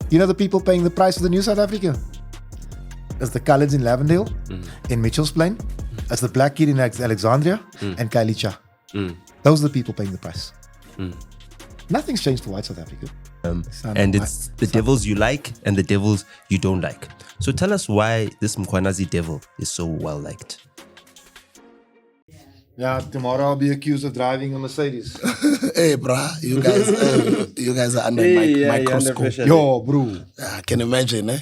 You know the people paying the price for the new South Africa? It's the coloureds in Lavendale, in Mitchell's Plain. It's the black kid in Alexandria and Kylie Cha. Those are the people paying the price. Nothing's changed for white South Africa. And it's the devils you like and the devils you don't like. So tell us why this Mkhwanazi devil is so well liked. Yeah, tomorrow I'll be accused of driving a Mercedes. Hey, brah, you guys are under microscope. Yo, bro. I can imagine, eh?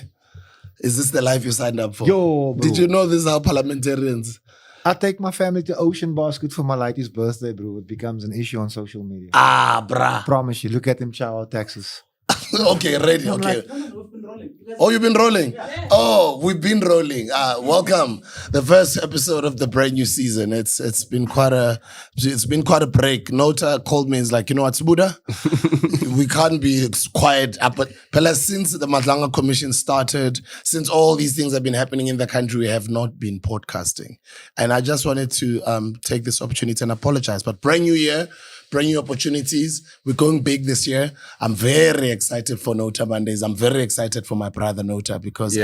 Is this the life you signed up for? Yo, bro. Did you know this is how parliamentarians? I take my family to Ocean Basket for my lady's birthday, bro. It becomes an issue on social media. Ah, brah. Promise you. Look at them chow taxes. Okay, ready. Okay. Oh, you've been rolling? Oh, we've been rolling. Welcome. The first episode of the brand new season. It's been quite a break. Nota called me and is like, you know what, Buddha? We can't be quiet. But since the Madlanga Commission started, since all these things have been happening in the country, we have not been podcasting. And I just wanted to take this opportunity and apologize. But brand new year, brand new opportunities. We're going big this year. I'm very excited for Nota Mondays. I'm very excited for my brother Nota because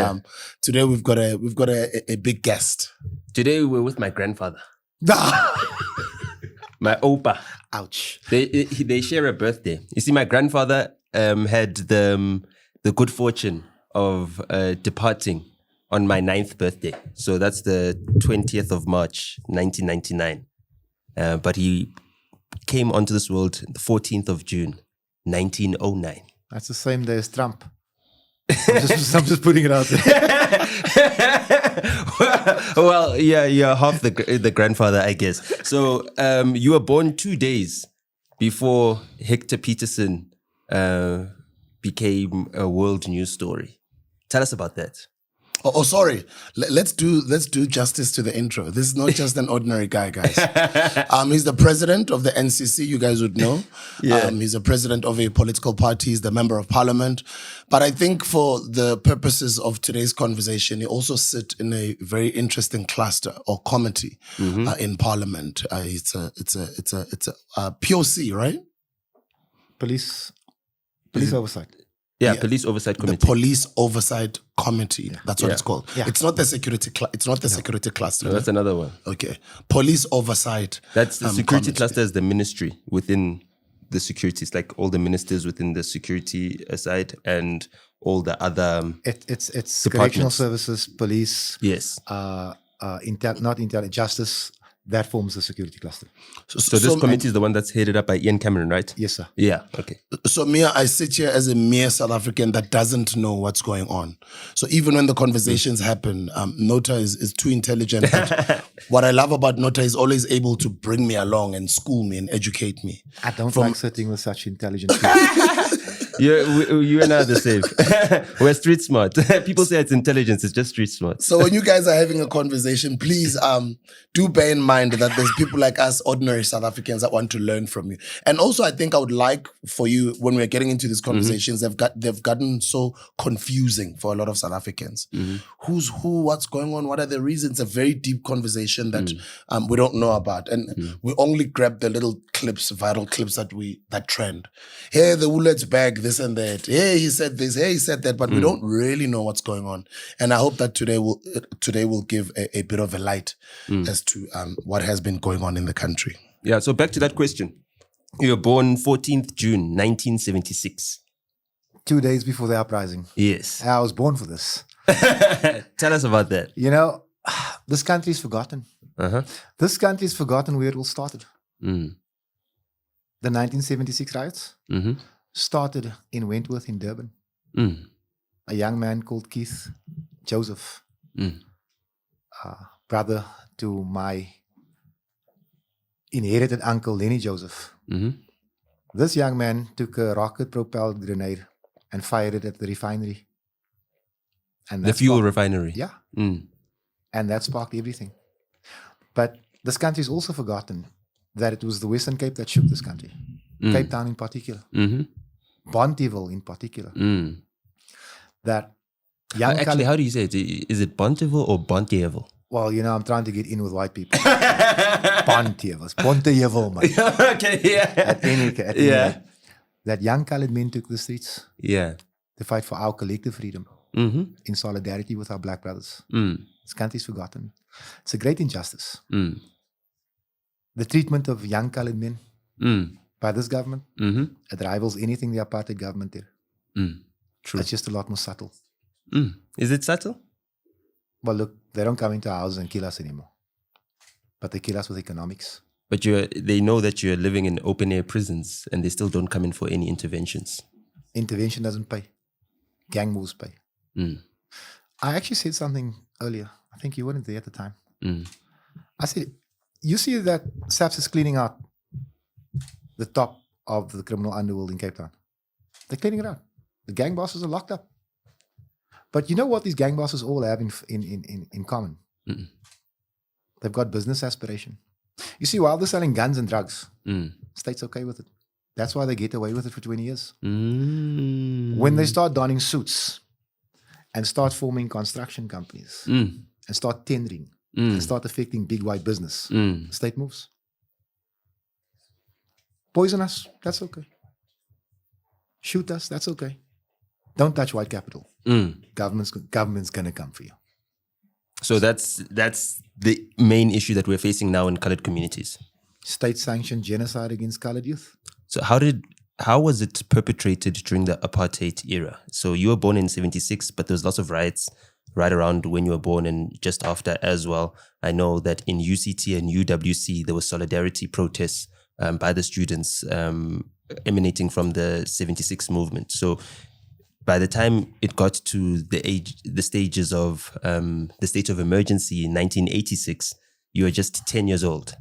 today we've got a big guest. Today we're with my grandfather. My opa. Ouch. They share a birthday. You see, my grandfather had the good fortune of departing on my 9th birthday. So that's the 20th of March, 1999. But he came onto this world the 14th of June, 1909. That's the same day as Trump. I'm just putting it out there. Well, yeah, you're half the grandfather, I guess. So you were born 2 days before Hector Peterson became a world news story. Tell us about that. Oh, sorry. Let's do justice to the intro. This is not just an ordinary guy, guys. He's the president of the NCC. You guys would know. Yeah. He's the president of a political party. He's the member of parliament. But I think for the purposes of today's conversation, he also sits in a very interesting cluster or committee in parliament. It's a POC, right? Police oversight. Yeah, Police Oversight Committee. The Police Oversight Committee. That's what it's called. Yeah. It's not the security. It's not the security cluster. No, that's another one. Okay. Police Oversight. That's the security committee. cluster is the ministry within the security. It's like all the ministers within the security side and all the other It's correctional services, police. Yes. Justice. That forms the security cluster. So this committee is the one that's headed up by Ian Cameron, right? Yes, sir. Yeah. Okay. So Mia, I sit here as a mere South African that doesn't know what's going on. So even when the conversations happen, Nota is too intelligent. What I love about Nota is always able to bring me along and school me and educate me. I don't like sitting with such intelligent people. You and I are the same. We're street smart. People say it's intelligence. It's just street smart. So when you guys are having a conversation, please do bear in mind that there's people like us, ordinary South Africans, that want to learn from you. And also, I think I would like for you, when we're getting into these conversations, they've gotten so confusing for a lot of South Africans. Who's who? What's going on? What are the reasons? A very deep conversation that we don't know about, and we only grab the little clips, viral clips that trend. Hey, the Woolets bag, this and that. Hey, he said this. Hey, he said that. But we don't really know what's going on. And I hope that today will give a bit of a light as to what has been going on in the country. Yeah. So back to that question. You were born 14th June, 1976. 2 days before the uprising. Yes. I was born for this. Tell us about that. You know, this country's forgotten. Uh-huh. This country's forgotten where it all started. The 1976 riots started in Wentworth in Durban. A young man called Keith Joseph, brother to my inherited uncle Lenny Joseph. This young man took a rocket-propelled grenade and fired it at the refinery. And The fuel refinery. Yeah. And that sparked everything. But this country's also forgotten that it was the Western Cape that shook this country. Cape Town in particular. Bonteheuwel in particular. That young Actually, how do you say it? Is it Bonteheuwel or Bonteheuwel? Well, you know, I'm trying to get in with white people. Bonteheuwel. It's Bonteheuwel, man. Okay, yeah. At any rate, that young colored men took the streets. Yeah. to fight for our collective freedom Mm-hmm. in solidarity with our black brothers. Mm. This country's forgotten. It's a great injustice. Mm. The treatment of young colored men Mm. by this government, Mm-hmm. it rivals anything the apartheid government did. Mm. True. It's just a lot more subtle. Mm. Is it subtle? Well, look, they don't come into our houses and kill us anymore. But they kill us with economics. But they know that you're living in open air prisons and they still don't come in for any interventions. Intervention doesn't pay. Gang wars pay. Mm. I actually said something earlier. I think you weren't there at the time. Mm. I said, you see that SAPS is cleaning out the top of the criminal underworld in Cape Town. They're cleaning it out. The gang bosses are locked up. But you know what these gang bosses all have in common? Mm. They've got business aspiration. You see, while they're selling guns and drugs, state's okay with it. That's why they get away with it for 20 years. Mm. When they start donning suits and start forming construction companies and start tendering and start affecting big white business, the state moves. Poison us, that's okay. Shoot us, that's okay. Don't touch white capital. Government's going to come for you. So that's the main issue that we're facing now in colored communities. State-sanctioned genocide against colored youth. So how was it perpetrated during the apartheid era? So you were born in 76, but there was lots of riots right around when you were born and just after as well. I know that in UCT and UWC, there was solidarity protests by the students emanating from the 76 movement. So by the time it got to the stages of the state of emergency in 1986, you were just 10 years old.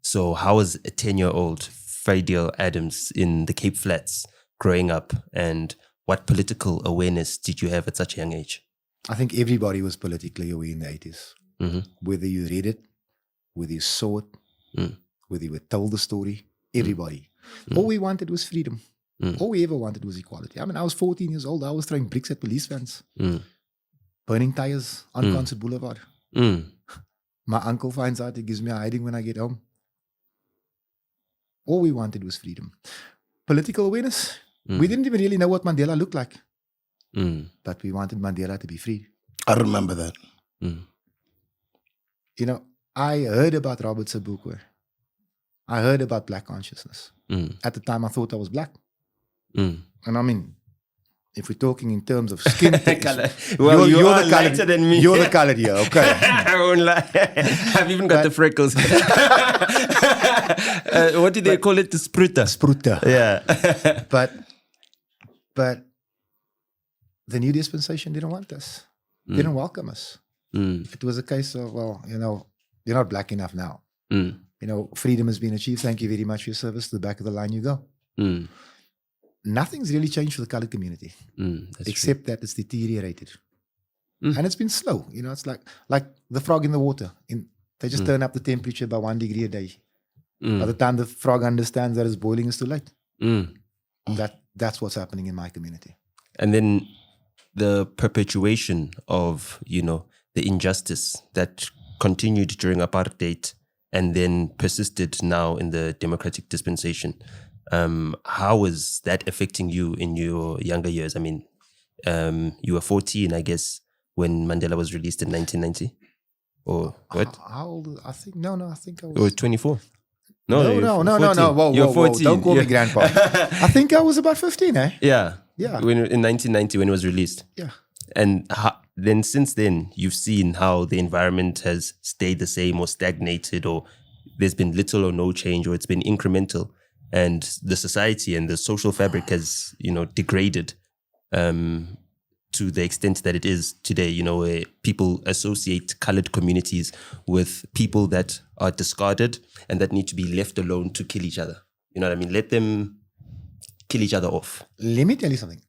So how was a 10-year-old Fidel Adams in the Cape Flats growing up, and what political awareness did you have at such a young age? I think everybody was politically aware in the 80s. Mm-hmm. Whether you read it, whether you saw it, whether you were told the story, everybody. All we wanted was freedom. All we ever wanted was equality. I mean, I was 14 years old. I was throwing bricks at police vans, burning tires on Concert Boulevard. My uncle finds out, he gives me a hiding when I get home. All we wanted was freedom. Political awareness. We didn't even really know what Mandela looked like. But we wanted Mandela to be free. I remember that. You know, I heard about Robert Sobukwe. I heard about black consciousness. At the time, I thought I was black. And I mean, if we're talking in terms of skin color, well, you're the lighter colored, than me. You're the colored here, okay? I won't lie. I've even got the freckles. What do they call it? The spruta. Spruta. Yeah. But the new dispensation didn't want us. Didn't welcome us. It was a case of, well, you know, you're not black enough now. You know, freedom has been achieved. Thank you very much for your service. To the back of the line you go. Nothing's really changed for the colored community, except that it's deteriorated. And it's been slow. You know, it's like the frog in the water. They just turn up the temperature by 1 degree a day. By the time the frog understands that it's boiling, it's too late. That's what's happening in my community. And then the perpetuation of, you know, the injustice that continued during apartheid and then persisted now in the democratic dispensation. How is that affecting you in your younger years? I mean, you were 14, I guess, when Mandela was released in 1990? Or what? How old? I think I was... Or 24? No. Whoa, You're 14. Don't call me grandpa. I think I was about 15, eh? Yeah. Yeah. In 1990 when it was released. Yeah. And then since then, you've seen how the environment has stayed the same or stagnated, or there's been little or no change, or it's been incremental. And the society and the social fabric has, you know, degraded to the extent that it is today, you know, where people associate colored communities with people that are discarded and that need to be left alone to kill each other. You know what I mean? Let them kill each other off. Let me tell you something.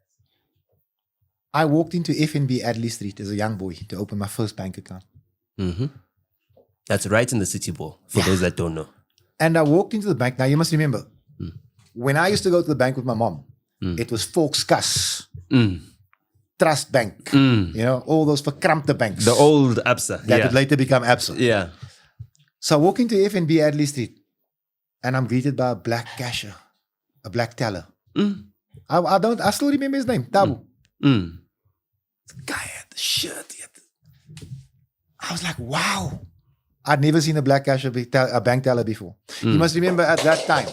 I walked into FNB Adley Street as a young boy to open my first bank account. That's right in the city ball, for those that don't know. And I walked into the bank. Now, you must remember, when I used to go to the bank with my mom, it was Volkskas, Trust Bank, you know, all those verkrampte banks. The old Absa. That would later become Absa. Yeah. So I walk into FNB Adley Street and I'm greeted by a black cashier, a black teller. I still remember his name, Tabu. Mm. The guy had the shirt. I was like, wow. I'd never seen a black cashier a bank teller before. You must remember at that time,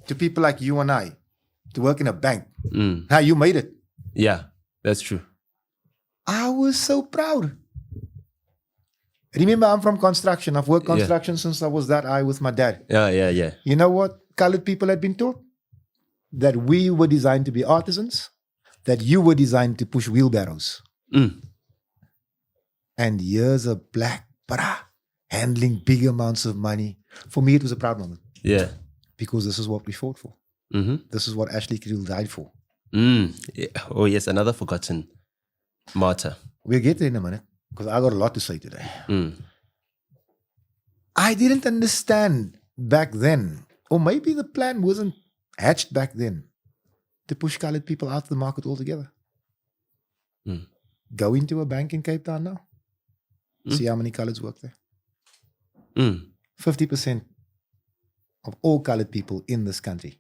to people like you and I, to work in a bank, how you made it. Yeah, that's true. I was so proud. Remember, I'm from construction. I've worked construction since I was that high with my dad. Yeah. You know what colored people had been taught? That we were designed to be artisans, that you were designed to push wheelbarrows. And here's a black bra handling big amounts of money. For me, it was a proud moment. Yeah. Because this is what we fought for. This is what Ashley Kriel died for. Yeah. Oh, yes, another forgotten martyr. We'll get there in a minute, because I got a lot to say today. I didn't understand back then, or maybe the plan wasn't hatched back then, to push colored people out of the market altogether. Go into a bank in Cape Town now. See how many coloreds work there. 50% of all colored people in this country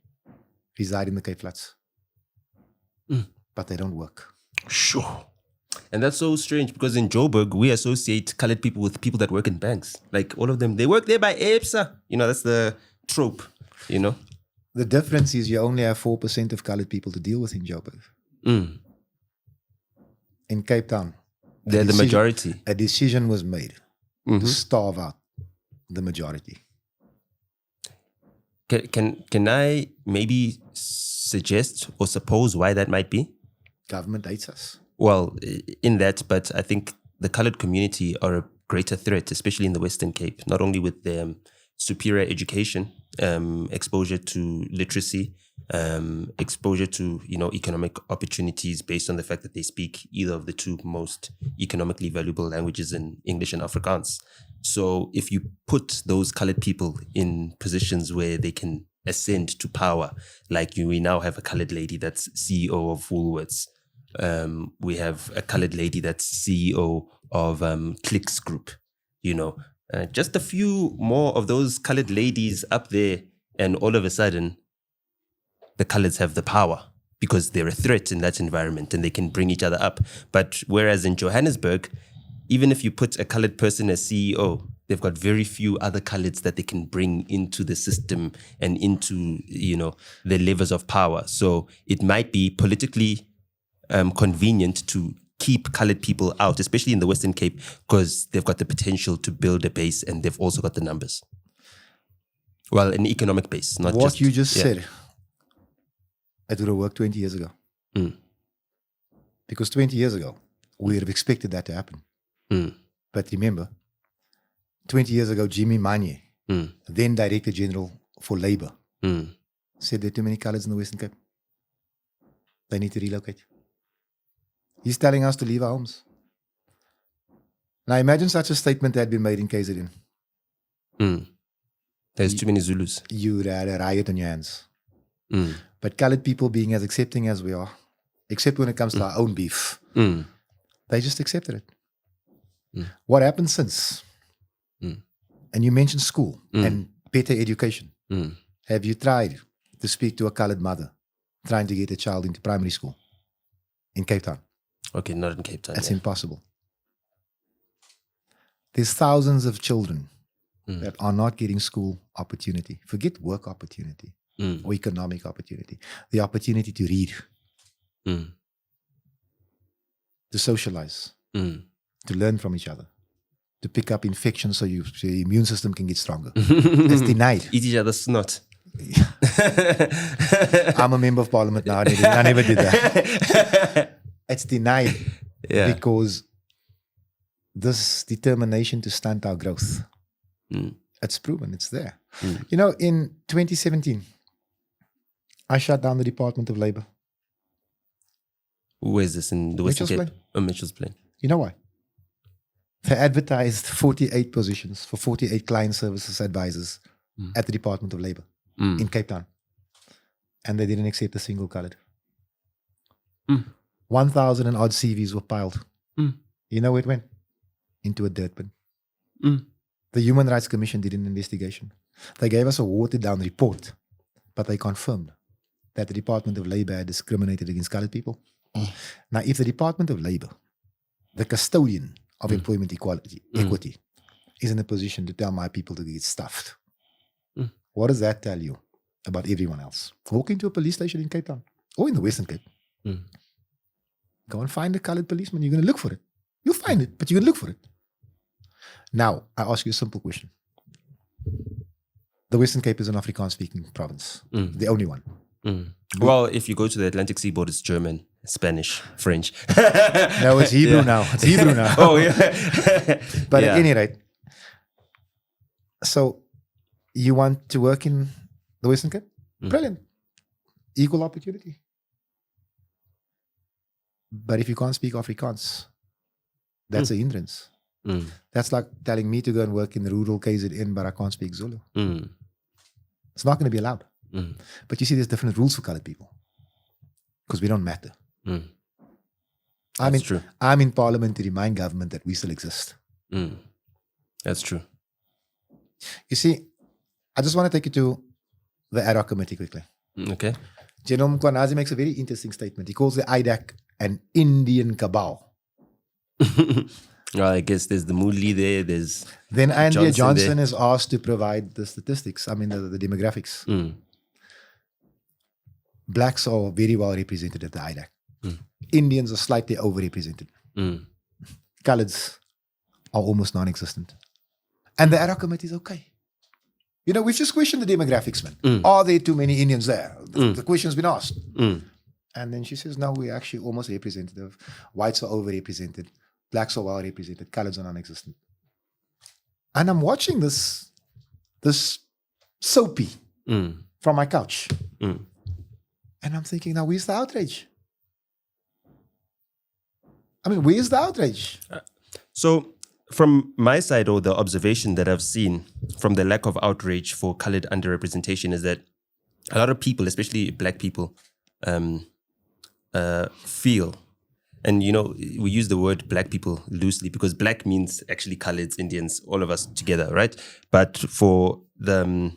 reside in the Cape Flats. But they don't work. Sure. And that's so strange because in Joburg, we associate colored people with people that work in banks. Like all of them, they work there by EPSA. You know, that's the trope, you know? The difference is you only have 4% of colored people to deal with in Joburg. In Cape Town, they're the majority. A decision was made to starve out the majority. Can I maybe suggest or suppose why that might be? Government hates us. Well, in that, but I think the colored community are a greater threat, especially in the Western Cape, not only with their superior education, exposure to literacy, exposure to, economic opportunities based on the fact that they speak either of the two most economically valuable languages in English and Afrikaans. So if you put those colored people in positions where they can ascend to power, like we now have a colored lady that's CEO of Woolworths. We have a colored lady that's CEO of Clicks Group, just a few more of those colored ladies up there, and all of a sudden, the coloreds have the power because they're a threat in that environment and they can bring each other up. But whereas in Johannesburg, even if you put a colored person as CEO, they've got very few other coloreds that they can bring into the system and into, the levers of power. So it might be politically convenient to keep colored people out, especially in the Western Cape, because they've got the potential to build a base and they've also got the numbers. Well, an economic base, not what just... you just said, it would have worked 20 years ago. Because 20 years ago, we would have expected that to happen. But remember, 20 years ago, Jimmy Manye, then Director General for Labour, said there are too many coloreds in the Western Cape. They need to relocate. He's telling us to leave our homes. Now imagine such a statement had been made in KZN. There's too many Zulus. You would have had a riot on your hands. But colored people being as accepting as we are, except when it comes to our own beef, they just accepted it. What happened since? And you mentioned school and better education. Have you tried to speak to a colored mother trying to get a child into primary school in Cape Town? Okay, not in Cape Town. That's impossible. There's thousands of children that are not getting school opportunity. Forget work opportunity or economic opportunity. The opportunity to read, to socialize, to learn from each other, to pick up infections so your immune system can get stronger. It's denied. Eat each other's snot. I'm a member of parliament now. I never did that. It's denied because this determination to stunt our growth, it's proven, it's there. In 2017, I shut down the Department of Labor. Where is this? In the Western Cape? Mitchell's Plain. You know why? They advertised 48 positions for 48 client services advisors at the Department of Labor in Cape Town. And they didn't accept a single colored. 1,000 and odd CVs were piled. You know where it went? Into a dirt bin. The Human Rights Commission did an investigation. They gave us a watered down report, but they confirmed that the Department of Labor had discriminated against colored people. Now, if the Department of Labor, the custodian of employment equity, is in a position to tell my people to get stuffed, what does that tell you about everyone else? Walk into a police station in Cape Town or in the Western Cape. Go and find a colored policeman. You're going to look for it. You'll find it, but you're going to look for it. Now, I ask you a simple question. The Western Cape is an Afrikaans-speaking province. The only one. Well, if you go to the Atlantic seaboard, it's German, Spanish, French. No, it's Hebrew now. It's Hebrew now. Oh, yeah. But at any rate, so you want to work in the Western Cape? Brilliant. Equal opportunity. But if you can't speak Afrikaans, that's a hindrance. That's like telling me to go and work in rural KZN, but I can't speak Zulu. It's not going to be allowed. But you see, there's different rules for colored people because we don't matter. That's true. I'm in parliament to remind government that we still exist. That's true. You see, I just want to take you to the ad hoc committee quickly. Okay. General Mkwanazi makes a very interesting statement. He calls the IDAC an Indian cabal. Well, I guess there's the Moodley there. There's Then Andrea Johnson there. is asked to provide the statistics, the demographics. Blacks are very well represented at the IDAC. Indians are slightly overrepresented. Coloreds are almost non-existent. And the ad hoc committee is okay. You know, we've just questioned the demographics, man. Are there too many Indians there? The question's been asked. And then she says, no, we're actually almost representative. Whites are overrepresented. Blacks are well represented. Coloreds are non-existent. And I'm watching this soapy from my couch. And I'm thinking, now where's the outrage? I mean, where's the outrage? So from my side, or the observation that I've seen from the lack of outrage for colored underrepresentation, is that a lot of people, especially black people, feel, and you know, we use the word black people loosely because black means actually coloreds, Indians, all of us together, right? But for the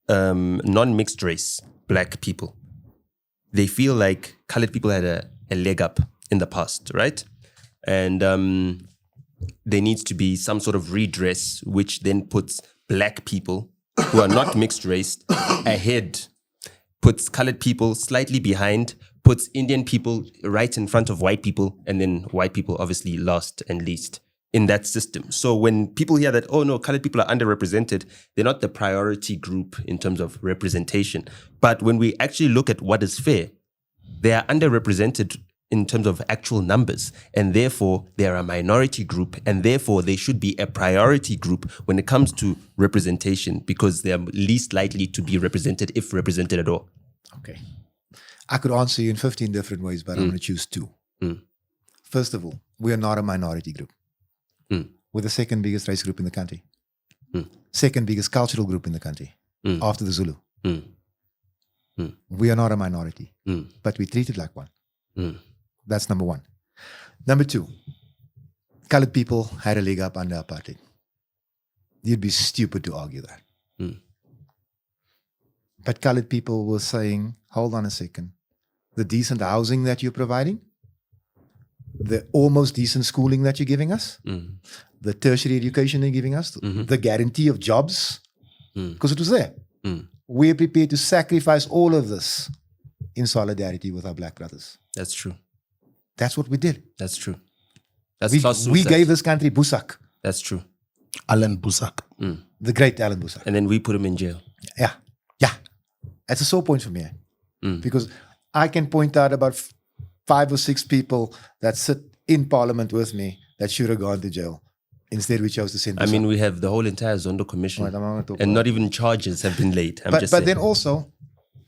non-mixed race black people, they feel like colored people had a leg up in the past, right? And there needs to be some sort of redress, which then puts black people who are not mixed race ahead, puts colored people slightly behind, puts Indian people right in front of white people, and then white people obviously last and least in that system. So when people hear that, oh no, colored people are underrepresented, they're not the priority group in terms of representation. But when we actually look at what is fair, they are underrepresented in terms of actual numbers, and therefore they're a minority group, and therefore they should be a priority group when it comes to representation because they're least likely to be represented, if represented at all. Okay. I could answer you in 15 different ways, but I'm going to choose two. First of all, we are not a minority group. We're the second biggest race group in the country. Second biggest cultural group in the country after the Zulu. We are not a minority, but we treat it like one. That's number one. Number two, colored people had a leg up under apartheid. You'd be stupid to argue that. But colored people were saying, hold on a second, the decent housing that you're providing, the almost decent schooling that you're giving us, the tertiary education you're giving us, the guarantee of jobs, because it was there. We're prepared to sacrifice all of this in solidarity with our black brothers. That's true. That's what we did. That's true. That's we gave this country Busak. That's true. Alan Busak. The great Alan Busak. And then we put him in jail. Yeah. That's a sore point for me. Because I can point out about 5 or 6 people that sit in parliament with me that should have gone to jail. Instead, we chose to send Busak. I mean, we have the whole entire Zondo Commission. Right, I'm not gonna talk and about not even charges have been laid. But then also,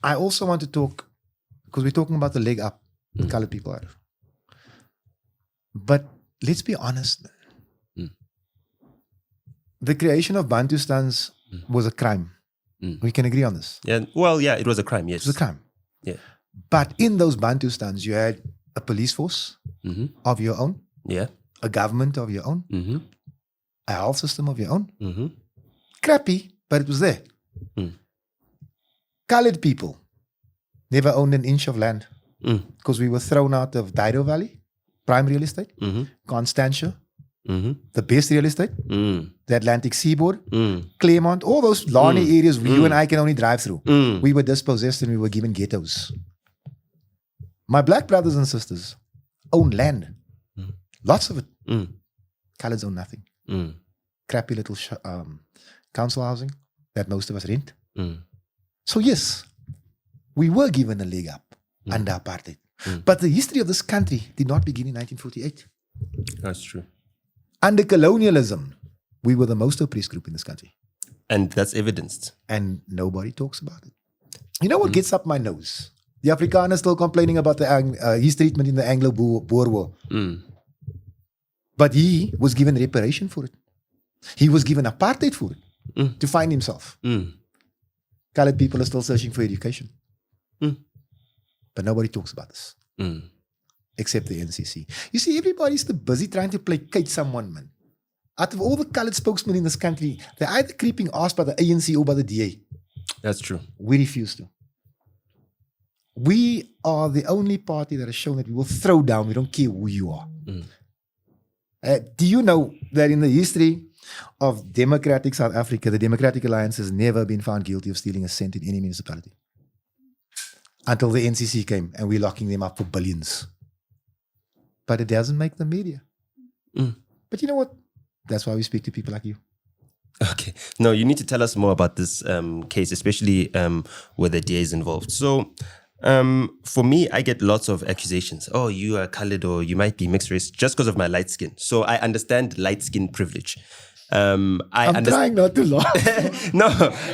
I also want to talk, because we're talking about the leg up that colored people have. But let's be honest. The creation of Bantustans was a crime. We can agree on this. Yeah. Well, yeah, it was a crime, yes. It was a crime. Yeah. But in those Bantustans, you had a police force of your own, Yeah. a government of your own, a health system of your own. Crappy, but it was there. Colored people never owned an inch of land. because we were thrown out of Dido Valley, prime real estate, Constantia, the best real estate, the Atlantic Seaboard, Claremont, all those Lani areas you and I can only drive through. We were dispossessed and we were given ghettos. My black brothers and sisters own land, lots of it. Colours own nothing. Crappy little council housing that most of us rent. So yes, we were given a leg up under apartheid. But the history of this country did not begin in 1948. That's true. Under colonialism, we were the most oppressed group in this country. And that's evidenced. And nobody talks about it. You know what gets up my nose? The Afrikaners still complaining about his treatment in the Anglo-Boer War. But he was given reparation for it. He was given apartheid for it to find himself. Colored people are still searching for education. But nobody talks about this. Except the NCC. You see, everybody's too busy trying to placate someone, man. Out of all the colored spokesmen in this country, they're either creeping asked by the ANC or by the DA. That's true. We refuse to. We are the only party that has shown that we will throw down. We don't care who you are. Do you know that in the history of democratic South Africa, the Democratic Alliance has never been found guilty of stealing a cent in any municipality? Until the NCC came and we're locking them up for billions. But it doesn't make the media. But you know what? That's why we speak to people like you. Okay. No, you need to tell us more about this case, especially where the DA is involved. So, for me, I get lots of accusations. Oh, you are colored or you might be mixed race just because of my light skin. So I understand light skin privilege. I'm trying not to laugh. No,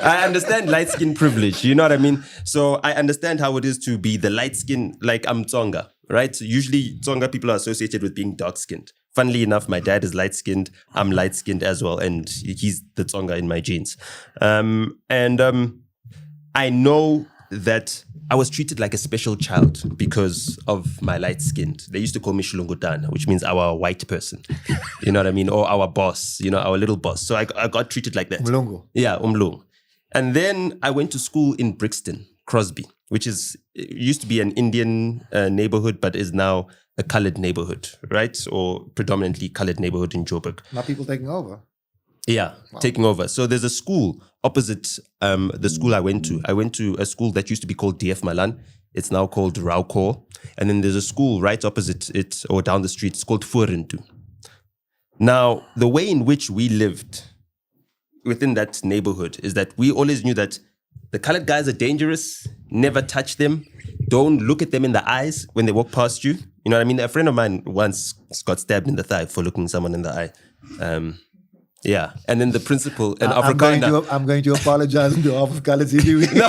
I understand light skin privilege. You know what I mean? So I understand how it is to be the light skin, like I'm Tsonga, right? So usually Tsonga people are associated with being dark skinned. Funnily enough, my dad is light skinned. I'm light skinned as well. And he's the Tsonga in my genes. I know that I was treated like a special child because of my light skin. They used to call me Shulungutana, which means our white person. You know what I mean? Or our boss, our little boss. So I got treated like that. Umlungu. Yeah, Umlung. And then I went to school in Brixton, Crosby, which used to be an Indian neighborhood, but is now a colored neighborhood, right? Or predominantly colored neighborhood in Joburg. Now people taking over. Yeah, taking over. So there's a school opposite the school I went to. I went to a school that used to be called DF Malan. It's now called Rauko. And then there's a school right opposite it or down the street. It's called Furintu. Now, the way in which we lived within that neighborhood is that we always knew that the colored guys are dangerous. Never touch them. Don't look at them in the eyes when they walk past you. You know what I mean? A friend of mine once got stabbed in the thigh for looking someone in the eye. Yeah, and then the principal, an Afrikaner. I'm going to apologize on behalf of colors anyway. No.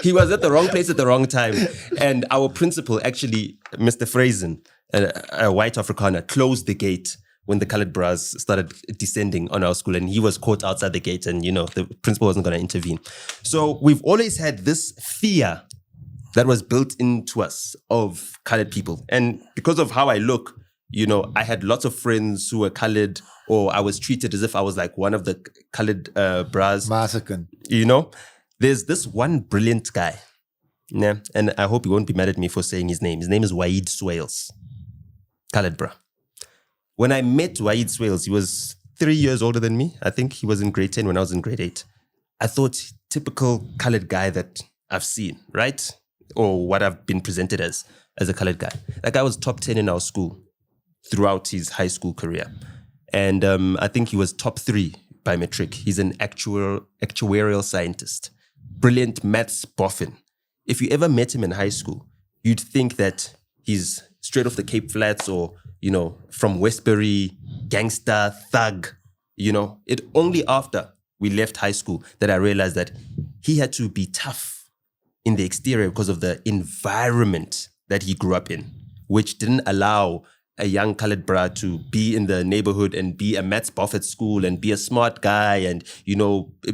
He was at the wrong place at the wrong time. And our principal, actually, Mr. Frazen, a white Afrikaner, closed the gate when the colored bras started descending on our school. And he was caught outside the gate and, the principal wasn't going to intervene. So we've always had this fear that was built into us of colored people. And because of how I look, I had lots of friends who were colored, or I was treated as if I was like one of the colored bras. Massacre. There's this one brilliant guy. Yeah, and I hope he won't be mad at me for saying his name. His name is Waid Swales. Colored bra. When I met Waid Swales, he was 3 years older than me. I think he was in grade 10 when I was in grade 8. I thought, typical colored guy that I've seen, right? Or what I've been presented as a colored guy. That guy was top 10 in our school throughout his high school career. And I think he was top 3 by metric. He's an actuarial scientist. Brilliant maths boffin. If you ever met him in high school, you'd think that he's straight off the Cape Flats or, from Westbury, gangster, thug. It only after we left high school that I realized that he had to be tough in the exterior because of the environment that he grew up in, which didn't allow a young colored bra to be in the neighborhood and be a maths buff at school and be a smart guy and,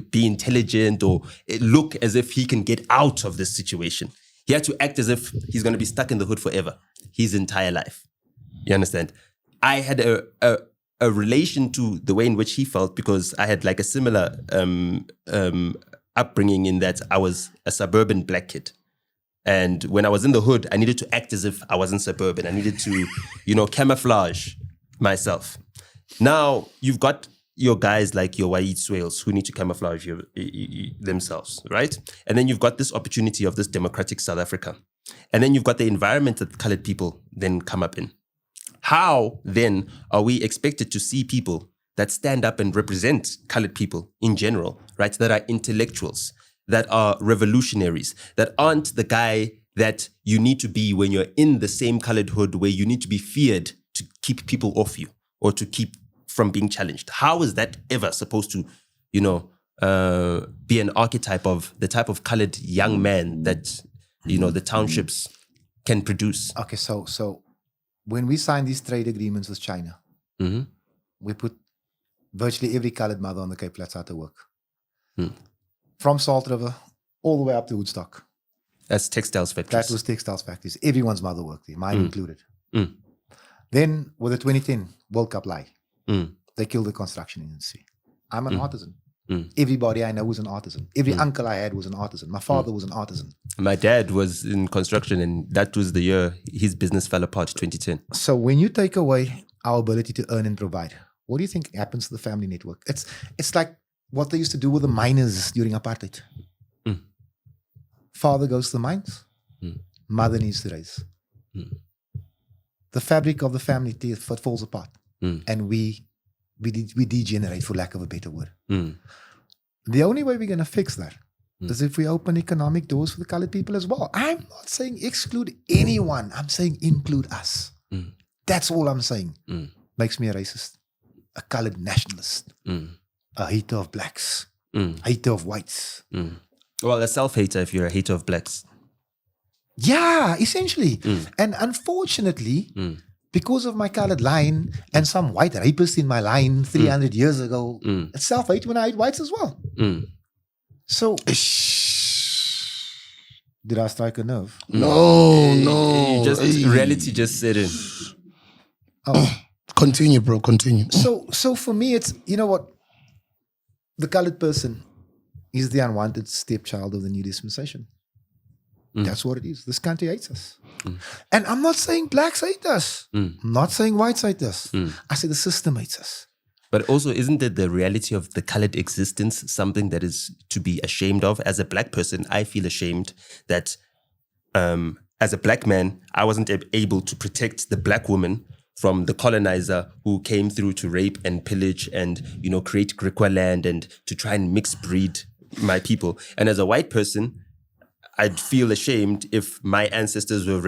be intelligent or look as if he can get out of this situation. He had to act as if he's going to be stuck in the hood forever, his entire life. You understand? I had a relation to the way in which he felt because I had like a similar upbringing in that I was a suburban black kid. And when I was in the hood, I needed to act as if I wasn't suburban. I needed to, camouflage myself. Now you've got your guys like your white swales who need to camouflage themselves, right? And then you've got this opportunity of this democratic South Africa. And then you've got the environment that colored people then come up in. How then are we expected to see people that stand up and represent colored people in general, right? That are intellectuals, that are revolutionaries, that aren't the guy that you need to be when you're in the same colored hood where you need to be feared to keep people off you or to keep from being challenged. How is that ever supposed to, be an archetype of the type of colored young man that, the townships can produce? Okay, so when we signed these trade agreements with China, we put virtually every colored mother on the Cape Flats out to work. From Salt River all the way up to Woodstock. That's textiles factories. That was textiles factories. Everyone's mother worked there, mine included. Then with the 2010 World Cup lie, they killed the construction industry. I'm an artisan. Everybody I know was an artisan. Every uncle I had was an artisan. My father was an artisan. My dad was in construction, and that was the year his business fell apart, 2010. So when you take away our ability to earn and provide, what do you think happens to the family network? It's like what they used to do with the miners during apartheid. Father goes to the mines, mother needs to raise. The fabric of the family falls apart, and we degenerate, for lack of a better word. The only way we're going to fix that is if we open economic doors for the colored people as well. I'm not saying exclude anyone. I'm saying include us. That's all I'm saying. Makes me a racist, a colored nationalist, a hater of blacks, a hater of whites. Well, a self-hater if you're a hater of blacks. Yeah, essentially. And unfortunately, because of my colored line and some white rapist in my line 300 years ago, it's self-hate when I hate whites as well. So, did I strike a nerve? No. Reality just set in. Continue, bro. Continue. So for me, it's, you know what? The colored person is the unwanted stepchild of the new dispensation. That's what it is. This country hates us. And I'm not saying blacks hate us. I'm not saying whites hate us. I say the system hates us. But also, isn't it the reality of the colored existence something that is to be ashamed of? As a black person, I feel ashamed that as a black man, I wasn't able to protect the black woman from the colonizer who came through to rape and pillage and, create Griqua land and to try and mix breed my people. And as a white person, I'd feel ashamed if my ancestors were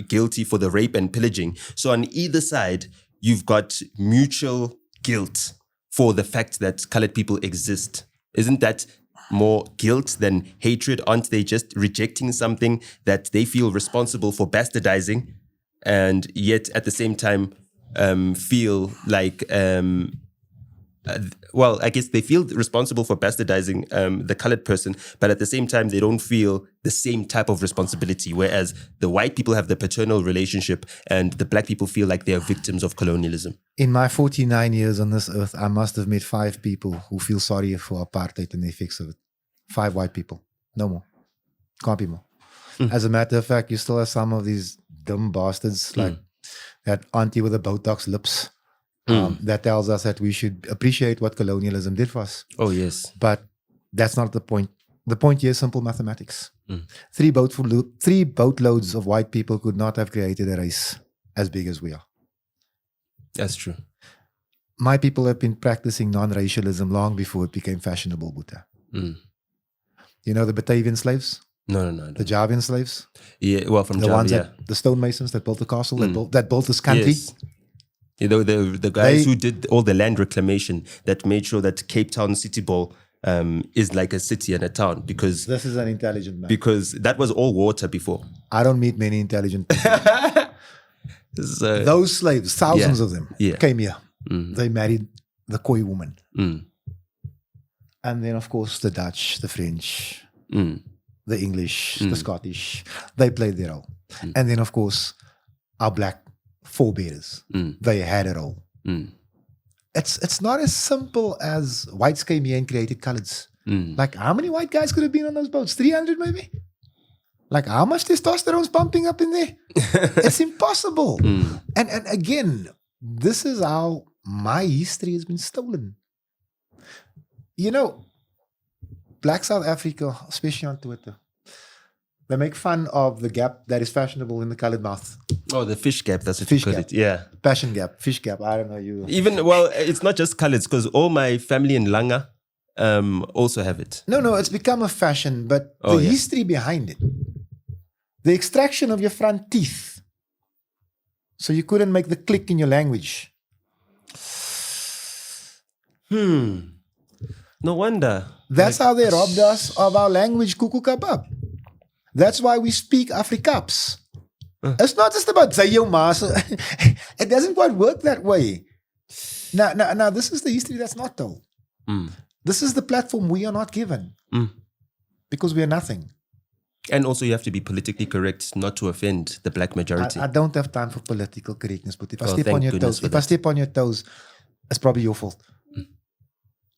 guilty for the rape and pillaging. So on either side, you've got mutual guilt for the fact that colored people exist. Isn't that more guilt than hatred? Aren't they just rejecting something that they feel responsible for bastardizing, and yet at the same time feel like... I guess they feel responsible for bastardizing the colored person, but at the same time, they don't feel the same type of responsibility. Whereas the white people have the paternal relationship and the black people feel like they are victims of colonialism. In my 49 years on this earth, I must have met 5 people who feel sorry for apartheid and the effects of it. 5 white people. No more. Can't be more. As a matter of fact, you still have some of these dumb bastards like that auntie with the Botox lips. That tells us that we should appreciate what colonialism did for us. Oh, yes. But that's not the point. The point here is simple mathematics. 3 boatloads of white people could not have created a race as big as we are. That's true. My people have been practicing non-racialism long before it became fashionable, Buddha. You know the Batavian slaves? No. The Javian slaves? Yeah, well, from the Java, ones yeah. the stonemasons that built the castle, that built this country. Yes. The guys who did all the land reclamation that made sure that Cape Town City Bowl is like a city and a town, because this is an intelligent man. Because that was all water before. I don't meet many intelligent people. Those slaves, thousands of them, came here. They married the Khoi woman. And then, of course, the Dutch, the French, the English, the Scottish, they played their role. And then, of course, our black forebears, they had it all. It's not as simple as whites came here and created coloreds. Like, how many white guys could have been on those boats? 300 maybe? Like, how much testosterone's pumping up in there? It's impossible. And again, this is how my history has been stolen. You know, Black South Africa, especially on Twitter, they make fun of the gap that is fashionable in the colored mouth. Oh, the fish gap. That's what Fish you call gap. it. Yeah. Passion gap, fish gap. I don't know you. Even, well, it's not just colors because all my family in Langa also have it. No, it's become a fashion, but the history behind it, the extraction of your front teeth, so you couldn't make the click in your language. No wonder. That's how they robbed us of our language, kuku kabab. That's why we speak Afrikaans. It's not just about Zayo Mas. It doesn't quite work that way. Now, this is the history that's not told. This is the platform we are not given because we are nothing. And also, you have to be politically correct not to offend the black majority. I don't have time for political correctness, but if I step thank on your goodness toes, for if I that. step on your toes, it's probably your fault.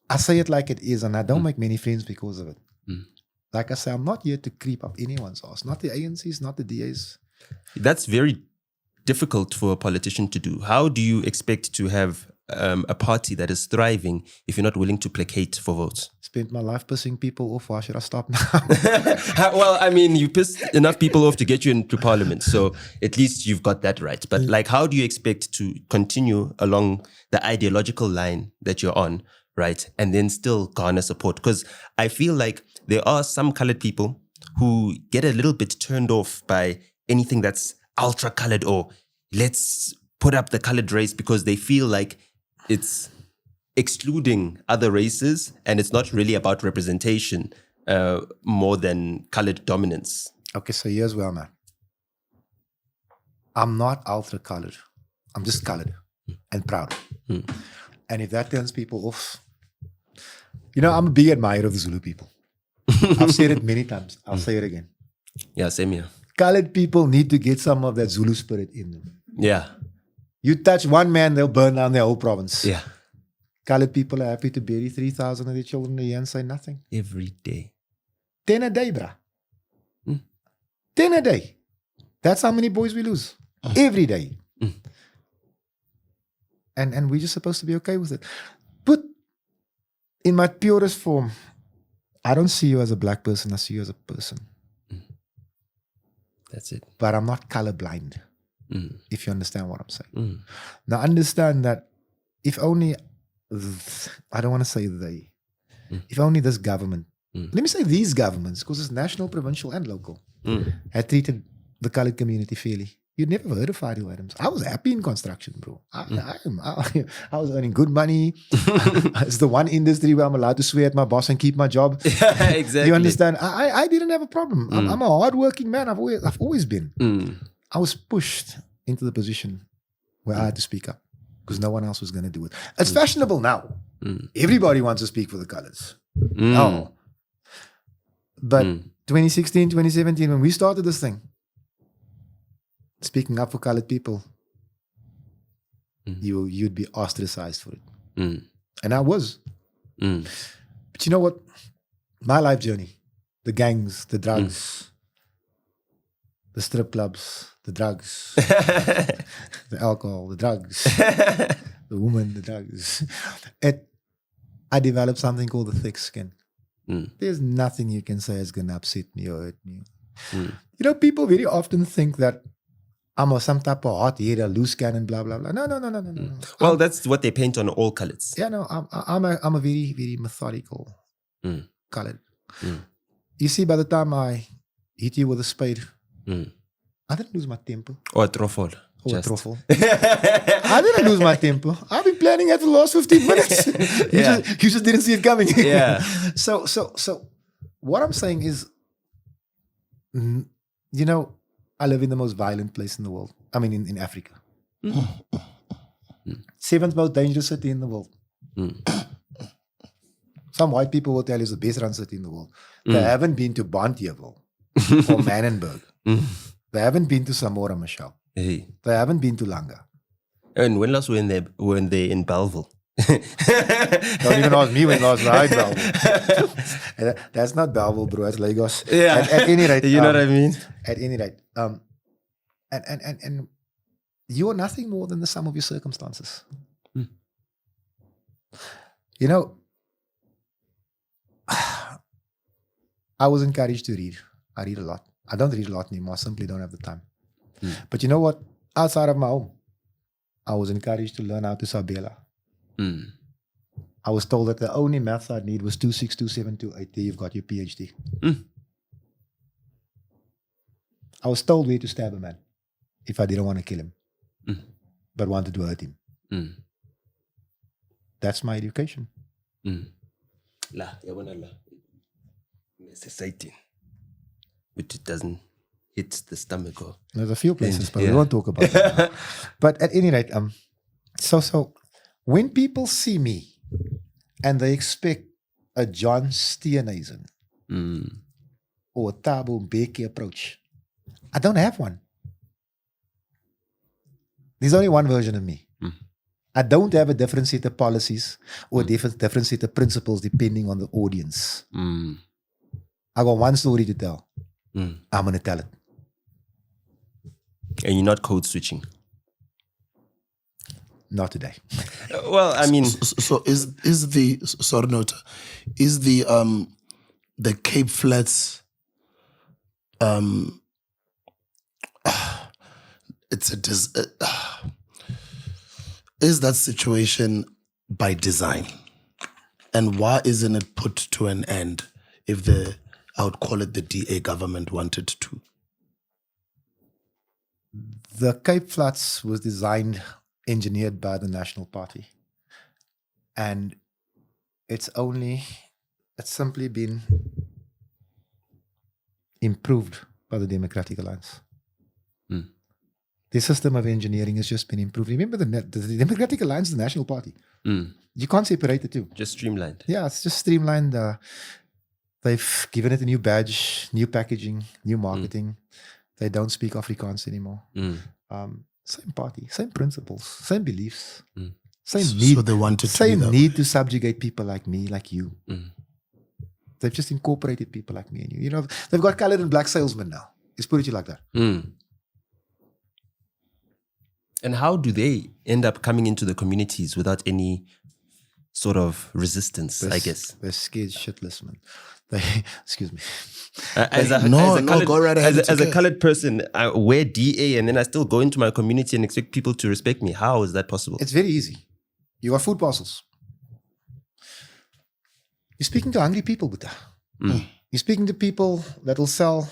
I say it like it is, and I don't make many friends because of it. Like I say, I'm not here to creep up anyone's ass. Not the ANCs, not the DAs. That's very difficult for a politician to do. How do you expect to have a party that is thriving if you're not willing to placate for votes? Spent my life pissing people off. Why should I stop now? Well, I mean, you pissed enough people off to get you into parliament. So at least you've got that right. But like, how do you expect to continue along the ideological line that you're on, right? And then still garner support? Because I feel like there are some colored people who get a little bit turned off by anything that's ultra colored or let's put up the colored race because they feel like it's excluding other races and it's not really about representation more than colored dominance. Okay, so here's where I'm at. I'm not ultra colored. I'm just colored and proud. And if that turns people off, I'm a big admirer of the Zulu people. I've said it many times. I'll say it again. Yeah, same here. Colored people need to get some of that Zulu spirit in them. Yeah. You touch one man, they'll burn down their whole province. Yeah. Colored people are happy to bury 3,000 of their children a year and say nothing. Every day. 10 a day, bruh. 10 a day. That's how many boys we lose. Every day. And we're just supposed to be okay with it. But in my purest form, I don't see you as a black person. I see you as a person. That's it. But I'm not colorblind, if you understand what I'm saying. Now, understand that if only, I don't want to say they, if only this government, let me say these governments, because it's national, provincial, and local, had treated the colored community fairly, you'd never heard of Fadil Adams. I was happy in construction, bro. I was earning good money. It's the one industry where I'm allowed to swear at my boss and keep my job. Yeah, exactly. You understand? I didn't have a problem. I'm a hardworking man. I've always been. I was pushed into the position where I had to speak up because no one else was going to do it. It's fashionable now. Everybody wants to speak for the colors. No. But 2016, 2017, when we started this thing, speaking up for colored people, you'd be ostracized for it. And I was. But you know what? My life journey, the gangs, the drugs, the strip clubs, the drugs, the alcohol, the drugs, the woman, the drugs. I developed something called the thick skin. There's nothing you can say is going to upset me or hurt me. People very often think that I'm some type of hot-headed, loose cannon, blah, blah, blah. No. Well, that's what they paint on all colors. Yeah, no, I'm a very, very methodical colored. You see, by the time I hit you with a spade, I didn't lose my temper. Or a truffle. A truffle. I didn't lose my temper. I've been planning it for the last 15 minutes. You just didn't see it coming. Yeah. So what I'm saying is, I live in the most violent place in the world. I mean, in Africa. 7th most dangerous city in the world. Some white people will tell you it's the best run city in the world. They haven't been to Bontjeville or Manenberg. They haven't been to Samora Machel. Hey. They haven't been to Langa. And when last were they in Belleville? Don't even ask me when last ride, Bellville. That's not Bellville, bro. That's Lagos. Yeah. At any rate, You know what I mean? At any rate, and you are nothing more than the sum of your circumstances. You know, I was encouraged to read. I read a lot. I don't read a lot anymore. I simply don't have the time. But you know what? Outside of my home, I was encouraged to learn how to Tshabalala. I was told that the only maths I'd need was 26, 27, 28. There you've got your PhD. I was told where to stab a man if I didn't want to kill him, but wanted to hurt him. That's my education. It's exciting. But it doesn't hit the stomach or... There's a few places, but we won't talk about that now. But at any rate, so when people see me and they expect a John Steenhuisen or a Thabo Mbeki approach, I don't have one. There's only one version of me. I don't have a different set of policies or different set of principles depending on the audience. I got one story to tell. I'm going to tell it. And you're not code switching? Not today. Well, I mean... So is the... Sorry, Nota. Is the Cape Flats... is that situation by design? And why isn't it put to an end if I would call it the DA government wanted to? The Cape Flats was engineered by the National Party. And it's simply been improved by the Democratic Alliance. The system of engineering has just been improved. Remember the Democratic Alliance, the National Party. You can't separate the two. Just streamlined. Yeah, it's just streamlined. They've given it a new badge, new packaging, new marketing. They don't speak Afrikaans anymore. Same party, same principles, same beliefs, same need. So they wanted same need to subjugate people like me, like you. They've just incorporated people like me and you. You know, they've got colored and black salesmen now. Let's put it like that. And how do they end up coming into the communities without any sort of resistance, I guess? They're scared shitless, man. Excuse me. Go right ahead. As a colored person, I wear DA and then I still go into my community and expect people to respect me. How is that possible? It's very easy. You got food parcels. You're speaking to hungry people, Buddha. You're speaking to people that will sell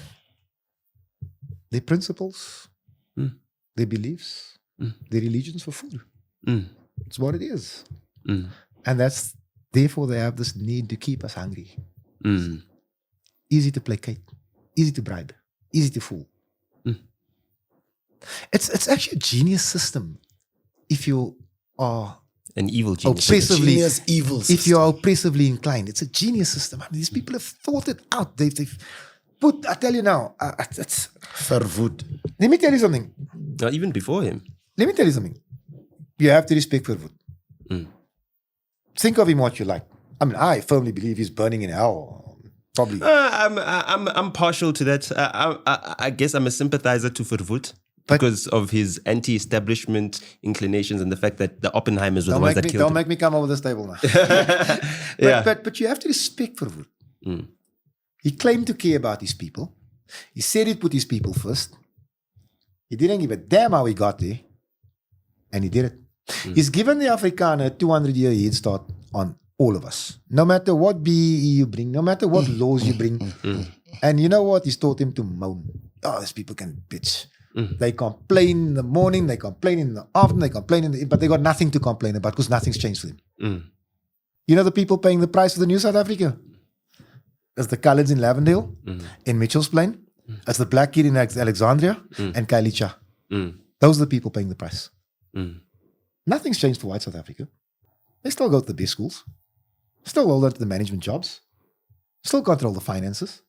their principles, their beliefs, their religions for food. It's what it is. And therefore they have this need to keep us hungry. Easy to placate, easy to bribe, easy to fool. It's actually a genius system if you are an evil genius. Genius evil system. If you are oppressively inclined, it's a genius system. I mean, these people have thought it out. They've put, I tell you now, it's Verwoed. Let me tell you something. Even before him. Let me tell you something. You have to respect Verwoed. Think of him what you like. I mean, I firmly believe he's burning in hell. Probably. I'm partial to that. I guess I'm a sympathizer to Verwoed because of his anti-establishment inclinations and the fact that the Oppenheimers were the ones that killed him. Don't make me come over this table now. But you have to respect Verwoed. He claimed to care about his people. He said he'd put his people first. He didn't give a damn how he got there. And he did it. He's given the Afrikaner a 200-year head start on all of us. No matter what BEE you bring, no matter what laws you bring. And you know what? He's taught him to moan. Oh, these people can bitch. They complain in the morning, they complain in the afternoon, they complain but they got nothing to complain about because nothing's changed for them. You know the people paying the price for the new South Africa? It's the coloureds in Lavendale, in Mitchell's Plain. It's the black kid in Alexandria and Kailicha. Those are the people paying the price. Nothing's changed for white South Africa. They still go to the best schools. Still hold on to the management jobs. Still control the finances.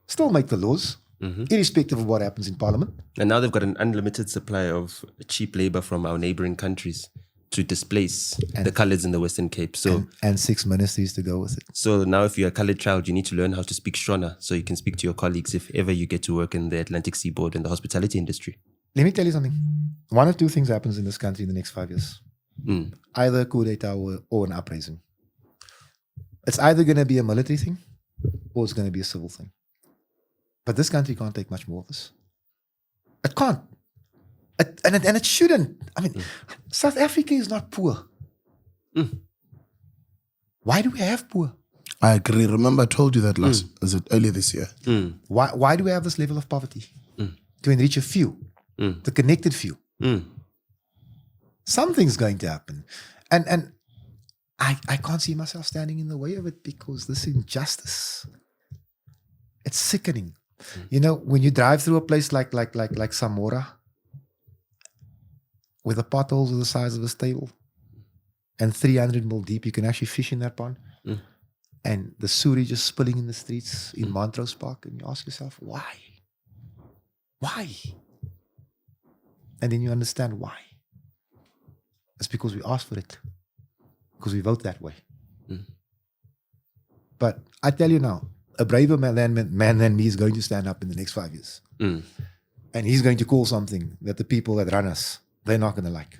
Still make the laws, irrespective of what happens in Parliament. And now they've got an unlimited supply of cheap labor from our neighboring countries to displace the colours in the Western Cape. So and 6 ministries to go with it. So now if you're a coloured child, you need to learn how to speak Shona so you can speak to your colleagues if ever you get to work in the Atlantic Seaboard and the hospitality industry. Let me tell you something. One of two things happens in this country in the next 5 years. Either a coup d'etat or an uprising. It's either going to be a military thing or it's going to be a civil thing. But this country can't take much more of this. It can't. And it shouldn't. I mean, South Africa is not poor. Why do we have poor? I agree. Remember, I told you that earlier this year. Why do we have this level of poverty? To enrich a few, the connected few. Something's going to happen. And I can't see myself standing in the way of it because this injustice, it's sickening. You know, when you drive through a place like Samora, where the potholes are the size of a stable and 300 mil deep, you can actually fish in that pond. And the sewage is spilling in the streets in Montrose Park. And you ask yourself, why? Why? And then you understand why. It's because we asked for it. Because we vote that way. But I tell you now, a braver man than me is going to stand up in the next 5 years. And he's going to call something that the people that run us, they're not going to like.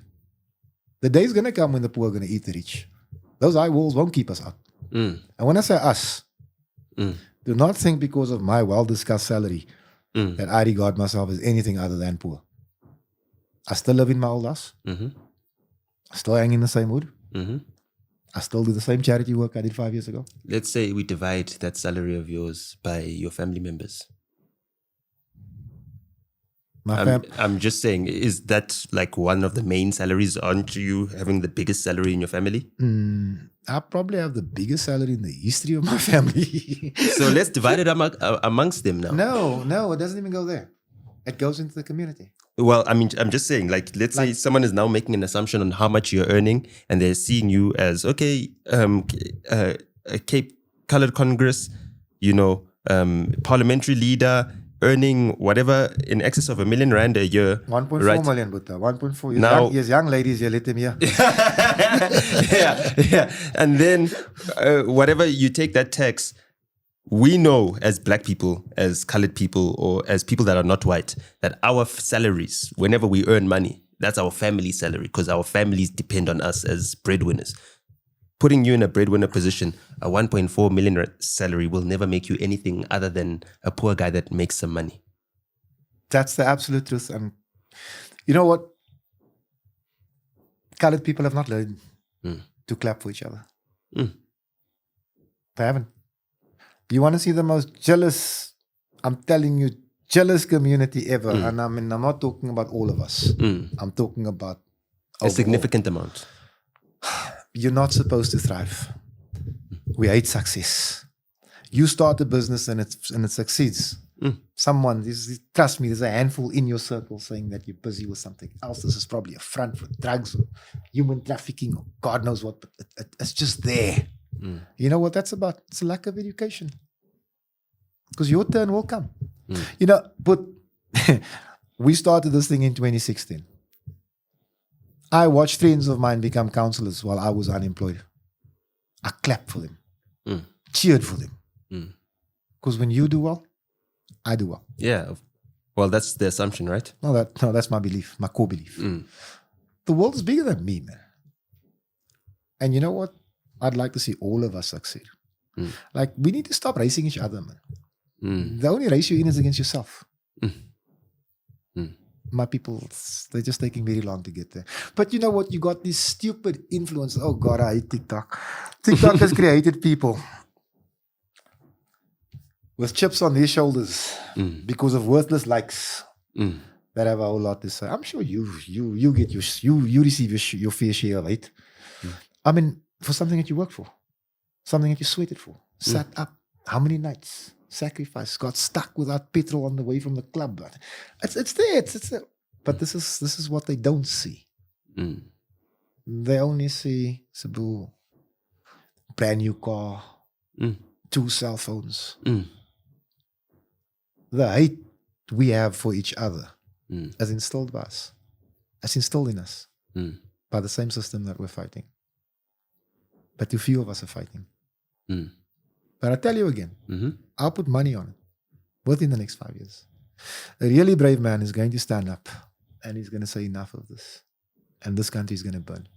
The day's going to come when the poor are going to eat the rich. Those high walls won't keep us out. And when I say us, do not think because of my well-discussed salary that I regard myself as anything other than poor. I still live in my old house. I still hang in the same wood. I still do the same charity work I did 5 years ago. Let's say we divide that salary of yours by your family members. I'm just saying, is that like one of the main salaries? Aren't you having the biggest salary in your family? I probably have the biggest salary in the history of my family. So let's divide it amongst them now. No, it doesn't even go there. It goes into the community. Well, I mean, I'm just saying, like, let's say someone is now making an assumption on how much you're earning and they're seeing you as, okay, a Cape Colored Congress, you know, parliamentary leader, earning whatever in excess of R1 million a year. 1.4 million, Buddha. 1.4. Now, young ladies, you let them here. yeah. And then whatever you take that tax, we know as black people, as colored people, or as people that are not white, that our salaries, whenever we earn money, that's our family salary because our families depend on us as breadwinners. Putting you in a breadwinner position, a 1.4 million salary will never make you anything other than a poor guy that makes some money. That's the absolute truth. And you know what? Colored people have not learned to clap for each other. They haven't. You want to see the most jealous, I'm telling you, jealous community ever. And I mean, I'm not talking about all of us. I'm talking about a significant amount. You're not supposed to thrive. We hate success. You start a business and it succeeds. Someone, trust me, there's a handful in your circle saying that you're busy with something else. This is probably a front for drugs or human trafficking or God knows what, but it's just there. You know what that's about? It's a lack of education. Because your turn will come. You know, but we started this thing in 2016. I watched friends of mine become counselors while I was unemployed. I clapped for them, cheered for them. Because when you do well, I do well. Yeah. Well, that's the assumption, right? No, that's my belief, my core belief. The world is bigger than me, man. And you know what? I'd like to see all of us succeed. Like, we need to stop racing each other, man. The only race you're in is against yourself. My people, they're just taking very long to get there. But you know what? You got these stupid influencers. Oh God, I hate TikTok. TikTok has created people with chips on their shoulders because of worthless likes that have a whole lot to say. I'm sure you get you receive your fair share of hate. I mean, for something that you worked for, something that you sweated for, sat up, how many nights? Sacrifice, got stuck without petrol on the way from the club. It's there. It's there. But this is what they don't see. They only see Cebu, brand new car, 2 cell phones. The hate we have for each other is instilled by us. It's instilled in us. by the same system that we're fighting. But too few of us are fighting. But I tell you again, I'll put money on it within the next 5 years. A really brave man is going to stand up and he's going to say enough of this. And this country is going to burn.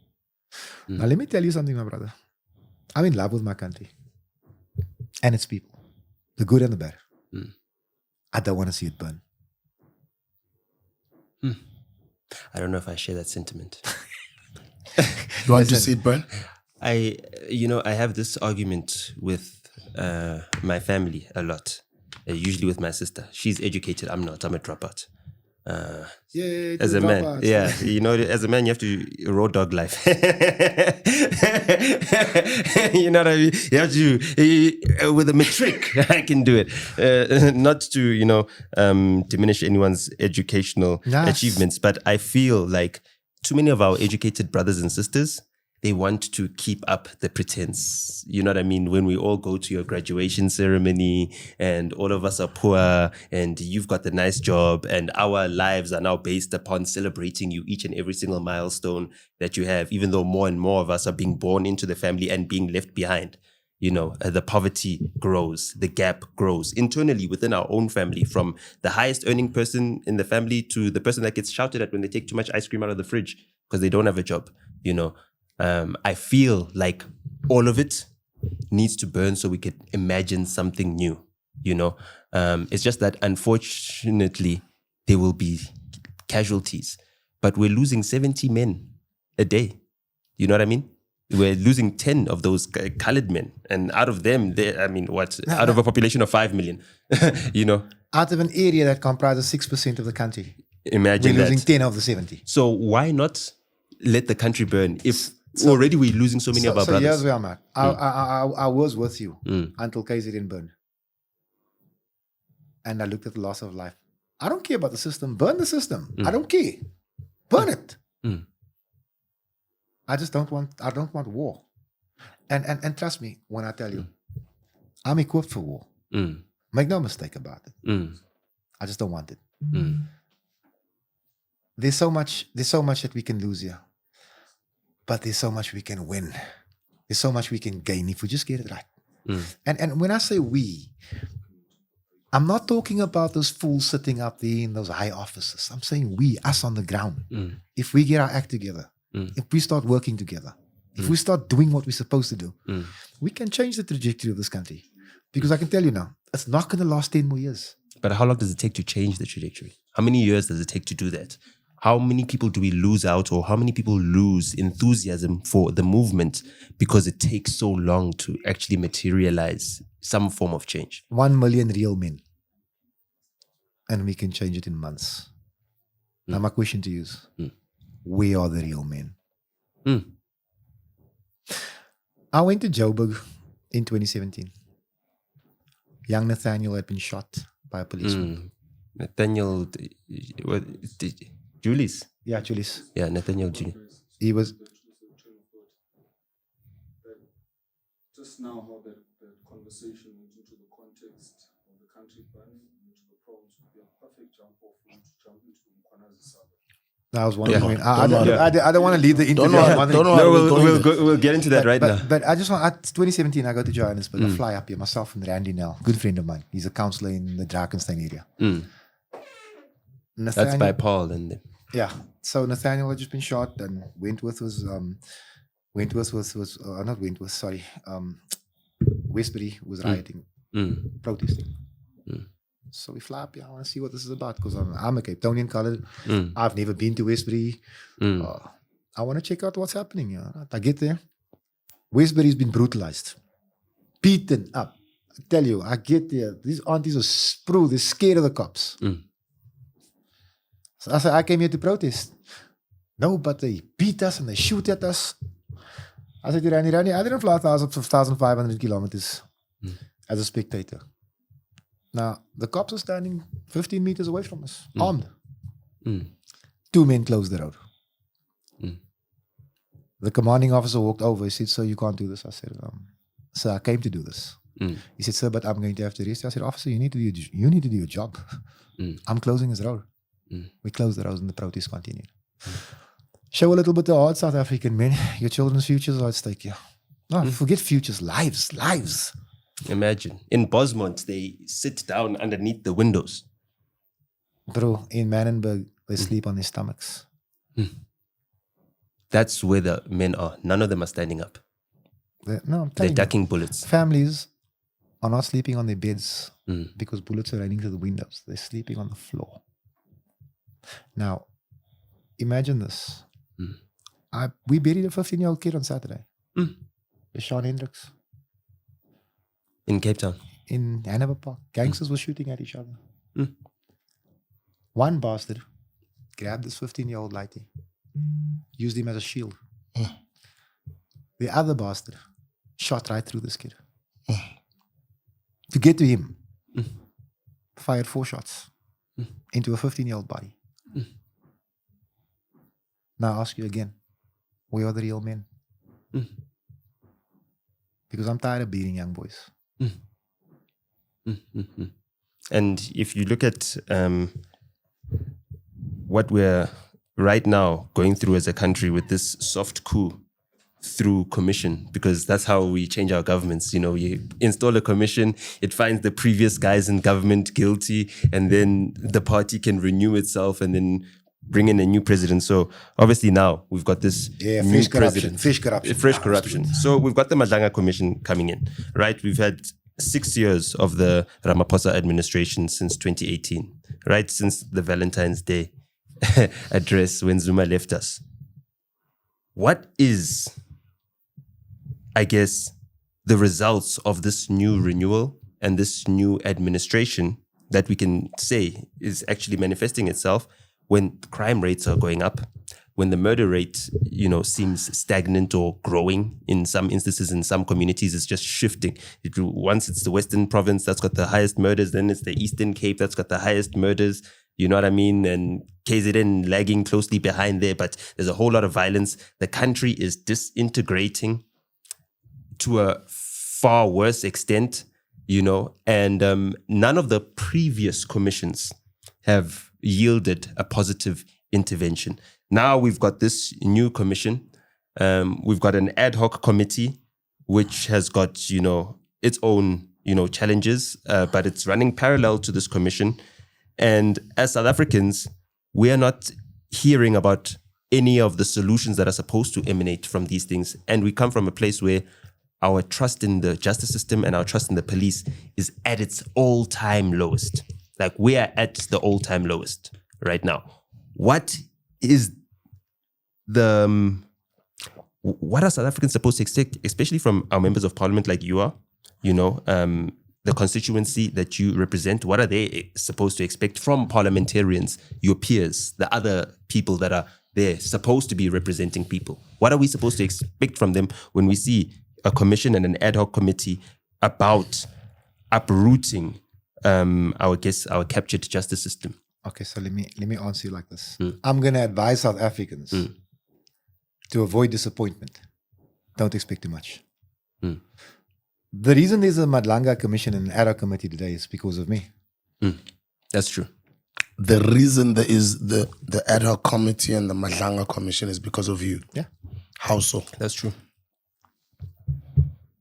Now, let me tell you something, my brother. I'm in love with my country and its people, the good and the bad. I don't want to see it burn. I don't know if I share that sentiment. You want to see it burn? I have this argument with my family a lot. Usually with my sister. She's educated. I'm not. I'm a dropout. As a man, as a man, you have to raw dog life. You know what I mean? You have to, with a matric, I can do it. Not to, diminish anyone's educational achievements, but I feel like too many of our educated brothers and sisters, they want to keep up the pretense. You know what I mean? When we all go to your graduation ceremony and all of us are poor and you've got the nice job and our lives are now based upon celebrating you each and every single milestone that you have, even though more and more of us are being born into the family and being left behind. The poverty grows, the gap grows internally within our own family, from the highest earning person in the family to the person that gets shouted at when they take too much ice cream out of the fridge because they don't have a job, I feel like all of it needs to burn so we could imagine something new, It's just that unfortunately there will be casualties, but we're losing 70 men a day. You know what I mean? We're losing 10 of those colored men. And out of them, out of a population of 5 million, Out of an area that comprises 6% of the country. Imagine we're that. losing 10 of the 70. So why not let the country burn if already we're losing so many of our brothers? So here's where I'm at. I was with you until KZN burned. And I looked at the loss of life. I don't care about the system. Burn the system. I don't care. Burn it. I don't want war. And trust me when I tell you, I'm equipped for war. Make no mistake about it. I just don't want it. There's so much that we can lose here. But there's so much we can win. There's so much we can gain if we just get it right. And when I say we, I'm not talking about those fools sitting up there in those high offices. I'm saying we, us on the ground. If we get our act together, if we start working together, if we start doing what we're supposed to do, we can change the trajectory of this country. Because I can tell you now, it's not going to last 10 more years. But how long does it take to change the trajectory? How many years does it take to do that? How many people do we lose out, or how many people lose enthusiasm for the movement because it takes so long to actually materialize some form of change? 1 million real men. And we can change it in months. Now my question to you is, where are the real men? I went to Joburg in 2017. Young Nathaniel had been shot by a policeman. Nathaniel, Julius? Yeah, Julius. Yeah, Nathaniel Julius. He was... Just now how the conversation went into the context of the country burning, into the problems, would be a perfect jump off to jump into the Mkwanazi saga. I was wondering. I don't want to lead the interview. We'll get into that right now. But I just want, 2017, I go to Johannesburg. I fly up here, myself and Randy Nell, good friend of mine. He's a councillor in the Drakenstein area. That's by Paul and them. Yeah. So Nathaniel had just been shot, and Westbury was rioting, protesting. So we fly up here. I want to see what this is about because I'm a Cape Townian colored. I've never been to Westbury. I want to check out what's happening. I get there. Westbury's been brutalized, beaten up. I tell you, I get there. These aunties are sprue. They're scared of the cops. So I said, I came here to protest. No, but they beat us and they shoot at us. I said to Randy, I didn't fly 1,500 kilometers as a spectator. Now, the cops are standing 15 meters away from us, armed. 2 men closed the road. The commanding officer walked over. He said, sir, you can't do this. I said, sir, I came to do this. He said, sir, but I'm going to have to arrest you. I said, officer, you need to do your job. I'm closing this road. We closed the road and the protest continued. Show a little bit of heart, South African men. Your children's futures are at stake here. No, forget futures, lives. Imagine. In Bosmont, they sit down underneath the windows. Bro, in Manenberg, they sleep on their stomachs. That's where the men are. None of them are standing up. I'm They're telling you, ducking bullets. families are not sleeping on their beds because bullets are raining through the windows. They're sleeping on the floor. Now, imagine this. We buried a 15-year-old kid on Saturday. Sean Hendricks. In Cape Town. In Hanover Park. Gangsters were shooting at each other. One bastard grabbed this 15-year-old lighty, used him as a shield. The other bastard shot right through this kid. To get to him, fired 4 shots into a 15-year-old body. Now I ask you again, where are the real men? Because I'm tired of beating young boys. And if you look at what we're right now going through as a country with this soft coup through commission, because that's how we change our governments. You know, you install a commission, it finds the previous guys in government guilty, and then the party can renew itself and then bring in a new president. So obviously now we've got this new president. Fresh corruption. So we've got the Madlanga Commission coming in, right? We've had 6 years of the Ramaphosa administration since 2018, right? Since the Valentine's Day address when Zuma left us. What is, I guess, the results of this new renewal and this new administration that we can say is actually manifesting itself when crime rates are going up, when the murder rate, you know, seems stagnant or growing in some instances, in some communities, it's just shifting. Once it's the Western Province that's got the highest murders, then it's the Eastern Cape that's got the highest murders, you know what I mean? And KZN lagging closely behind there, but there's a whole lot of violence. The country is disintegrating to a far worse extent, you know, and none of the previous commissions have yielded a positive intervention. Now we've got this new commission. We've got an ad hoc committee, which has got, you know, its own, you know, challenges, but it's running parallel to this commission. And as South Africans, we are not hearing about any of the solutions that are supposed to emanate from these things. And we come from a place where our trust in the justice system and our trust in the police is at its all-time lowest. Like we are at the all-time lowest right now. What is the what are South Africans supposed to expect, especially from our members of parliament like you are, you know, the constituency that you represent? What are they supposed to expect from parliamentarians, your peers, the other people that are there supposed to be representing people? What are we supposed to expect from them when we see a commission and an ad hoc committee about uprooting our captured justice system? Okay, so let me answer you like this. I'm going to advise South Africans to avoid disappointment. Don't expect too much. The reason there's a Madlanga Commission and an ad hoc committee today is because of me. That's true. The reason there is the ad hoc committee and the Madlanga Commission is because of you. Yeah. How so? That's true.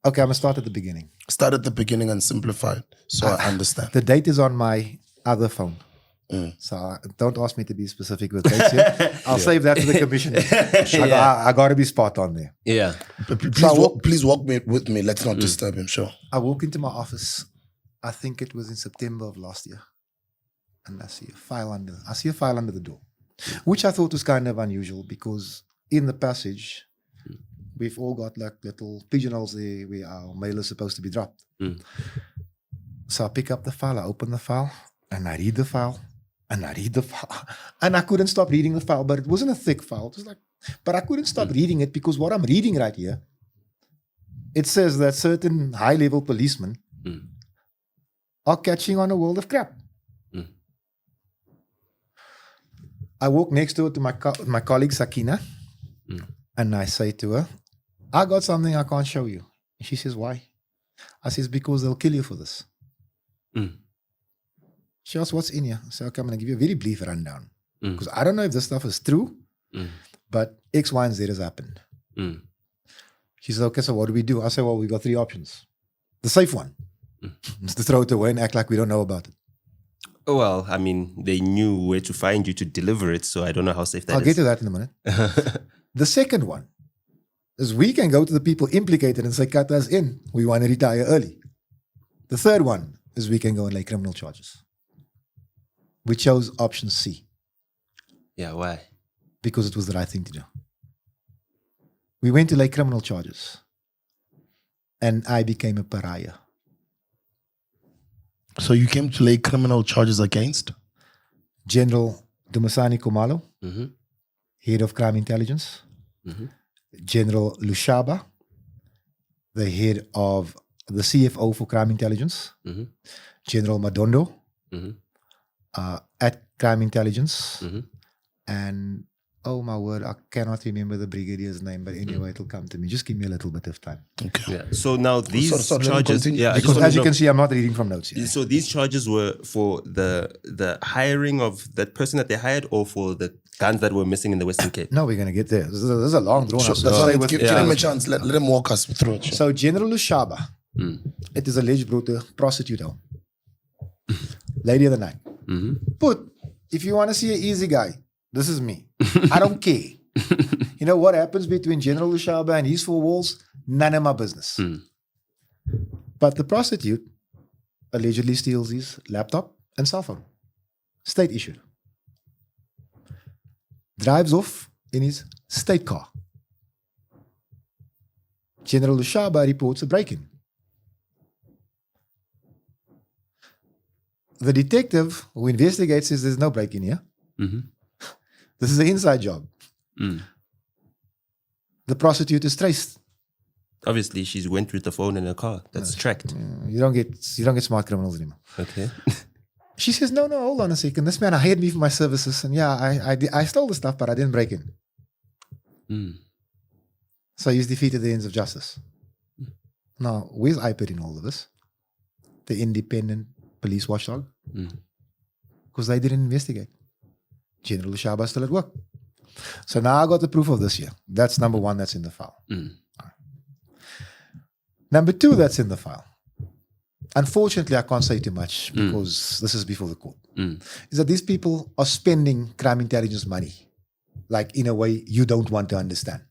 Okay, I'm going to start at the beginning. Start at the beginning and simplify it so I understand. The date is on my other phone. So don't ask me to be specific with dates here. I'll save that to the commission. I got to be spot on there. Yeah. Please walk with me. Let's not disturb him. Sure. I walk into my office. I think it was in September of last year, and I see a file under the door, which I thought was kind of unusual because in the passage we've all got like little pigeonholes there where our mail is supposed to be dropped. So I pick up the file, I open the file, and I read the file. And I read the file. And I couldn't stop reading the file, but it wasn't a thick file. It was like, but I couldn't stop reading it because what I'm reading right here, it says that certain high-level policemen are catching on a world of crap. I walk next door to my colleague Sakina, and I say to her, I got something I can't show you. And she says, why? I says, because they'll kill you for this. She asked, what's in here? I said, okay, I'm going to give you a very brief rundown. Because I don't know if this stuff is true, but X, Y, and Z has happened. Mm. She said, okay, so what do we do? I said, well, we got 3 options. The safe one is to throw it away and act like we don't know about it. Well, I mean, they knew where to find you to deliver it, so I don't know how safe that I'll is. get to that in a minute. The second one is we can go to the people implicated and say, cut us in. We want to retire early. The third one is we can go and lay criminal charges. We chose option C Yeah, why? because it was the right thing to do. We went to lay criminal charges and I became a pariah. So you came to lay criminal charges against? General Dumisani Kumalo, Mm-hmm. head of crime intelligence. Mm-hmm. General Lushaba, the head of the CFO for crime intelligence. Mm-hmm. General Madondo Mm-hmm. at crime intelligence. Mm-hmm. And oh my word, I cannot remember the brigadier's name, but anyway, it'll come to me. Just give me a little bit of time. Okay. Yeah. So now these Sorry, let me charges, continue. yeah, I just Because wanna as you know- can see, I'm not reading from notes here. So these charges were for the hiring of that person that they hired, or for the guns that were missing in the Western Cape? No, we're going to get there. This is a long drawn So out. that's why Stay with- give him a chance. Let him walk us through it. So General Lushaba, Mm. it is alleged brought a prostitute home. Lady of the night. Mm-hmm. But if you want to see an easy guy, this is me. I don't care. You know what happens between General Lushaba and his 4 walls? None of my business. Mm. But the prostitute allegedly steals his laptop and cell phone. State issued. Drives off in his state car. General Lushaba reports a break-in. The detective who investigates says there's no break-in here. Mm-hmm. This is an inside job. Mm. The prostitute is traced. Obviously, she went with the phone in her car. That's tracked. You don't get smart criminals anymore. Okay. She says, no, hold on a second. This man hired me for my services. And yeah, I stole the stuff, but I didn't break in. Mm. So he's defeated the ends of justice. Now, where's IPID in all of this? The independent police watchdog? Mm. Because they didn't investigate. General Shaba still at work. So now I got the proof of this here. That's number 1 that's in the file. Mm. Number 2 that's in the file. Unfortunately, I can't say too much because this is before the court. Mm. Is that these people are spending crime intelligence money, like in a way you don't want to understand.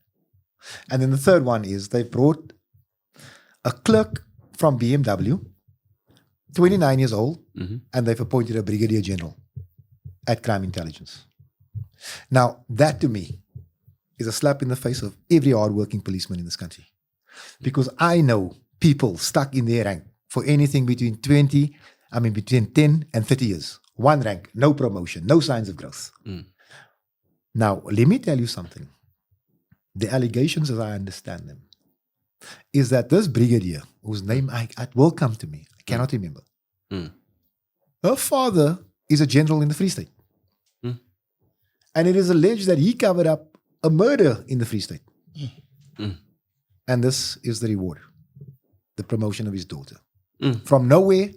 And then the third one is they brought a clerk from BMW, 29 years old, and they've appointed a brigadier general at crime intelligence. Now, that to me is a slap in the face of every hardworking policeman in this country. Because I know people stuck in their rank for anything between 10 and 30 years. 1 rank, no promotion, no signs of growth. Mm. Now, let me tell you something. The allegations, as I understand them, is that this brigadier, whose name I will come to me, I cannot remember. Mm. Her father is a general in the Free State. Mm. And it is alleged that he covered up a murder in the Free State. Mm. And this is the reward, the promotion of his daughter. Mm. From nowhere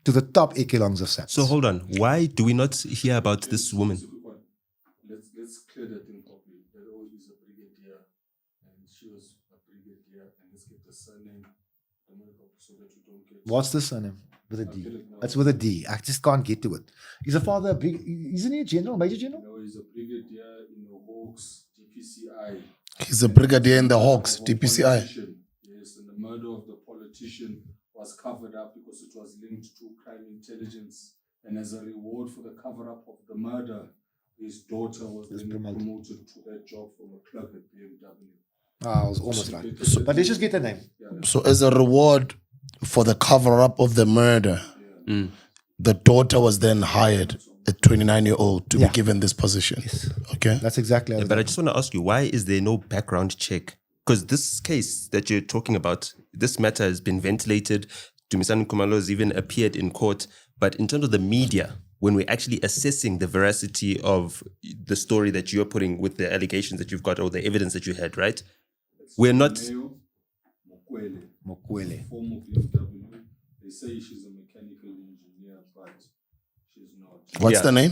to the top echelons of SAPS. So hold on. Why do we not hear about this woman? Let's clear that thing properly. That is a brigadier, and she was a brigadier, and let's get the surname, so that you don't get. What's the surname? With a I'll D. get it now. It's with a D. I just can't get to it. Is the father isn't he a general, major general? No, he's a brigadier in the Hawks DPCI. He's a brigadier in the Hawks, Of a DPCI. politician. Yes, and the murder of the politician was covered up because it was linked to crime intelligence. And as a reward for the cover up of the murder, his daughter was then promoted to that job from a clerk at BMW. I was almost right. But let's just get the name. So as a reward for the cover-up of the murder, the daughter was then hired, a 29-year-old, to Yeah. be given this position. Okay? That's exactly how Yeah, it but I happened. just want to ask you, why is there no background check? Because this case that you're talking about, this matter has been ventilated. Dumisani Kumalo has even appeared in court. But in terms of the media, when we're actually assessing the veracity of the story that you're putting with the allegations that you've got or the evidence that you had, right? We're not. Neo Mokwele, Mokwele. former BMW. They say she's a mechanical engineer, but she's not. What's Yeah. the name?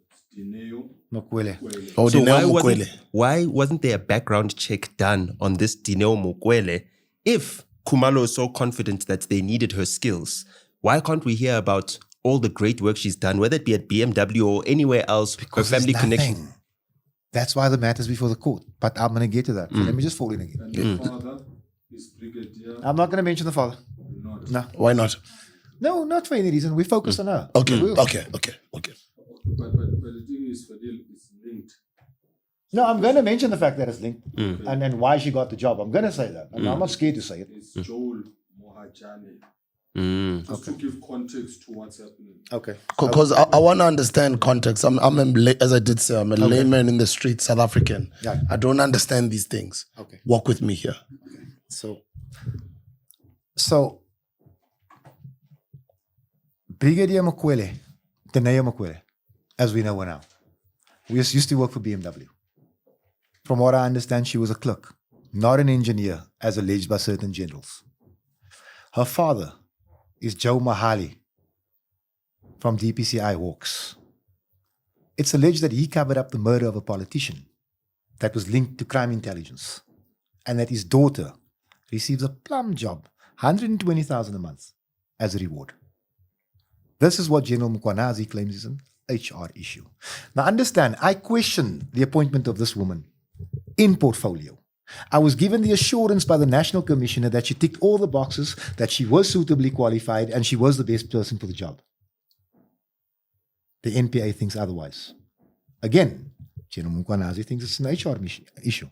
It's Dineo Mokwele. Kwele. Oh, So Dineo Mukwele. why wasn't there a background check done on this Dineo Mukwele? If Khumalo is so confident that they needed her skills, why can't we hear about all the great work she's done, whether it be at BMW or anywhere else, Because her family there's connection? nothing. That's why the matter's before the court. But I'm going to get to that. So let me just fall in again. And the father is Brigadier. I'm not going to mention the father. Not. No. Why not? No, not for any reason. We focus on her. Okay, We'll- okay. But the thing is, Fadil, it's linked. No, I'm going to mention the fact that it's linked and why she got the job. I'm going to say that. I'm not scared to say it. It's Joel Mohajane. Mm. Just to give context to what's happening. Okay. Because I want to understand context. As I did say, I'm a layman in the street, South African. Yeah. I don't understand these things. Okay. Walk with me here. So Brigadier Mokwele, Tenaya Mokwele, as we know her now, we used to work for BMW. From what I understand, she was a clerk, not an engineer, as alleged by certain generals. Her father is Joe Mahali from DPCI Hawks. It's alleged that he covered up the murder of a politician that was linked to crime intelligence, and that his daughter receives a plum job, 120,000 a month, as a reward. This is what General Mkwanazi claims is an HR issue. Now understand, I question the appointment of this woman in portfolio. I was given the assurance by the National Commissioner that she ticked all the boxes, that she was suitably qualified, and she was the best person for the job. The NPA thinks otherwise. Again, General Mkwanazi thinks it's an HR issue.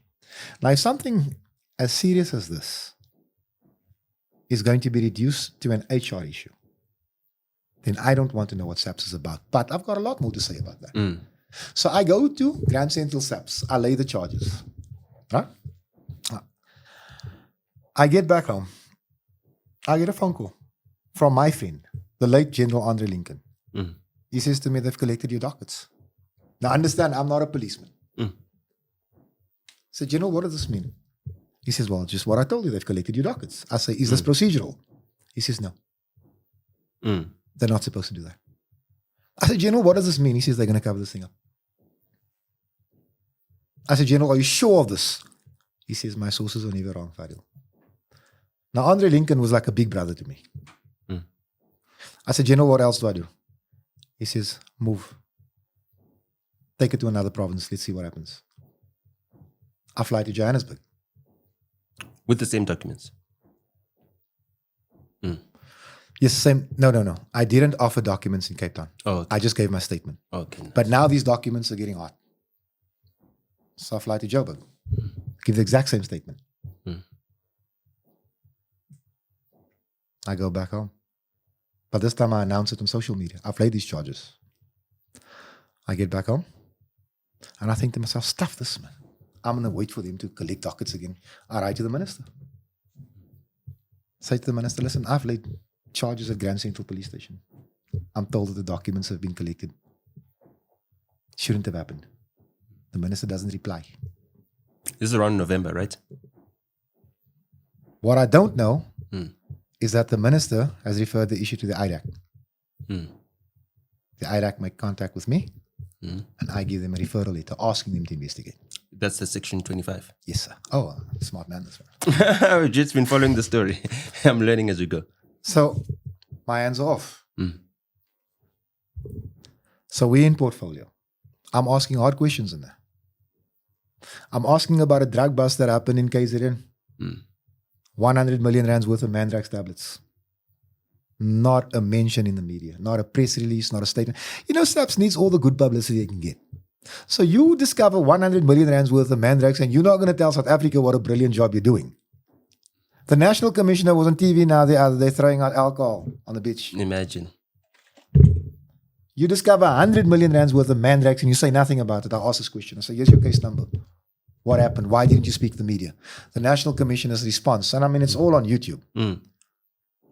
Now, if something as serious as this is going to be reduced to an HR issue, then I don't want to know what SAPS is about. But I've got a lot more to say about that. So I go to Grand Central SAPS. I lay the charges. Right? I get back home. I get a phone call from my friend, the late General Andre Lincoln. He says to me, they've collected your dockets. Now understand, I'm not a policeman. I said, General, what does this mean? He says, well, just what I told you, they've collected your dockets. I say, is this procedural? He says, no. They're not supposed to do that. I said, General, what does this mean? He says, they're going to cover this thing up. I said, General, are you sure of this? He says, my sources are never wrong, Fadil. Now, Andre Lincoln was like a big brother to me. I said, General, what else do I do? He says, move. Take it to another province. Let's see what happens. I fly to Johannesburg. With the same documents. Yes, same. No. I didn't offer documents in Cape Town. Oh, okay. I just gave my statement. Okay. But now these documents are getting hot. So I fly to Joburg. Give the exact same statement. I go back home. But this time I announce it on social media. I've laid these charges. I get back home. And I think to myself, stuff this, man. I'm going to wait for them to collect dockets again. I write to the minister. Say to the minister, listen, I've laid charges at Grand Central Police Station. I'm told that the documents have been collected. Shouldn't have happened. The minister doesn't reply. This is around November, right? What I don't know is that the minister has referred the issue to the IDAC. The IDAC make contact with me, and I give them a referral letter asking them to investigate. That's the Section 25. Yes, sir. Oh, smart man, this one. I've just been following the story. I'm learning as we go. So my hands are off. So we're in portfolio. I'm asking hard questions in there. I'm asking about a drug bust that happened in KZN. 100 million rands worth of Mandrax tablets. Not a mention in the media. Not a press release, not a statement. You know, SAPS needs all the good publicity it can get. So you discover 100 million rands worth of Mandrax and you're not going to tell South Africa what a brilliant job you're doing. The National Commissioner was on TV now the other day throwing out alcohol on the beach. Imagine. You discover 100 million rands worth of Mandrax and you say nothing about it. I'll ask this question. I say, here's your case number. What happened? Why didn't you speak to the media? The National Commissioner's response, and I mean, it's all on YouTube.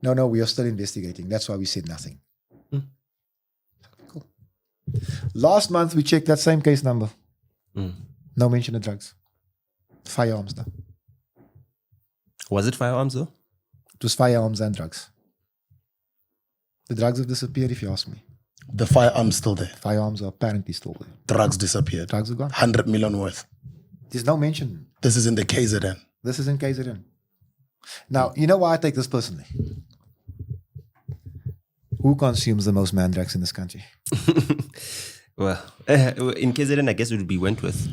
No, we are still investigating. That's why we said nothing. Cool. Last month, we checked that same case number. No mention of drugs. Firearms, though. Was it firearms, though? It was firearms and drugs. The drugs have disappeared, if you ask me. The firearms still there. Firearms are apparently still there. Drugs disappeared. Drugs are gone. 100 million worth. There's no mention. This is in the KZN. This is in KZN. Now, you know why I take this personally? Who consumes the most mandrax in this country? Well, in KZN, I guess it would be Wentworth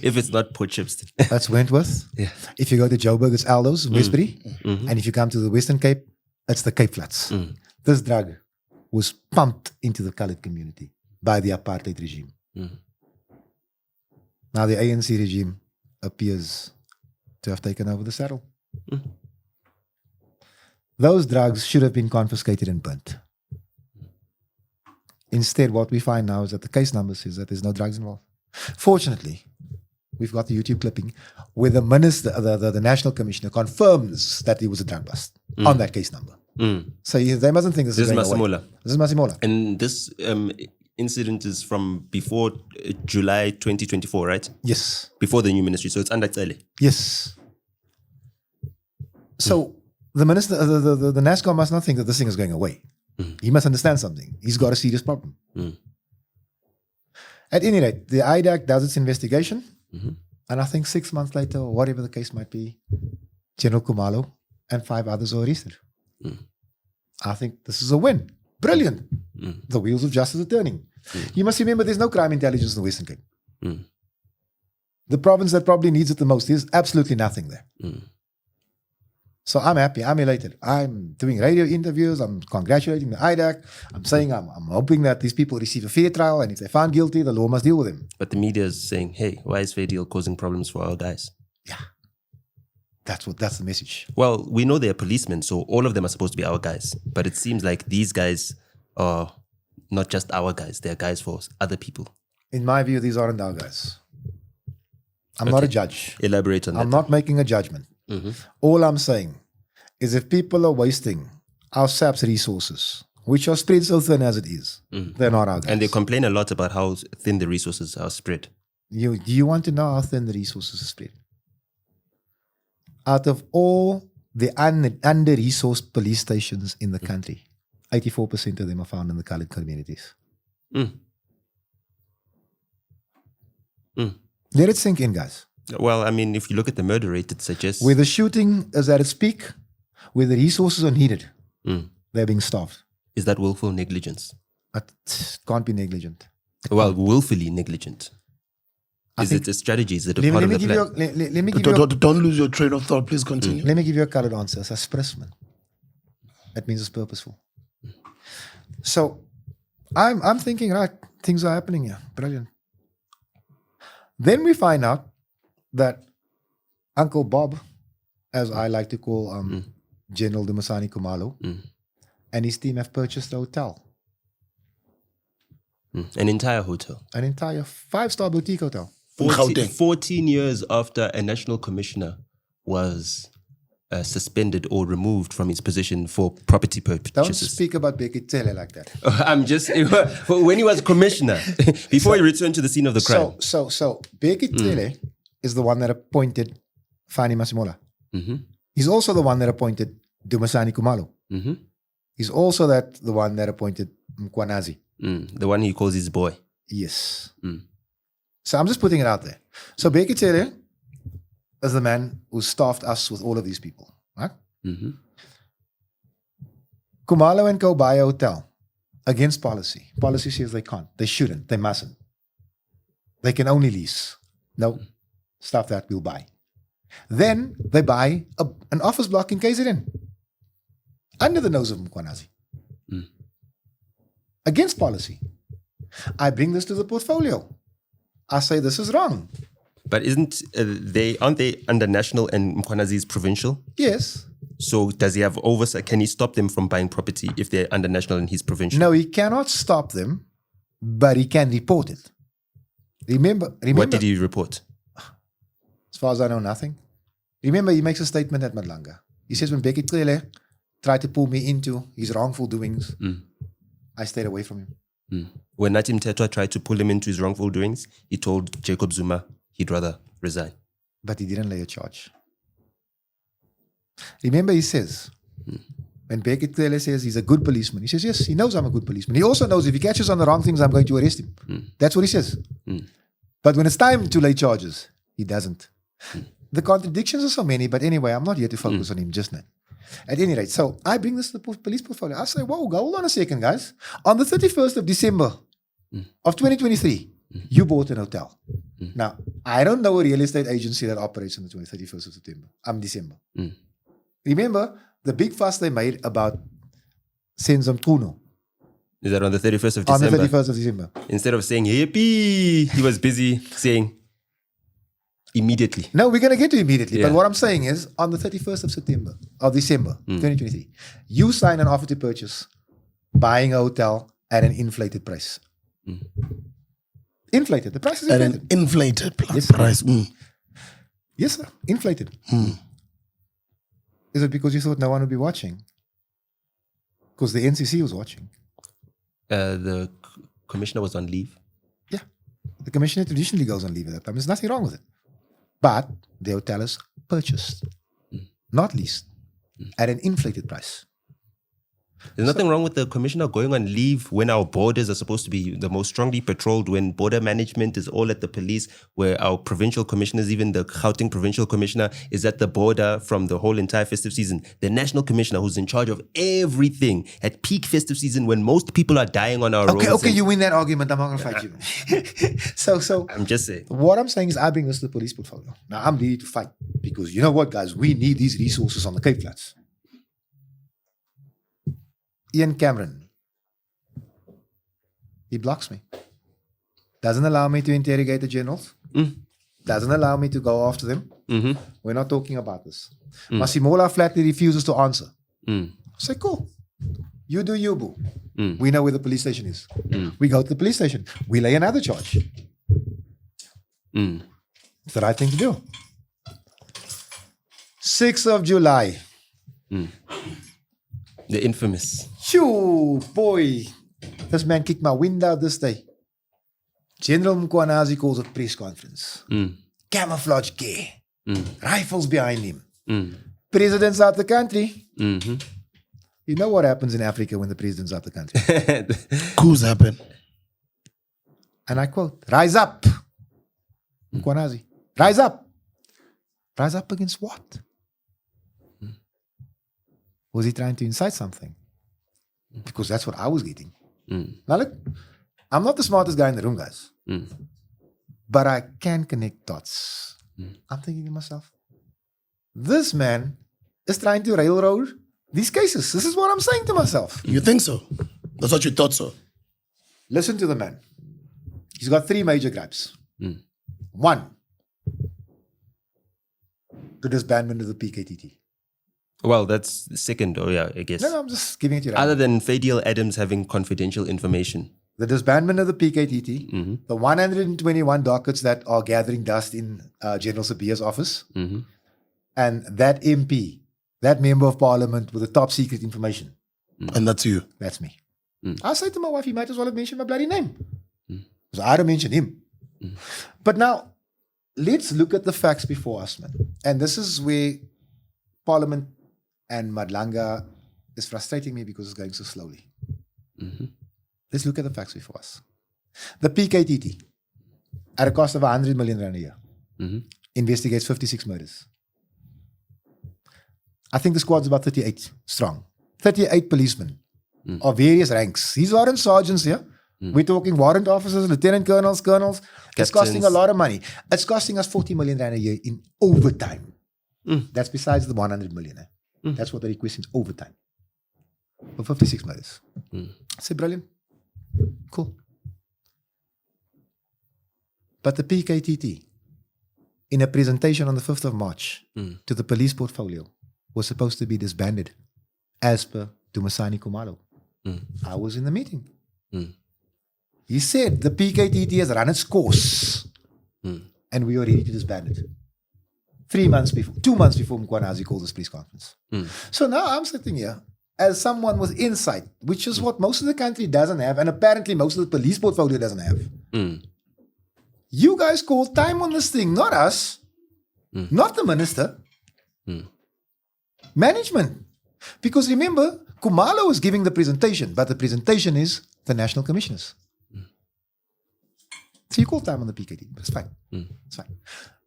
if it's not Port Shepstone. That's Wentworth. Yeah. If you go to Joburg, it's Aldo's, Westbury. And if you come to the Western Cape, it's the Cape Flats. This drug was pumped into the colored community by the apartheid regime. Now the ANC regime appears to have taken over the saddle. Those drugs should have been confiscated and burnt. Instead, what we find now is that the case number says that there's no drugs involved. Fortunately, we've got the YouTube clipping where the minister, the national commissioner, confirms that it was a drug bust on that case number. So they mustn't think this is going away. This is Masimola. And this incident is from before July 2024, right? Yes. Before the new ministry. So it's under Tsele. Yes. So the minister, the NASCOM must not think that this thing is going away. He must understand something. He's got a serious problem. At any rate, the IDAC does its investigation. And I think 6 months later, or whatever the case might be, General Khumalo and 5 others are arrested. I think this is a win. Brilliant. The wheels of justice are turning. You must remember there's no crime intelligence in the Western Cape. The province that probably needs it the most, there's absolutely nothing there. So I'm happy. I'm elated. I'm doing radio interviews. I'm congratulating the IDAC. I'm saying I'm hoping that these people receive a fair trial, and if they're found guilty, the law must deal with them. But the media is saying, hey, why is fair deal causing problems for our guys? Yeah. That's the message. Well, we know they're policemen, so all of them are supposed to be our guys. But it seems like these guys are not just our guys. They're guys for other people. In my view, these aren't our guys. I'm not a judge. Elaborate on that. I'm not making a judgment. All I'm saying is if people are wasting our SAP's resources, which are spread so thin as it is, they're not our guys. And they complain a lot about how thin the resources are spread. Do you want to know how thin the resources are spread? Out of all the under-resourced police stations in the country, 84% of them are found in the colored communities. Let it sink in, guys. Well, I mean, if you look at the murder rate, it suggests... Where the shooting is at its peak, where the resources are needed, they're being starved. Is that willful negligence? It can't be negligent. Well, willfully negligent. Is it a strategy? Is it a part of the plan? Let me give you Don't lose your train of thought. Please continue. Let me give you a colored answer. It's asprisman. That means it's purposeful. So I'm thinking, right, things are happening here. Brilliant. Then we find out that Uncle Bob, as I like to call General Dumasani Khumalo, and his team have purchased a hotel. An entire hotel. An entire 5-star boutique hotel. 14 years after a national commissioner was suspended or removed from his position for property purchases. Don't speak about Bheki Cele like that. I'm just... when he was commissioner, before he returned to the scene of the crime. So Bheki Cele is the one that appointed Fani Masimola. He's also the one that appointed Dumasani Khumalo. He's also the one that appointed Mkwanazi. The one he calls his boy. Yes. So I'm just putting it out there. So Bheki Cele is the man who staffed us with all of these people. Right? Khumalo and Co buy a hotel against policy. Policy says they can't. They shouldn't. They mustn't. They can only lease. No, stuff that we'll buy. Then they buy an office block in KZN under the nose of Mkwanazi. Against policy. I bring this to the portfolio. I say this is wrong. But aren't they under national and Mkwanazi's provincial? Yes. So does he have oversight? Can he stop them from buying property if they're under national and he's provincial? No, he cannot stop them, but he can report it. Remember. What did he report? As far as I know, nothing. Remember, he makes a statement at Madlanga. He says, when Bheki Cele tried to pull me into his wrongful doings, I stayed away from him. When Natim Tetwa tried to pull him into his wrongful doings, he told Jacob Zuma he'd rather resign. But he didn't lay a charge. Remember, he says, when Beckett clearly says he's a good policeman, he says, yes, he knows I'm a good policeman. He also knows if he catches on the wrong things, I'm going to arrest him. That's what he says. But when it's time to lay charges, he doesn't. The contradictions are so many, but anyway, I'm not here to focus on him just now. At any rate, so I bring this to the police portfolio. I say, whoa, hold on a second, guys. On the 31st of December of 2023, you bought an hotel. Now, I don't know a real estate agency that operates on the 31st of December. Remember the big fuss they made about Senzam Kuno Is that on the 31st of on December? the 31st of December. Instead of saying yippee, he was busy saying immediately. No, we're going to get to immediately. Yeah. But what I'm saying is, on the 31st of December 2023, you sign an offer to purchase, buying a hotel at an inflated price. Inflated. The price is At inflated. an inflated Yes, sir. price. Yes, sir. Inflated. Is it because you thought no one would be watching? Because the NCC was watching. The commissioner was on leave. Yeah. The commissioner traditionally goes on leave at that time. There's nothing wrong with it. But the hotel is purchased, not leased, at an inflated price. There's nothing wrong with the commissioner going on leave when our borders are supposed to be the most strongly patrolled, when border management is all at the police, where our provincial commissioners, even the Gauteng provincial commissioner, is at the border from the whole entire festive season. The national commissioner, who's in charge of everything at peak festive season when most people are dying on our roads. Okay, and- you win that argument. I'm not going to fight you. So I'm just saying. what I'm saying is I bring this to the police portfolio. Now, I'm ready to fight because you know what, guys? We need these resources on the Cape Flats. Ian Cameron, he blocks me. Doesn't allow me to interrogate the generals. Doesn't allow me to go after them. We're not talking about this. Masimola flatly refuses to answer. I say, cool. You do you, boo. We know where the police station is. We go to the police station. We lay another charge. It's the right thing to do. 6th of July. The infamous. Shoo, boy. This man kicked my wind out this day. General Mkwanazi calls a press conference. Camouflage gear. Rifles behind him. President's out the country. You know what happens in Africa when the president's out the country? Coups happen. And I quote, rise up. Mkwanazi, rise up. Rise up against what? Was he trying to incite something? Because that's what I was getting. Now look, I'm not the smartest guy in the room, guys. But I can connect dots. I'm thinking to myself, this man is trying to railroad these cases. This is what I'm saying to myself. You think so? That's what you thought so. Listen to the man. He's got 3 major gripes. 1, the disbandment of the PKTT. Well, that's the second, I guess. No, I'm just giving it to you. Other than Fadiel Adams having confidential information. The disbandment of the PKTT, the 121 dockets that are gathering dust in General Sabia's office, and that MP, that member of parliament with the top secret information. And that's you. That's me. I say to my wife, he might as well have mentioned my bloody name. Because I don't mention him. But now, let's look at the facts before us, man. And this is where Parliament and Madlanga is frustrating me because it's going so slowly. Let's look at the facts before us. The PKTT, at a cost of 100 million rand a year, investigates 56 murders. I think the squad's about 38 strong. 38 policemen of various ranks. These aren't sergeants here. We're talking warrant officers, lieutenant colonels. It's costing a lot of money. It's costing us 40 million rand a year in overtime. That's besides the 100 million. That's what the request is, overtime. For 56 murders. I say, brilliant. Cool. But the PKTT, in a presentation on the 5th of March to the police portfolio, was supposed to be disbanded as per Dumasani Kumalo. I was in the meeting. He said the PKTT has run its course and we are ready to disband it. 2 months before Mkwanazi calls this press conference. So now I'm sitting here as someone with insight, which is what most of the country doesn't have, and apparently most of the police portfolio doesn't have. You guys called time on this thing, not us, not the minister, management. Because remember, Khumalo was giving the presentation, but the presentation is the national commissioners. So you call time on the PKT, but it's fine. It's fine.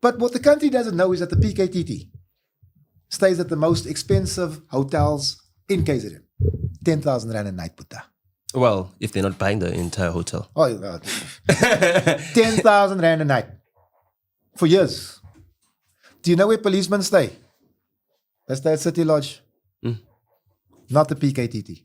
But what the country doesn't know is that the PKTT stays at the most expensive hotels in KZN. 10,000 Rand a night, Buddha. Well, if they're not buying the entire hotel. Oh, 10,000 Rand a night. For years. Do you know where policemen stay? They stay at City Lodge. Not the PKTT.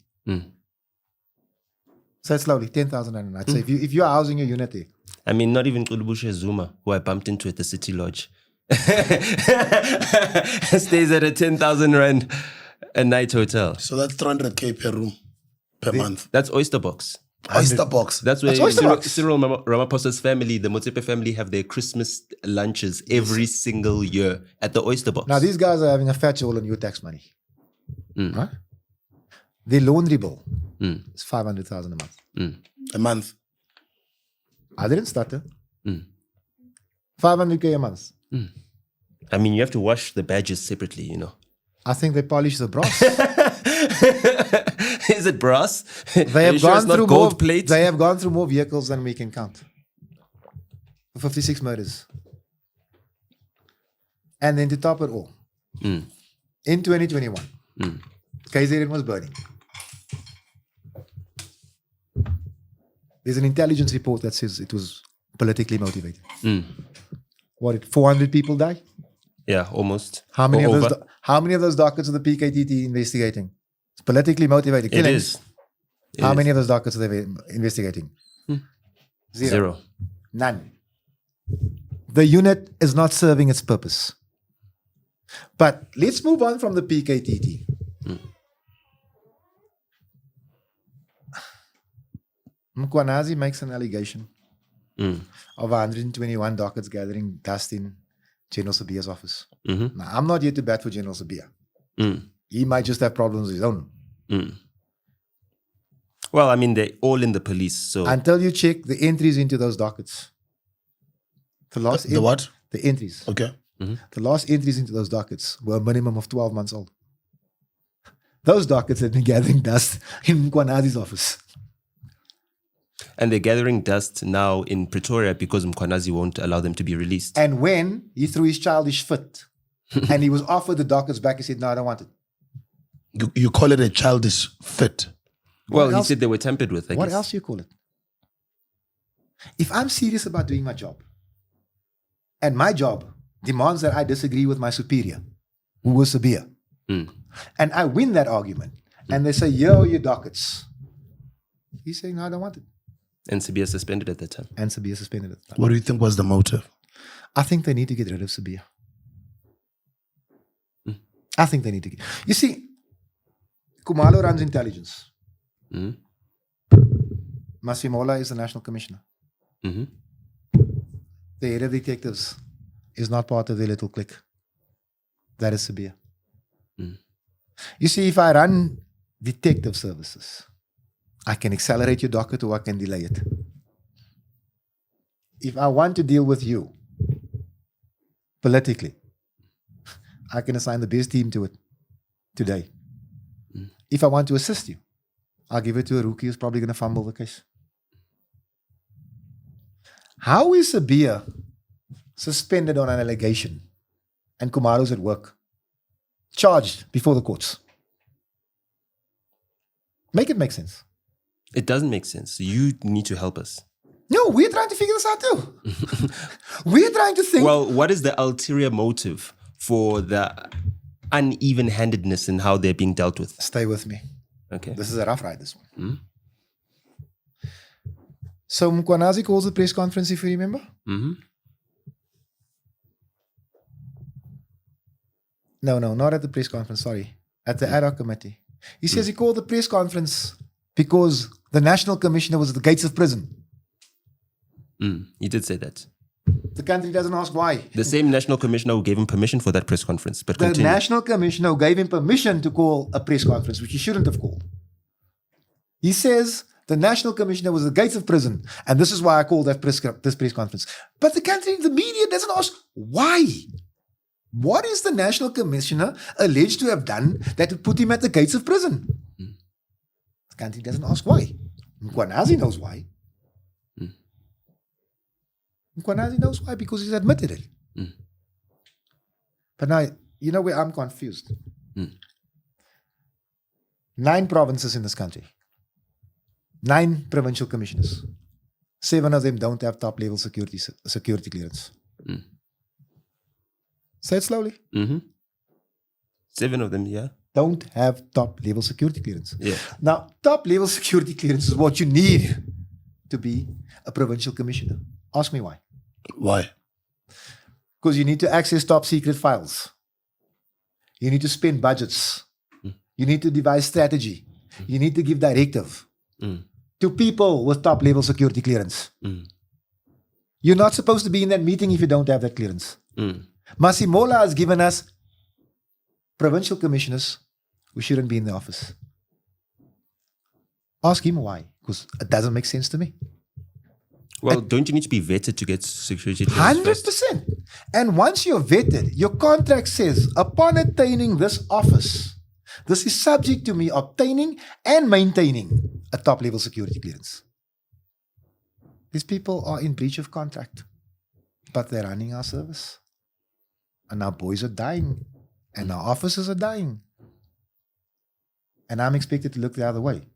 So slowly, 10,000 Rand a night. So if you are housing your unit there. I mean, not even Kulubushe Zuma, who I bumped into at the City Lodge, stays at a 10,000 Rand a night hotel. So that's 300K per room per month. That's Oyster Box. Oyster Box. That's where Oyster Box. Cyril Ramaphosa's family, the Motsepe family, have their Christmas lunches every single year at the Oyster Box. Now, these guys are having a fat show on your tax money. Right? Their laundry bill is 500,000 a month. A month. I didn't start it. 500K a month. I mean, you have to wash the badges separately, you know. I think they polish the brass. Is it brass? They have Are you sure gone it's not through gold more. plate? They have gone through more vehicles than we can count. 56 murders. And then to top it all, in 2021, KZN was burning. There's an intelligence report that says it was politically motivated. What, 400 people die? Yeah, almost. How many Or of those? over. How many of those dockets are the PKTT investigating? It's politically motivated It killings. is. How many of those dockets are they investigating? Zero. None. The unit is not serving its purpose. But let's move on from the PKTT. Mkwanazi makes an allegation of 121 dockets gathering dust in General Sabia's office. Now, I'm not here to bat for General Sabia. He might just have problems of his own. Well, I mean, they're all in the police, so... Until you check the entries into those dockets. The what? The entries. Okay. The last entries into those dockets were a minimum of 12 months old. Those dockets had been gathering dust in Mkwanazi's office. And they're gathering dust now in Pretoria because Mkwanazi won't allow them to be released. And when he threw his childish fit and he was offered the dockets back, he said, no, I don't want it. You call it a childish fit. Well, he else- said they were tampered with, I What guess. else do you call it? If I'm serious about doing my job, and my job demands that I disagree with my superior, who was Sabia, and I win that argument, and they say, yo, your dockets. He's saying, no, I don't want it. And Sabia suspended at that time. And Sabia suspended it. What do you think was the motive? I think they need to get rid of Sabia. I think they need to get... You see, Khumalo runs intelligence. Masimola is the national commissioner. The head of detectives is not part of their little clique. That is Sabia. You see, if I run detective services, I can accelerate your docket or I can delay it. If I want to deal with you politically, I can assign the best team to it today. If I want to assist you, I'll give it to a rookie who's probably going to fumble the case. How is Sabia suspended on an allegation and Khumalo's at work, charged before the courts? Make it make sense. It doesn't make sense. You need to help us. No, we're trying to figure this out too. We're trying to think. Well, what is the ulterior motive for the uneven-handedness in how they're being dealt with? Stay with me. Okay. This is a rough ride, this one. So Mkwanazi calls the press conference, if you remember. No, not at the press conference, sorry. At the ad hoc committee. He says he called the press conference because the national commissioner was at the gates of prison. You did say that. The country doesn't ask why. The same national commissioner who gave him permission for that press conference. But The continue. national commissioner who gave him permission to call a press conference, which he shouldn't have called. He says the national commissioner was at the gates of prison, and this is why I called this press conference. But the country, the media doesn't ask why. What is the National Commissioner alleged to have done that would put him at the gates of prison? The country doesn't ask why. Mkwanazi knows why. Mkwanazi knows why because he's admitted it. But now, you know where I'm confused? 9 provinces in this country. 9 provincial commissioners. 7 of them don't have top-level security clearance. Say it slowly. 7 of them, yeah. Don't have top-level security clearance. Yeah. Now, top-level security clearance is what you need to be a provincial commissioner. Ask me why. Why? Because you need to access top-secret files. You need to spend budgets. You need to devise strategy. You need to give directive to people with top-level security clearance. You're not supposed to be in that meeting if you don't have that clearance. Masimola has given us provincial commissioners who shouldn't be in the office. Ask him why, because it doesn't make sense to me. Well, don't you need to be vetted to get security clearance? 100%. And once you're vetted, your contract says, upon attaining this office, this is subject to me obtaining and maintaining a top-level security clearance. These people are in breach of contract, but they're running our service. And our boys are dying, and our officers are dying. And I'm expected to look the other way.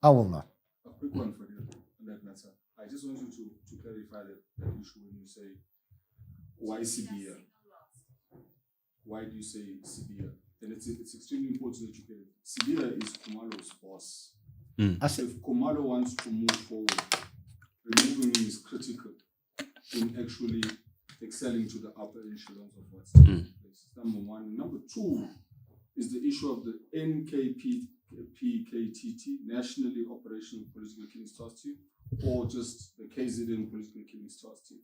I will not. A quick one for you on that matter. I just want you to clarify that issue when you say, why Sibia? Why do you say Sibia? And it's extremely important that you get it. Sibia is Khumalo's boss. So if Khumalo wants to move forward, removing him is critical in actually excelling to the upper echelons of what's taking place. Number one. Number two is the issue of the NKPKTT, Nationally Operational Political Killings Task Team, or just the KZN Political Killings Task Team.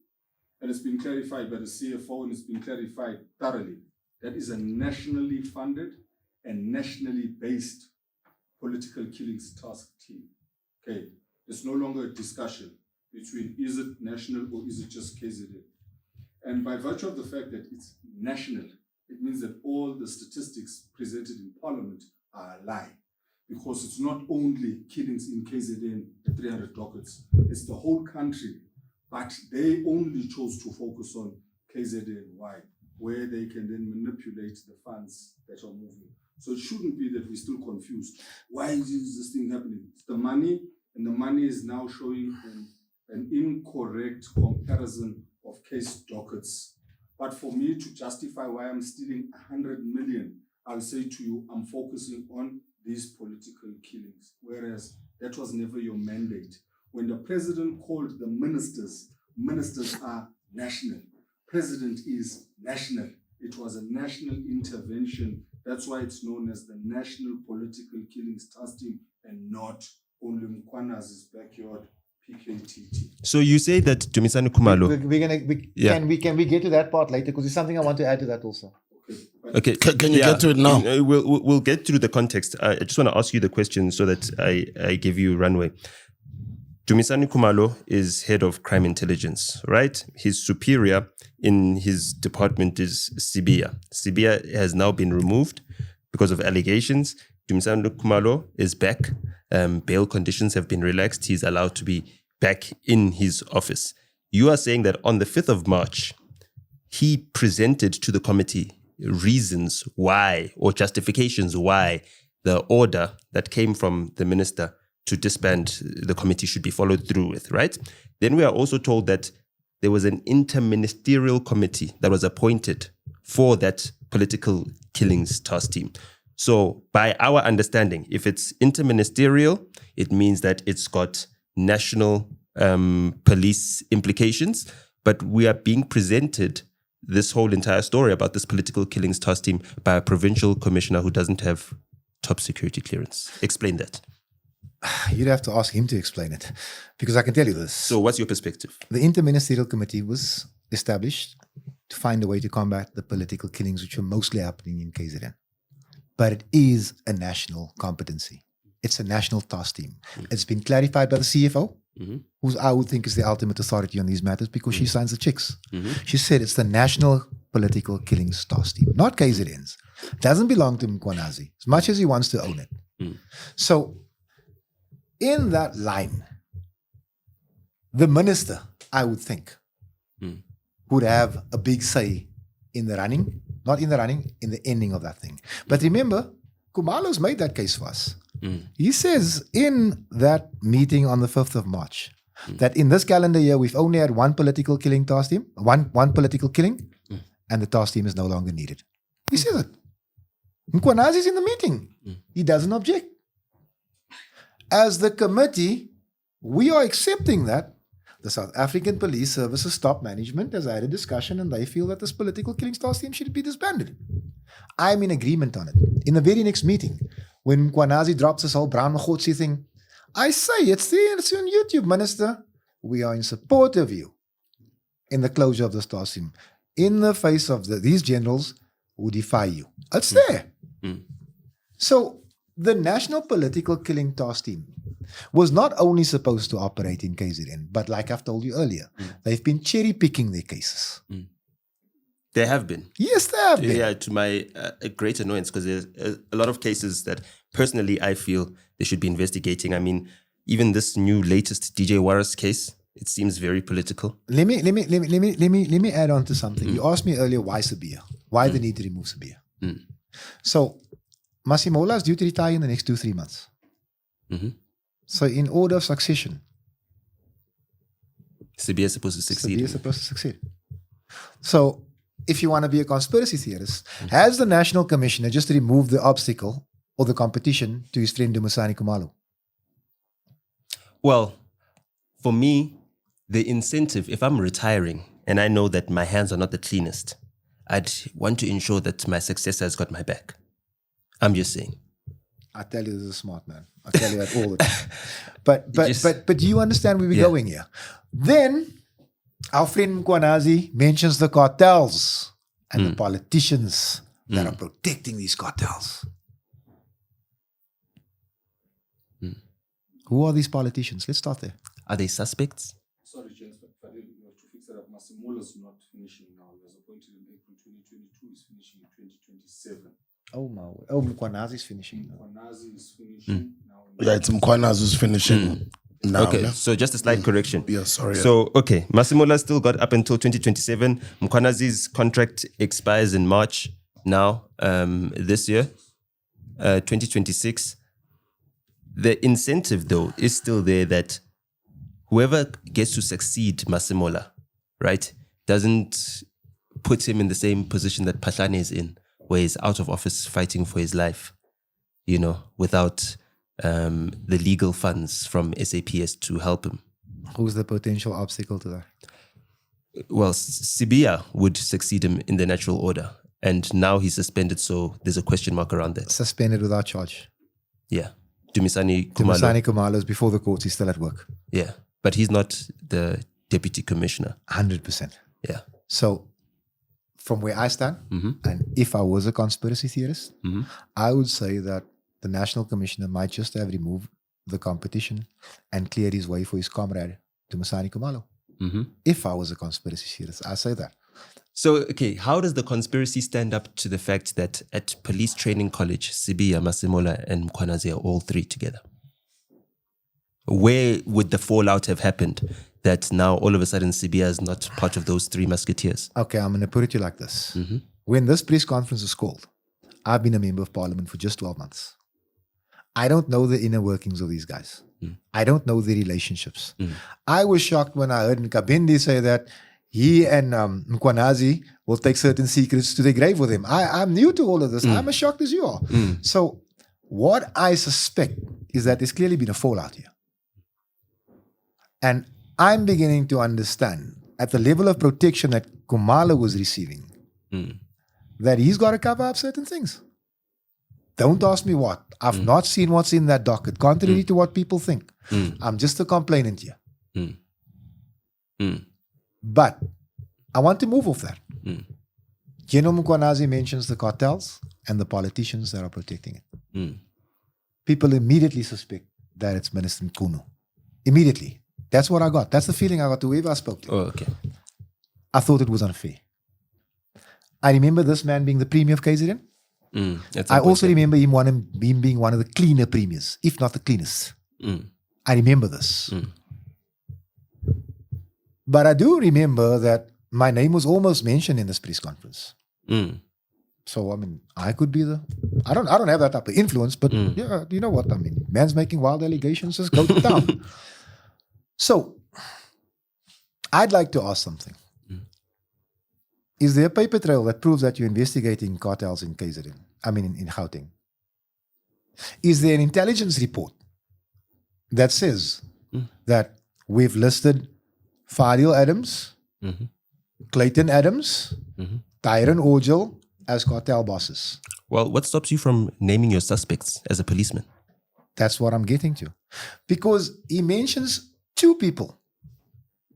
And it's been clarified by the CFO and it's been clarified thoroughly. That is a nationally funded and nationally based political killings task team. Okay, it's no longer a discussion between is it national or is it just KZN. And by virtue of the fact that it's national, it means that all the statistics presented in Parliament are a lie. Because it's not only killings in KZN, the 300 dockets, it's the whole country. But they only chose to focus on KZN. Why? Where they can then manipulate the funds that are moving. So it shouldn't be that we're still confused. Why is this thing happening? It's the money, and the money is now showing an incorrect comparison of case dockets. But for me to justify why I'm stealing 100 million, I'll say to you, I'm focusing on these political killings, whereas that was never your mandate. When the president called the ministers, ministers are national. President is national. It was a national intervention. That's why it's known as the National Political Killings Task Team and not only Mkwanazi's backyard PKTT. So you say that Dumisani Khumalo. Can we get to that part later? Because there's something I want to add to that also. Okay. Can you get to it now? We'll get through the context. I just want to ask you the question so that I give you runway. Dumisani Khumalo is head of crime intelligence, right? His superior in his department is Sibia. Sibia has now been removed because of allegations. Dumisani Khumalo is back. Bail conditions have been relaxed. He's allowed to be back in his office. You are saying that on the 5th of March, he presented to the committee reasons why or justifications why the order that came from the minister to disband the committee should be followed through with, right? Then we are also told that there was an interministerial committee that was appointed for that political killings task team. So by our understanding, if it's interministerial, it means that it's got national police implications, but we are being presented this whole entire story about this political killings task team by a provincial commissioner who doesn't have top security clearance. Explain that. You'd have to ask him to explain it, because I can tell you this. So what's your perspective? The Interministerial Committee was established to find a way to combat the political killings which were mostly happening in KZN. But it is a national competency. It's a national task team. It's been clarified by the CFO, who I would think is the ultimate authority on these matters because she signs the checks. She said it's the National political killings task team, not KZN's. Doesn't belong to Mkhwanazi, as much as he wants to own it. So, in that line, the minister, I would think, would have a big say in the running, not in the running, in the ending of that thing. But remember, Khumalo's made that case for us. He says in that meeting on the 5th of March that in this calendar year, we've only had one political killing task team, one political killing, and the task team is no longer needed. He says it. Mkhwanazi's in the meeting. He doesn't object. As the committee, we are accepting that the South African Police Services top management has had a discussion and they feel that this political killings task team should be disbanded. I'm in agreement on it. In the very next meeting, when Mkhwanazi drops this whole Brown Magotsi thing, I say, it's on YouTube, Minister. We are in support of you in the closure of this task team in the face of these generals who defy you. It's there. So the National Political Killing Task Team was not only supposed to operate in KZN, but like I've told you earlier, they've been cherry picking their cases. There have been. Yes, they have been. Yeah, to my great annoyance, because there's a lot of cases that personally I feel they should be investigating. I mean, even this new latest DJ Warris case, it seems very political. Let me add on to something. You asked me earlier why Sabia, why the need to remove Sabia. So Masimola is due to retire in the next 2-3 months. So in order of succession, Sabia is supposed to succeed. Sabia is supposed to succeed. So if you want to be a conspiracy theorist, has the National Commissioner just removed the obstacle or the competition to his friend Dumisani Khumalo? Well, for me, the incentive, if I'm retiring and I know that my hands are not the cleanest, I'd want to ensure that my successor has got my back. I'm just saying. I tell you, this is a smart man. I tell you that all the time. But do you understand where we're going here? Then our friend Mkhwanazi mentions the cartels and the politicians that are protecting these cartels. Who are these politicians? Let's start there. Are they suspects? Sorry, James, but Fadil, you have to fix that up. Massimola's not finishing now. He was appointed in April 2022. He's finishing in 2027. Oh, my word. Oh, Mkhwanazi's finishing now. Mkhwanazi is finishing now. Yeah, it's Mkhwanazi who's finishing now. Okay, Yeah? so just a slight correction. Yeah, sorry. So, okay, Masimola still got up until 2027. Mkhwanazi's contract expires in March now, this year, 2026. The incentive, though, is still there that whoever gets to succeed Masimola, right, doesn't put him in the same position that Phahlane is in, where he's out of office fighting for his life, you know, without the legal funds from SAPS to help him. Who's the potential obstacle to that? Well, Sibia would succeed him in the natural order. And now he's suspended, so there's a question mark around that. Suspended without charge. Yeah. Dumisani Khumalo. Dumisani Khumalo is before the courts. He's still at work. Yeah. But he's not the deputy commissioner. 100%. Yeah. So from where I stand, and if I was a conspiracy theorist, I would say that the National Commissioner might just have removed the competition and cleared his way for his comrade, Dumisani Khumalo. If I was a conspiracy theorist, I say that. So, okay, how does the conspiracy stand up to the fact that at police training college, Sibia, Masimola, and Mkhwanazi are all three together? Where would the fallout have happened that now all of a sudden Sibia is not part of those three musketeers? Okay, I'm going to put it to you like this. When this press conference was called, I've been a member of parliament for just 12 months. I don't know the inner workings of these guys. I don't know their relationships. I was shocked when I heard Nkabindi say that he and Mkhwanazi will take certain secrets to the grave with him. I'm new to all of this. I'm as shocked as you are. So what I suspect is that there's clearly been a fallout here. And I'm beginning to understand at the level of protection that Khumalo was receiving, that he's got to cover up certain things. Don't ask me what. I've not seen what's in that docket, contrary to what people think. I'm just a complainant here. But I want to move off that. General Mkhwanazi mentions the cartels and the politicians that are protecting it. People immediately suspect that it's Minister Nkunu. Immediately. That's what I got. That's the feeling I got to whoever I spoke to. Oh, okay. I thought it was unfair. I remember this man being the premier of KZN. I also remember him being one of the cleaner premiers, if not the cleanest. I remember this. But I do remember that my name was almost mentioned in this press conference. So I mean, I could be I don't have that type of influence, but yeah, you know what I mean. Man's making wild allegations, just go to town. So I'd like to ask something. Is there a paper trail that proves that you're investigating cartels in KZN? I mean, in Gauteng. Is there an intelligence report that says that we've listed Fadil Adams, Clayton Adams, Tyron Ogil as cartel bosses? Well, what stops you from naming your suspects as a policeman? That's what I'm getting to. Because he mentions two people.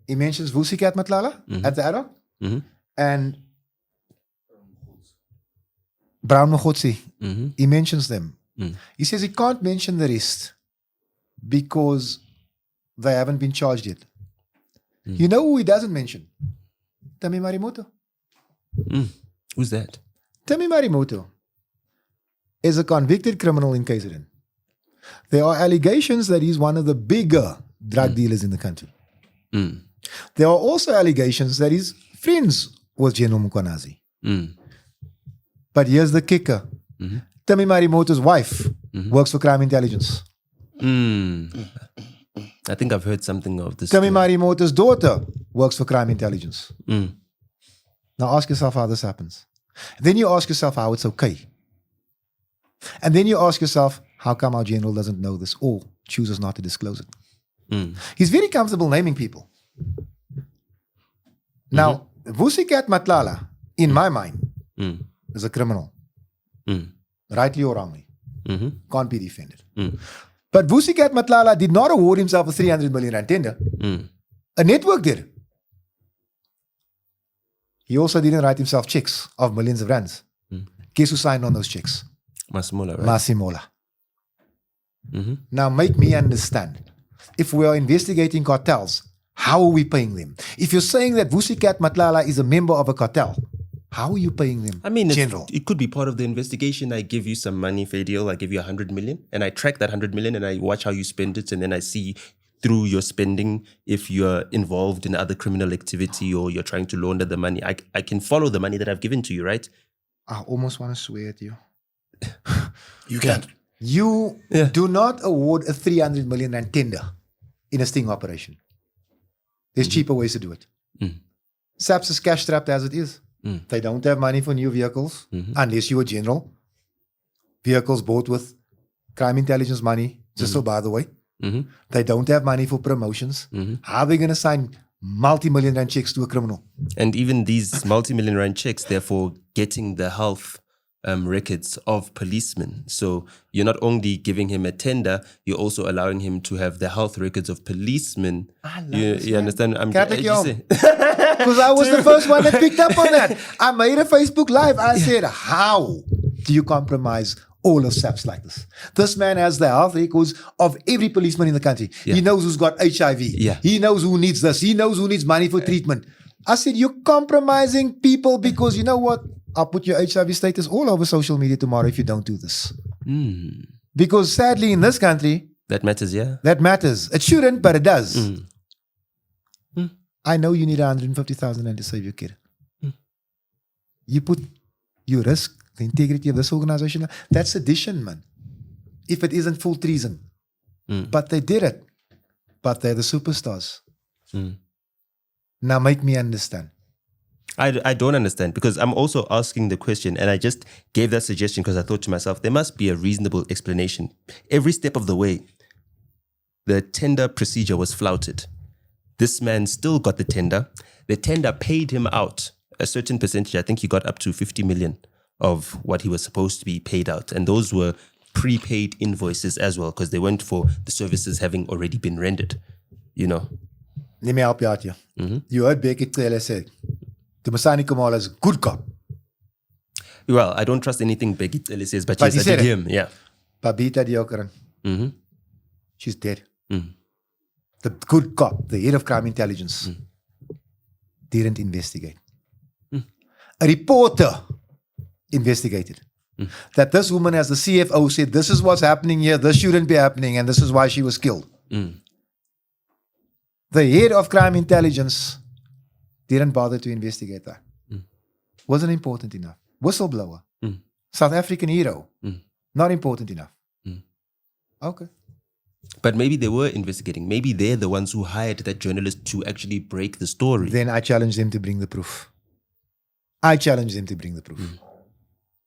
He mentions Vusikat Matlala at the Adok and Brown Mogotsi. He mentions them. He says he can't mention the rest because they haven't been charged yet. You know who he doesn't mention? Tami Marimoto. Who's that? Tami Marimoto is a convicted criminal in KZN. There are allegations that he's one of the bigger drug dealers in the country. There are also allegations that he's friends with General Mukwanazi. But here's the kicker. Tami Marimoto's wife works for crime intelligence. I think I've heard something of this. Tami Marimoto's daughter works for crime intelligence. Now ask yourself how this happens. Then you ask yourself how it's okay. And then you ask yourself, how come our general doesn't know this or chooses not to disclose it? He's very comfortable naming people. Now, Vusikat Matlala, in my mind, is a criminal. Rightly or wrongly. Can't be defended. But Vusikat Matlala did not award himself a 300 million rand tender. A network did. He also didn't write himself checks of millions of rands. Guess who signed on those checks? Masimola, right? Masimola. Now make me understand. If we are investigating cartels, how are we paying them? If you're saying that Vusikat Matlala is a member of a cartel, how are you paying them? I mean, General? it could be part of the investigation. I give you some money, Fadiel. I give you 100 million and I track that 100 million and I watch how you spend it. And then I see through your spending if you're involved in other criminal activity or you're trying to launder the money. I can follow the money that I've given to you, right? I almost want to swear at you. You can't. You do not award a 300 million rand tender in a sting operation. There's cheaper ways to do it. SAPS is cash strapped as it is. They don't have money for new vehicles unless you're a general. Vehicles bought with crime intelligence money, just so by the way. They don't have money for promotions. How are they going to sign multi-million rand checks to a criminal? And even these multi-million rand checks, therefore getting the health records of policemen. So you're not only giving him a tender, you're also allowing him to have the health records of policemen. You understand? Because I was the first one that picked up on that. I made a Facebook Live. I said, how do you compromise all of SAPS like this? This man has the health records of every policeman in the country. He knows who's got HIV. He knows who needs this. He knows who needs money for treatment. I said, you're compromising people because you know what? I'll put your HIV status all over social media tomorrow if you don't do this. Because sadly in this country, that matters, that matters. It shouldn't, but it does. I know you need 150,000 rand to save your kid. You risk the integrity of this organization. That's sedition, man. If it isn't full treason. But they did it. But they're the superstars. Now make me understand. I don't understand because I'm also asking the question and I just gave that suggestion because I thought to myself, there must be a reasonable explanation. Every step of the way, the tender procedure was flouted. This man still got the tender. The tender paid him out a certain percentage. I think he got up to 50 million of what he was supposed to be paid out. And those were prepaid invoices as well because they went for the services having already been rendered, you know. Let me help you out here. You heard Becky Taylor say, the Masani Kamala is a good cop. Well, I don't trust anything Becky Taylor says, but yes, I did him. Yeah. Babita Diokaran. She's dead. The good cop, the head of crime intelligence, didn't investigate. A reporter investigated. That this woman, as the CFO, said, this is what's happening here, this shouldn't be happening, and this is why she was killed. The head of crime intelligence didn't bother to investigate that. Wasn't important enough. Whistleblower. South African hero. Not important enough. Okay. But maybe they were investigating. Maybe they're the ones who hired that journalist to actually break the story. Then I challenge them to bring the proof.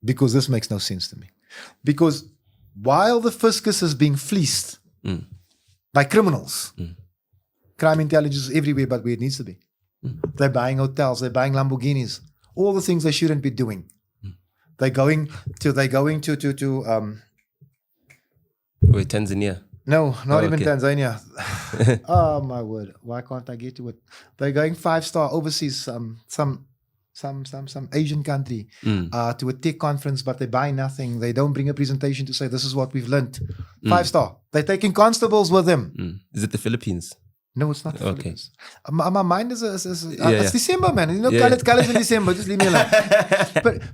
Because this makes no sense to me. Because while the fiscus is being fleeced by criminals, crime intelligence is everywhere but where it needs to be. They're buying hotels, they're buying Lamborghinis, all the things they shouldn't be doing. They're going to Wait, Tanzania. No, not even okay. Tanzania. Oh my word! Why can't I get to it? They're going 5-star overseas, some Asian country, to a tech conference, but they buy nothing. They don't bring a presentation to say this is what we've learned. 5-star. They're taking constables with them. Is it the Philippines? No, it's not the Okay. Philippines. My mind is Yeah. it's December, man. You know, colors in December. Just leave me alone.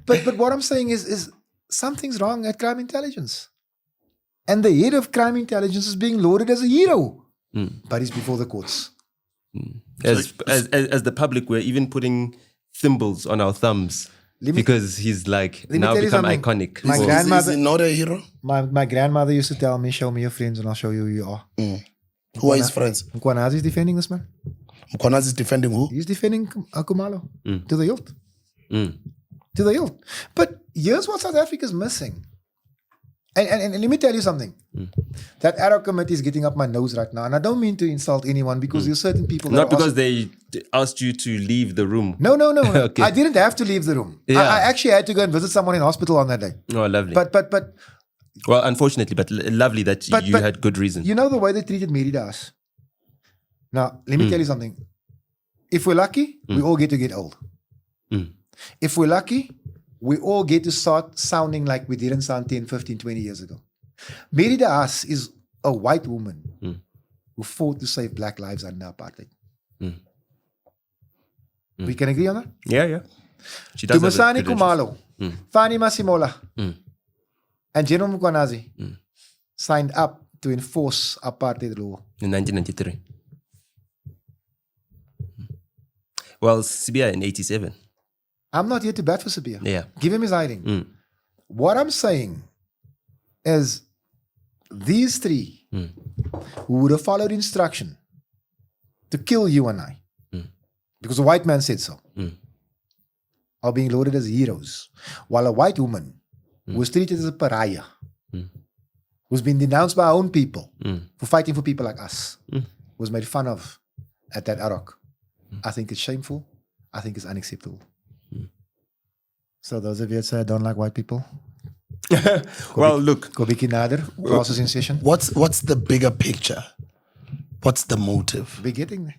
But what I'm saying is something's wrong at crime intelligence. And the head of crime intelligence is being lauded as a hero. But he's before the courts. As the public, we're even putting thimbles on our thumbs because he's like me now tell you become something. iconic. My So- grandmother- Is he not a hero? My grandmother used to tell me, show me your friends and I'll show you who you are. Who are his friends? Mkwanazi is defending this man. Mkwanazi is defending who? He's defending Kumalo to the hilt. To the hilt. But here's what South Africa's missing. And let me tell you something. That ad hoc committee is getting up my nose right now. And I don't mean to insult anyone because there's certain people that Not are because also- they asked you to leave the room. No. Okay. I didn't have to leave the room. Yeah. I actually had to go and visit someone in hospital on that day. Oh, lovely. But well, unfortunately, but lovely that you but had good reason. you know the way they treated Mary Das? Now, let me tell you something. If we're lucky, we all get to get old. If we're lucky, we all get to start sounding like we didn't sound 10, 15, 20 years ago. Mary Das is a white woman who fought to save black lives under apartheid. We can agree on that? Yeah. She does have the Tumasani credentials. Kumalo, Fani Masimola, and General Mkwanazi signed up to enforce apartheid law. In 1993. Well, Sibia in 87. I'm not here to bat for Sabia. Yeah. Give him his hiding. What I'm saying is these three who would have followed instruction to kill you and I, because the white man said so, are being lauded as heroes, while a white woman who was treated as a pariah, who's been denounced by our own people for fighting for people like us, was made fun of at that Arok. I think it's shameful. I think it's unacceptable. So those of you that say I don't like white people, Well, look. go Biki Nader, class is in session. What's the bigger picture? What's the motive? We're getting there.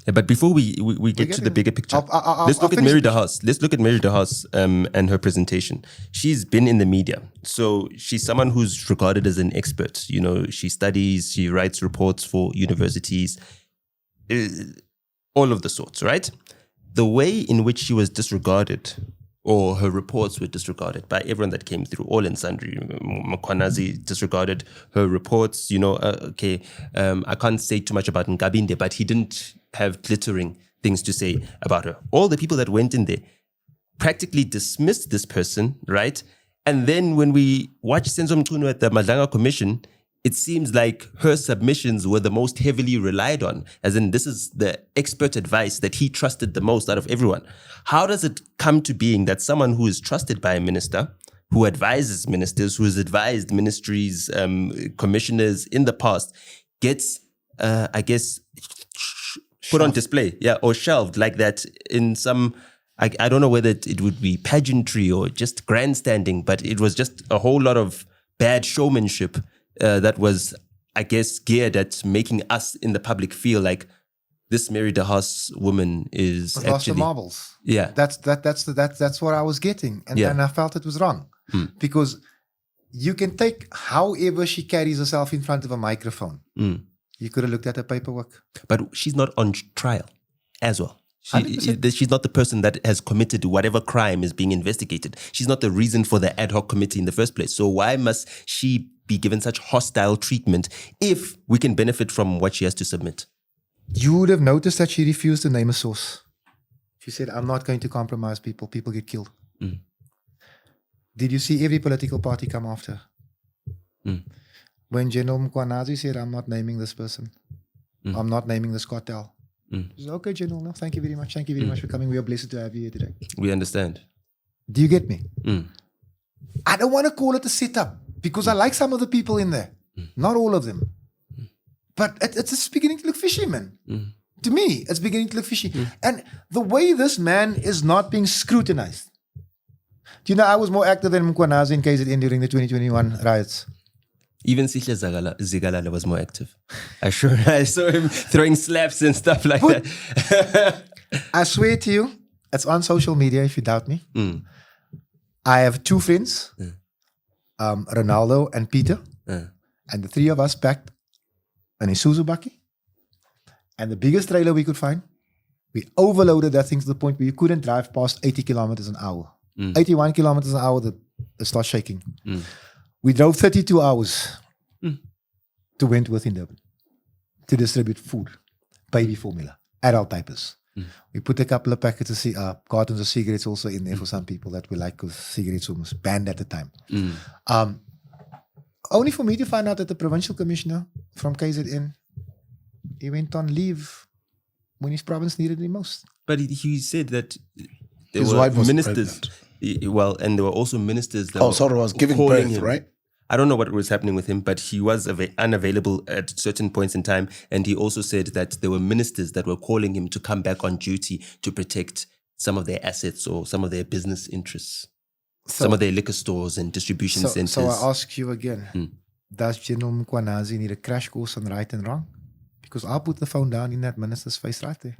Yeah, but before we get to the getting- bigger picture, I'll let's look at finish Mary the- DeHaas. Let's look at Mary DeHaas and her presentation. She's been in the media. So she's someone who's regarded as an expert. You know, she studies, she writes reports for universities, all of the sorts, right? The way in which she was disregarded, or her reports were disregarded by everyone that came through, all and sundry. Mkwanazi disregarded her reports. You know, I can't say too much about Ngabinde, but he didn't have glittering things to say about her. All the people that went in there practically dismissed this person, right? And then when we watch Senzo Mchunu at the Madlanga Commission, it seems like her submissions were the most heavily relied on, as in this is the expert advice that he trusted the most out of everyone. How does it come to being that someone who is trusted by a minister, who advises ministers, who has advised ministries, commissioners in the past, gets, I guess, put on display, or shelved like that in some, I don't know whether it would be pageantry or just grandstanding, but it was just a whole lot of bad showmanship that was, I guess, geared at making us in the public feel like this Mary DeHaas woman is Lost the actually marbles. Yeah. That's what I was getting, and I felt it was wrong because you can take however she carries herself in front of a microphone. You could have looked at her paperwork. But she's not on trial as well. She's not the person that has committed whatever crime is being investigated. She's not the reason for the ad hoc committee in the first place. So why must she be given such hostile treatment if we can benefit from what she has to submit? You would have noticed that she refused to name a source. She said, I'm not going to compromise people. People get killed. Did you see every political party come after her? When General Mkwanazi said, I'm not naming this person. I'm not naming this cartel. She said, okay, General, no, thank you very much. Thank you very much for coming. We are blessed to have you here today. We understand. Do you get me? I don't want to call it a setup because I like some of the people in there. Not all of them. But it's beginning to look fishy, man. To me, it's beginning to look fishy. And the way this man is not being scrutinized. Do you know, I was more active than Mkwanazi in KZN during the 2021 riots. Even Sihle Zigalala was more active. I saw him throwing slaps and stuff like that. I swear to you, it's on social media if you doubt me. I have two friends, Ronaldo and Peter. And the three of us packed an Isuzu bakkie and the biggest trailer we could find. We overloaded that thing to the point where you couldn't drive past 80 kilometers an hour. 81 kilometers an hour, it starts shaking. We drove 32 hours to Wentworth in Durban to distribute food, baby formula, adult diapers. We put a couple of packets of cartons of cigarettes also in there for some people that we like, because cigarettes were banned at the time. Only for me to find out that the provincial commissioner from KZN, he went on leave when his province needed him most. But he said that there His were wife was ministers. Well, and there were also ministers that was giving calling birth, him. right? I don't know what was happening with him, but he was unavailable at certain points in time. And he also said that there were ministers that were calling him to come back on duty to protect some of their assets or some of their business interests, some of their liquor stores and distribution centers. So I ask you again, does General Mkwanazi need a crash course on right and wrong? Because I'll put the phone down in that minister's face right there.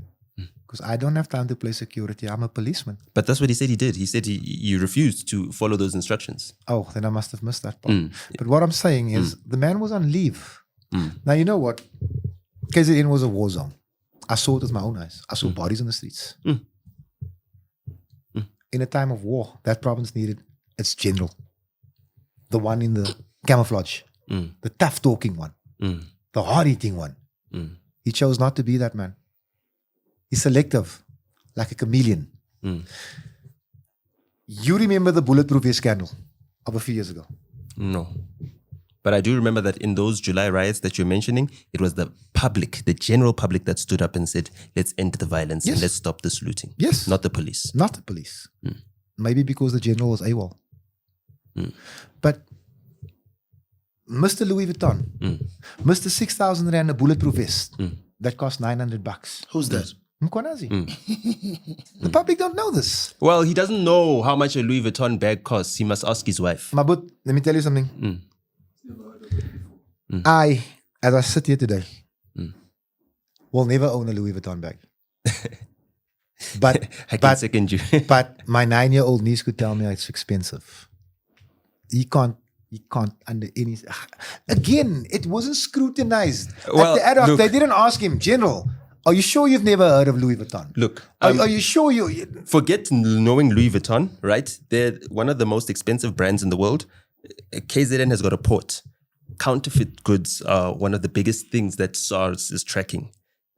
Because I don't have time to play security. I'm a policeman. But that's what he said he did. He said he refused to follow those instructions. Oh, then I must have missed that part. But what I'm saying is the man was on leave. Now, you know what? KZN was a war zone. I saw it with my own eyes. I saw bodies in the streets. In a time of war, that province needed its general. The one in the camouflage. The tough-talking one. The hard-eating one. He chose not to be that man. He's selective, like a chameleon. You remember the bulletproof vest scandal of a few years ago? No. But I do remember that in those July riots that you're mentioning, it was the public, the general public that stood up and said, let's end the violence and let's stop this looting. Yes. Not the police. Not the police. Maybe because the general was AWOL. But Mr. Louis Vuitton, Mr. 6,000 Rand a bulletproof vest that cost $900. Who's that? Mkwanazi. The public don't know this. Well, he doesn't know how much a Louis Vuitton bag costs. He must ask his wife. Mabut, let me tell you something. I, as I sit here today, will never own a Louis Vuitton bag. But I can second you. but my 9-year-old niece could tell me it's expensive. He can't under any. Again, it wasn't scrutinized. Well, at the ad hoc, look, they didn't ask him, General, are you sure you've never heard of Louis Vuitton? Look, Are you sure you? forget knowing Louis Vuitton, right? They're one of the most expensive brands in the world. KZN has got a port. Counterfeit goods are one of the biggest things that SARS is tracking.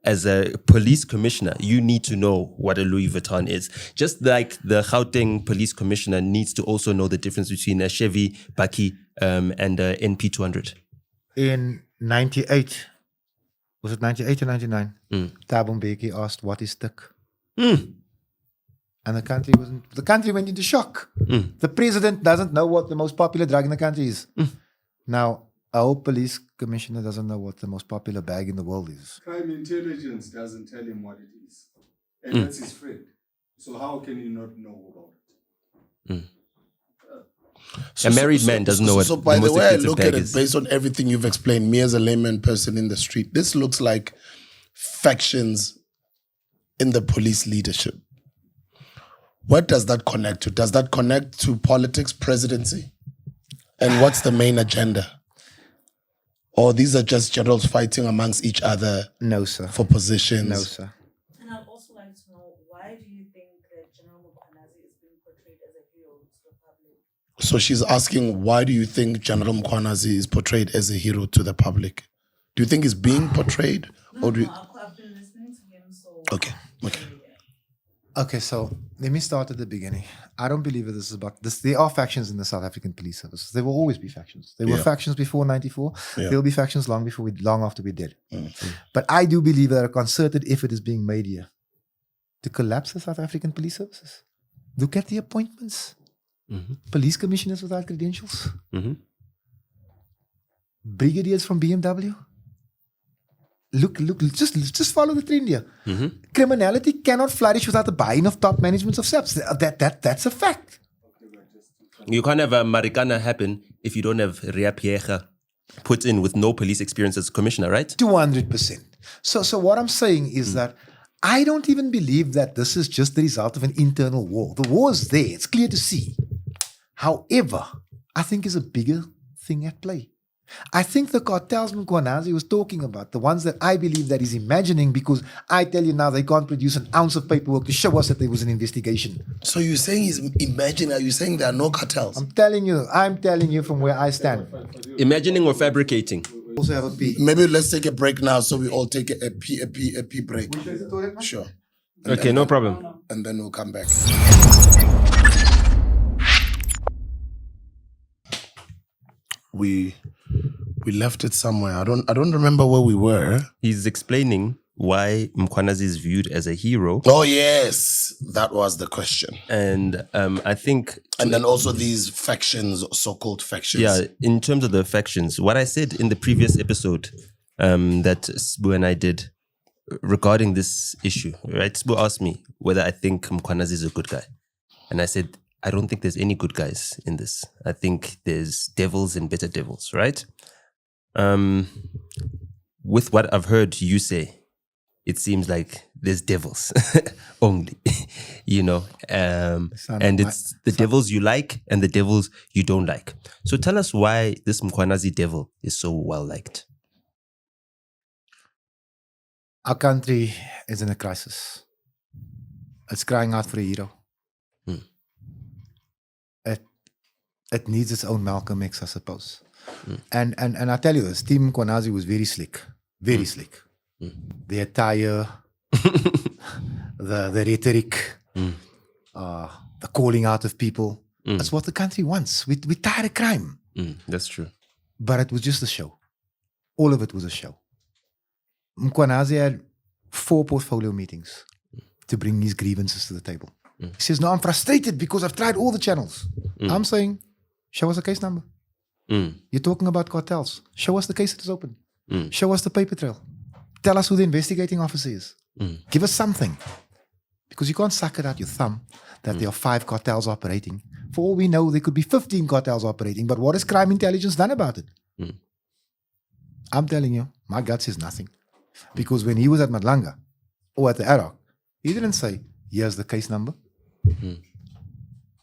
As a police commissioner, you need to know what a Louis Vuitton is. Just like the Gauteng police commissioner needs to also know the difference between a Chevy bakkie and a NP200. In 98, was it 98 or 99? Thabo Mbeki asked, what is stick? And the country went into shock. The president doesn't know what the most popular drug in the country is. Now, our police commissioner doesn't know what the most popular bag in the world is. Crime intelligence doesn't tell him what it is. And that's his friend. So how can he not know about it? A married man doesn't know what So by the the most way I expensive look bag at it, is. based on everything you've explained, me as a layman person in the street, this looks like factions in the police leadership. What does that connect to? Does that connect to politics, presidency? And what's the main agenda? Or these are just generals fighting amongst each other No, sir. for positions? No, sir. And I'd also like to know So she's asking, why do you think General Mkhwanazi is portrayed as a hero to the public? Do you think he's being portrayed? Or do you... I've been listening to him, so... Okay. Okay, so let me start at the beginning. I don't believe that this is about this. There are factions in the South African police service. There will always be factions. There were factions before 94. Yeah. There will be factions long after we're dead. But I do believe that a concerted effort is being made here to collapse the South African police services. Look at the appointments. Police commissioners without credentials. Brigadiers from BMW. Look, just follow the trend here. Criminality cannot flourish without the buy-in of top managements of SAPS. That's a fact. You can't have a Marikana happen if you don't have Ria Piecha put in with no police experience as commissioner, right? 200%. So what I'm saying is that I don't even believe that this is just the result of an internal war. The war is there. It's clear to see. However, I think there's a bigger thing at play. I think the cartels Mkhwanazi was talking about, the ones that I believe that he's imagining, because I tell you now they can't produce an ounce of paperwork to show us that there was an investigation. So you're saying he's imagining, are you saying there are no cartels? I'm telling you from where I stand. Imagining or fabricating? Also have a P. Maybe let's take a break now so we all take a pee break. Sure. Okay, no problem. And then we'll come back. We left it somewhere. I don't remember where we were. He's explaining why Mkhwanazi is viewed as a hero. Oh yes, that was the question. And I think... And then also these factions, so-called factions. Yeah, in terms of the factions, what I said in the previous episode that Sbu and I did regarding this issue, right? Sbu asked me whether I think Mkhwanazi is a good guy. And I said, I don't think there's any good guys in this. I think there's devils and better devils, right? With what I've heard you say, it seems like there's devils only, you know, and it's the devils you like and the devils you don't like. So tell us why this Mkhwanazi devil is so well liked. Our country is in a crisis. It's crying out for a hero. It needs its own Malcolm X, I suppose. And I tell you this, Team Mkhwanazi was very slick. Very slick. The attire, the rhetoric, the calling out of people. That's what the country wants. We're tired of crime. That's true. But it was just a show. All of it was a show. Mkhwanazi had 4 portfolio meetings to bring his grievances to the table. He says, no, I'm frustrated because I've tried all the channels. I'm saying, show us a case number. You're talking about cartels. Show us the case that is open. Show us the paper trail. Tell us who the investigating officer is. Give us something. Because you can't suck it out your thumb that there are 5 cartels operating. For all we know, there could be 15 cartels operating. But what has crime intelligence done about it? I'm telling you, my gut says nothing. Because when he was at Madlanga or at the Iraq, he didn't say, here's the case number.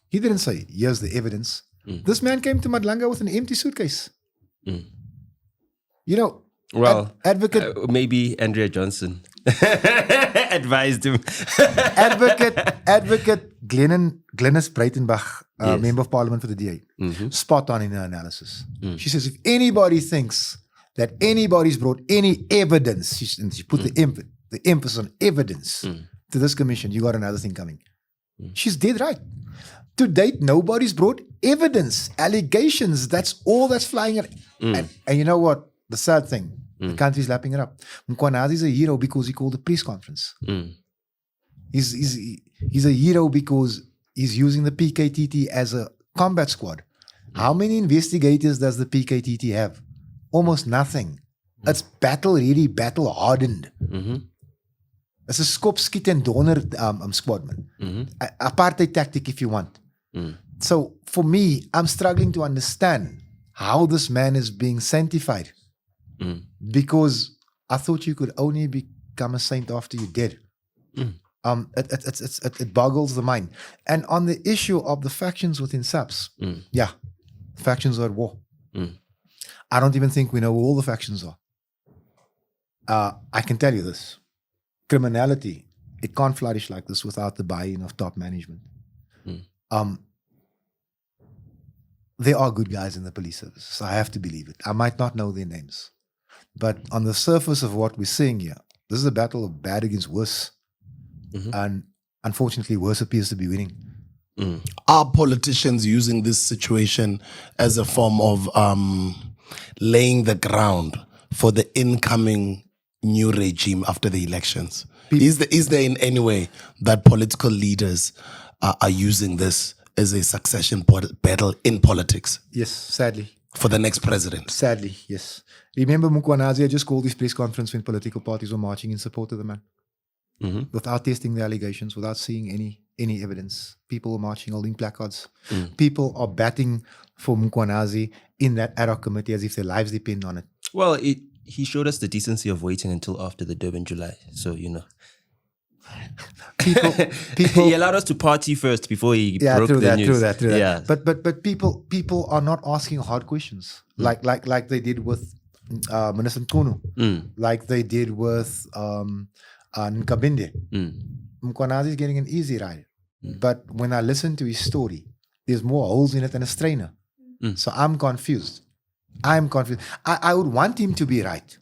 He didn't say, here's the evidence. This man came to Madlanga with an empty suitcase. You know, well, advocate... maybe Andrea Johnson advised him. advocate Glenys Breitenbach, Member of Parliament for the DA, spot on in her analysis. She says, if anybody thinks that anybody's brought any evidence, she put the emphasis on evidence to this commission, you got another thing coming. She's dead right. To date, nobody's brought evidence, allegations. That's all that's flying at. And you know what? The sad thing, the country's lapping it up. Mkhwanazi is a hero because he called a press conference. He's a hero because he's using the PKTT as a combat squad. How many investigators does the PKTT have? Almost nothing. It's battle-ready, battle-hardened. It's a skop, skiet en donder squadman. Apartheid tactic if you want. So for me, I'm struggling to understand how this man is being sanctified. Because I thought you could only become a saint after you're dead. It boggles the mind. And on the issue of the factions within SAPS, yeah, factions are at war. I don't even think we know who all the factions are. I can tell you this. Criminality, it can't flourish like this without the buy-in of top management. there are good guys in the police service. I have to believe it. I might not know their names. But on the surface of what we're seeing here, this is a battle of bad against worse. And unfortunately, worse appears to be winning. Are politicians using this situation as a form of laying the ground for the incoming new regime after the elections? Is there in any way that political leaders are using this as a succession battle in politics? Yes, sadly. For the next president? Sadly, yes. Remember Mkwanazi just called his press conference when political parties were marching in support of the man. Without testing the allegations, without seeing any evidence. People were marching, holding placards. People are batting for Mkwanazi in that ad hoc committee as if their lives depend on it. Well, he showed us the decency of waiting until after the Durban July. So, People he allowed us to party first before he broke the news. True that. Yeah. But people are not asking hard questions like they did with Minister Nkunu, like they did with Nkabinde. Mkwanazi is getting an easy ride. But when I listen to his story, there's more holes in it than a strainer. So I'm confused. I would want him to be right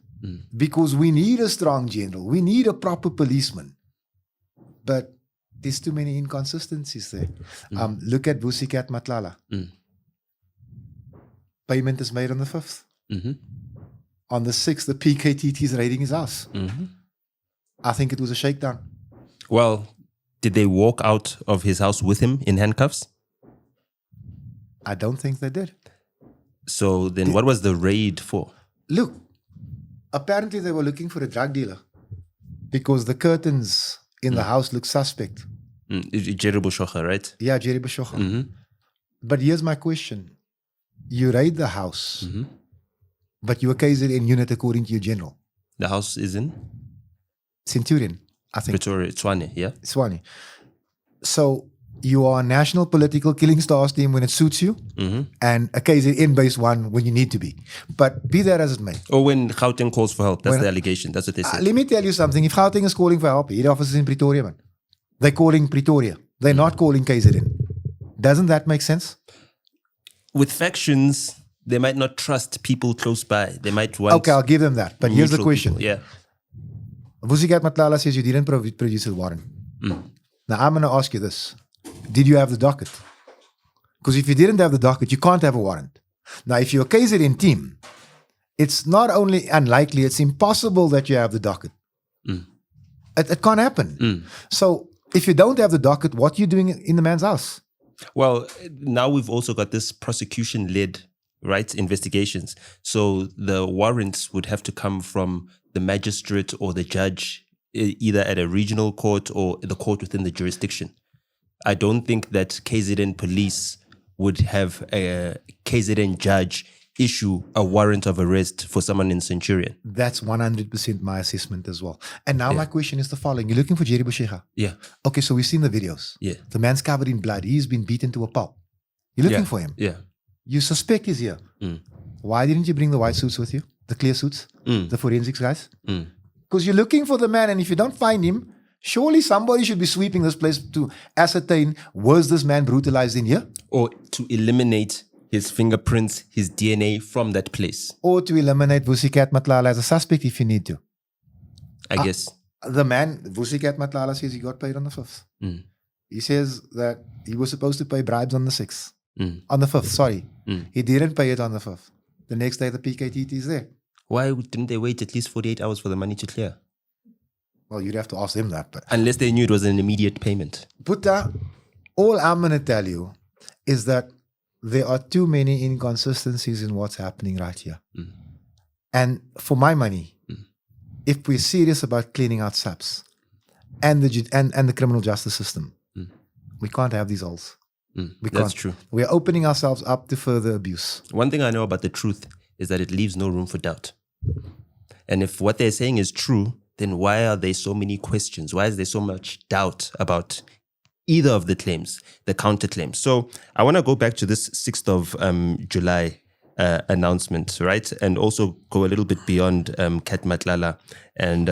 because we need a strong general. We need a proper policeman. But there's too many inconsistencies there. Look at Vusikat Matlala. Payment is made on the 5th. On the 6th, the PKTT is raiding his house. I think it was a shakedown. Well, did they walk out of his house with him in handcuffs? I don't think they did. So then what was the raid for? Look, apparently they were looking for a drug dealer because the curtains in the house look suspect. Jerry Bushocha, right? Yeah, Jerry Bushocha. But here's my question. You raid the house, but you are KZN unit according to your general. The house is in? Centurion, I think. Pretoria, Tshwane, yeah? Tshwane. So you are a national political killing stars team when it suits you and a KZN-based one when you need to be. But be that as it may. Or when Gauteng calls for help. That's the allegation. That's what they say. Let me tell you something. If Gauteng is calling for help, head office is in Pretoria, man. They're calling Pretoria. They're not calling KZN. Doesn't that make sense? With factions, they might not trust people close by. They might want... Okay, I'll give them that. But here's the question. People. Yeah. Vusikat Matlala says you didn't produce a warrant. Now, I'm going to ask you this. Did you have the docket? Because if you didn't have the docket, you can't have a warrant. Now, if you're a KZN team, it's not only unlikely, it's impossible that you have the docket. It can't happen. So, if you don't have the docket, what are you doing in the man's house? Well, now we've also got this prosecution-led, right, investigations. So the warrants would have to come from the magistrate or the judge, either at a regional court or the court within the jurisdiction. I don't think that KZN police would have a KZN judge issue a warrant of arrest for someone in Centurion. That's 100% my assessment as well. And now my question is the following. You're looking for Jerry Bushecha? Yeah. Okay, so we've seen the videos. Yeah. The man's covered in blood. He's been beaten to a pulp. You're looking for him. Yeah. You suspect he's here. Why didn't you bring the white suits with you? The clear suits? The forensics guys? Because you're looking for the man, and if you don't find him, surely somebody should be sweeping this place to ascertain, was this man brutalized in here? Or to eliminate his fingerprints, his DNA from that place. Or to eliminate Vusikat Matlala as a suspect if you need to. I guess. The man, Vusikat Matlala, says he got paid on the 5th. He says that he was supposed to pay bribes on the 6th. On the 5th, sorry. He didn't pay it on the 5th. The next day, the PKTT is there. Why didn't they wait at least 48 hours for the money to clear? Well, you'd have to ask them that. But unless they knew it was an immediate payment. Buddha, all I'm going to tell you is that there are too many inconsistencies in what's happening right here. And for my money, if we're serious about cleaning out SAPS and the criminal justice system, we can't have these holes. That's true. We're opening ourselves up to further abuse. One thing I know about the truth is that it leaves no room for doubt. And if what they're saying is true, then why are there so many questions? Why is there so much doubt about either of the claims, the counterclaims? So I want to go back to this 6th of July announcement, right? And also go a little bit beyond Kat Matlala and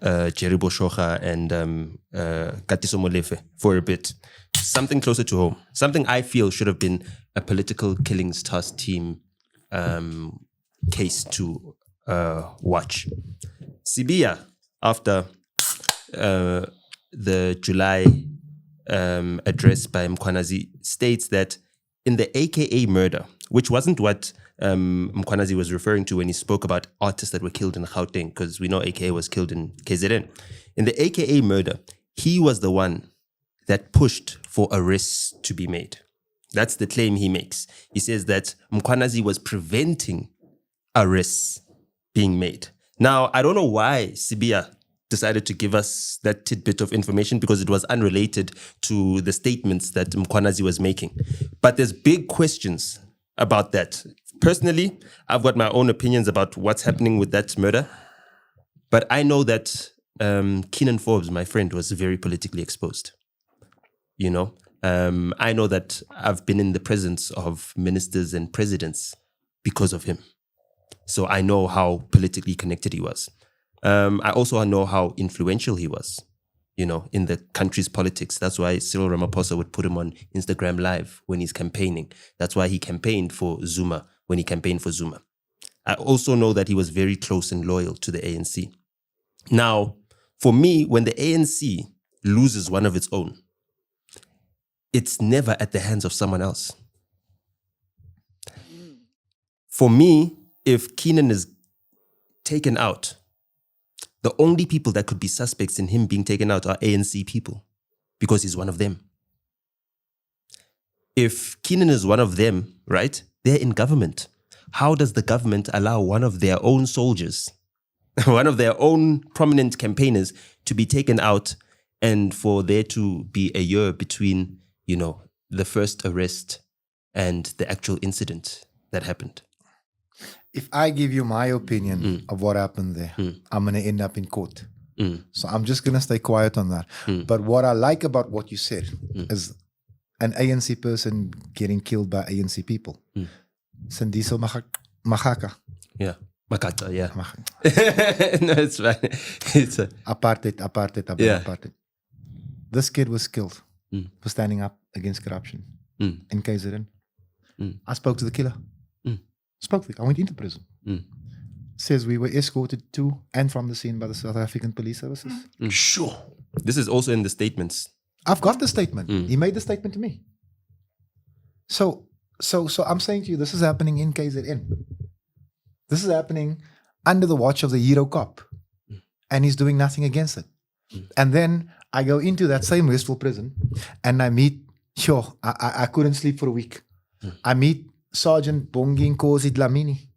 Jerry Boshoga and Katiso Molefe for a bit. Something closer to home. Something I feel should have been a political killings task team case to watch. Sibiya, after the July address by Mkhwanazi, states that in the AKA murder, which wasn't what Mkhwanazi was referring to when he spoke about artists that were killed in Gauteng, because we know AKA was killed in KZN. In the AKA murder, he was the one that pushed for arrests to be made. That's the claim he makes. He says that Mkhwanazi was preventing arrests being made. Now, I don't know why Sibiya decided to give us that tidbit of information, because it was unrelated to the statements that Mkhwanazi was making. But there's big questions about that. Personally, I've got my own opinions about what's happening with that murder. But I know that Keenan Forbes, my friend, was very politically exposed. You know, I know that I've been in the presence of ministers and presidents because of him. So I know how politically connected he was. I also know how influential he was, you know, in the country's politics. That's why Cyril Ramaphosa would put him on Instagram Live when he's campaigning. That's why he campaigned for Zuma when he campaigned for Zuma. I also know that he was very close and loyal to the ANC. Now, for me, when the ANC loses one of its own, it's never at the hands of someone else. For me, if Keenan is taken out, the only people that could be suspects in him being taken out are ANC people, because he's one of them. If Keenan is one of them, right, they're in government. How does the government allow one of their own soldiers, one of their own prominent campaigners, to be taken out and for there to be a year between, you know, the first arrest and the actual incident that happened? If I give you my opinion of what happened there, I'm going to end up in court. So I'm just going to stay quiet on that. But what I like about what you said is an ANC person getting killed by ANC people. Sandiso Magaka. Yeah. Makata, yeah. No, it's fine. It's Apartheid. This kid was killed for standing up against corruption in KZN. I spoke to the killer. I went into prison. Says we were escorted to and from the scene by the South African Police Services. Sure. This is also in the statements. I've got the statement. He made the statement to me. So I'm saying to you, this is happening in KZN. This is happening under the watch of the hero cop. And he's doing nothing against it. And then I go into that same Westville prison and I meet, I couldn't sleep for a week. I meet Sergeant Bongi Nkosi Dlamini.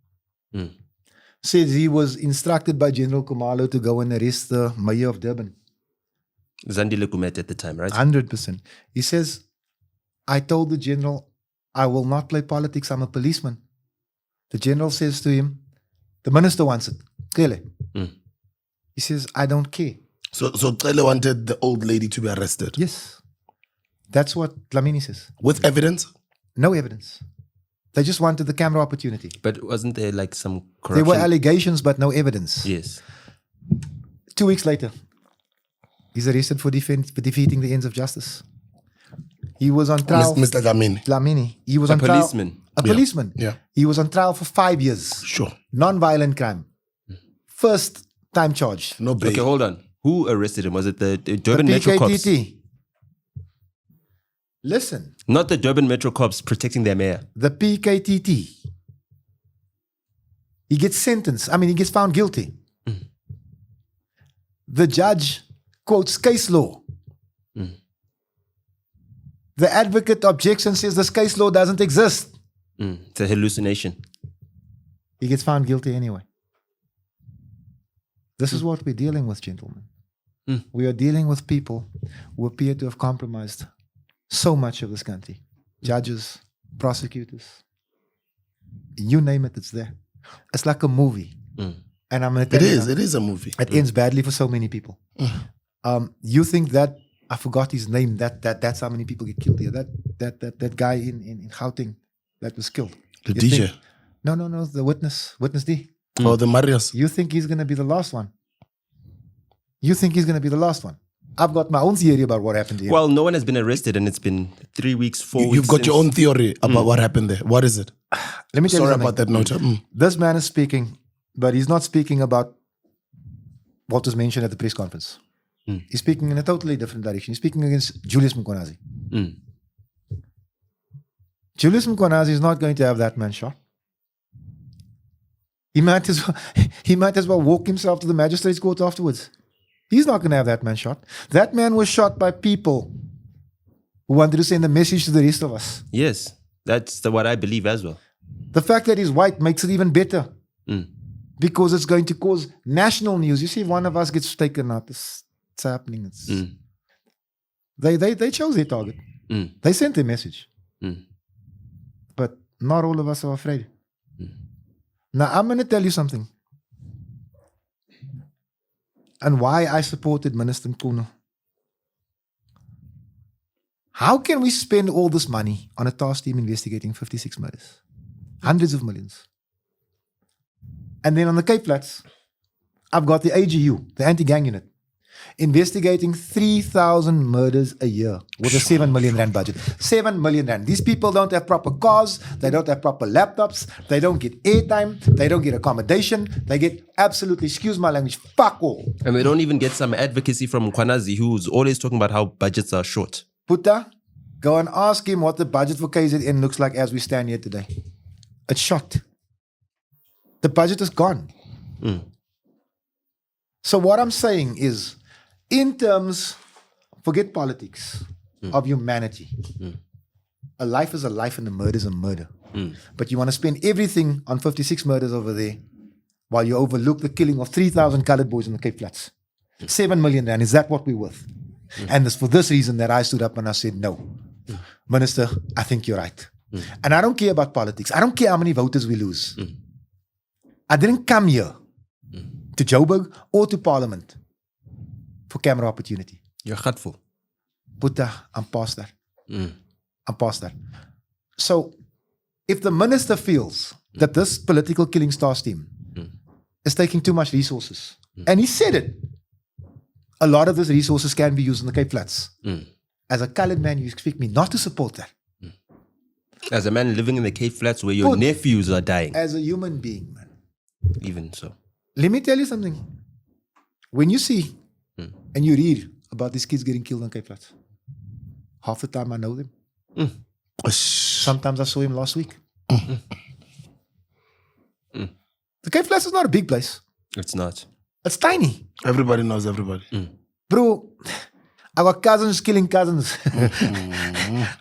Says he was instructed by General Kumalo to go and arrest the mayor of Durban. Zandile Kumet at the time, right? 100%. He says, I told the general, I will not play politics, I'm a policeman. The general says to him, the minister wants it. Clearly. He says, I don't care. So Tele wanted the old lady to be arrested? Yes. That's what Dlamini says. With evidence? No evidence. They just wanted the camera opportunity. But wasn't there like some corruption? There were allegations, but no evidence. Yes. 2 weeks later, he's arrested for defeating the ends of justice. He was on trial. Mr. Dlamini. He was on policeman. trial. A policeman. Yeah. He was on trial for 5 years. Sure. Non-violent crime. First time charge. No bail. Okay, hold on. Who arrested him? Was it the Durban Metro Cops? PKTT. Listen. Not the Durban Metro Cops protecting their mayor. The PKTT. He gets sentenced. He gets found guilty. The judge quotes case law. The advocate objects and says this case law doesn't exist. It's a hallucination. He gets found guilty anyway. This is what we're dealing with, gentlemen. We are dealing with people who appear to have compromised so much of this country. Judges, prosecutors, you name it, it's there. It's like a movie. And I'm going to tell you, It is a movie. it ends badly for so many people. You think that, I forgot his name, that's how many people get killed here. That guy in Gauteng that was killed. The You DJ. think- No, the witness D. Oh, the Marius. You think he's going to be the last one? You think he's going to be the last one? I've got my own theory about what happened to him. Well, no one has been arrested, and it's been 3 weeks, 4 weeks. You've got your own theory about what happened there. What is it? Let me tell you Sorry something. about that, Nota. This man is speaking, but he's not speaking about what was mentioned at the press conference. He's speaking in a totally different direction. He's speaking against Julius Mkhwanazi. Julius Mkhwanazi is not going to have that man shot. He might as well walk himself to the magistrate's court afterwards. He's not going to have that man shot. That man was shot by people who wanted to send a message to the rest of us. Yes, that's what I believe as well. The fact that he's white makes it even better. Because it's going to cause national news. You see, if one of us gets taken out, it's happening. They chose their target. They sent their message. But not all of us are afraid. Now, I'm going to tell you something. And why I supported Minister Mkhunu. How can we spend all this money on a task team investigating 56 murders? Hundreds of millions. And then on the Cape Flats, I've got the AGU, the anti-gang unit, investigating 3,000 murders a year with a 7 million rand budget. 7 million rand. These people don't have proper cars. They don't have proper laptops. They don't get airtime. They don't get accommodation. They get absolutely, excuse my language, fuck all. And they don't even get some advocacy from Mkhwanazi, who's always talking about how budgets are short. Puta, go and ask him what the budget for KZN looks like as we stand here today. It's shot. The budget is gone. So what I'm saying is, in terms, forget politics, of humanity. A life is a life and a murder is a murder. But you want to spend everything on 56 murders over there while you overlook the killing of 3,000 colored boys in the Cape Flats. 7 million rand, is that what we're worth? And it's for this reason that I stood up and I said, no, Minister, I think you're right. And I don't care about politics. I don't care how many voters we lose. I didn't come here to Joburg or to Parliament for camera opportunity. You're hurtful. Puta, I'm past that. I'm past that. So, if the minister feels that this political killing stars team is taking too much resources, and he said it, a lot of those resources can be used in the Cape Flats. As a colored man, you expect me not to support that. As a man living in the Cape Flats where your nephews are dying. As a human being, man. Even so. Let me tell you something. When you see and you read about these kids getting killed on Cape Flats, half the time I know them. Sometimes I saw him last week. The Cape Flats is not a big place. It's not. It's tiny. Everybody knows everybody. Bro, I got cousins killing cousins.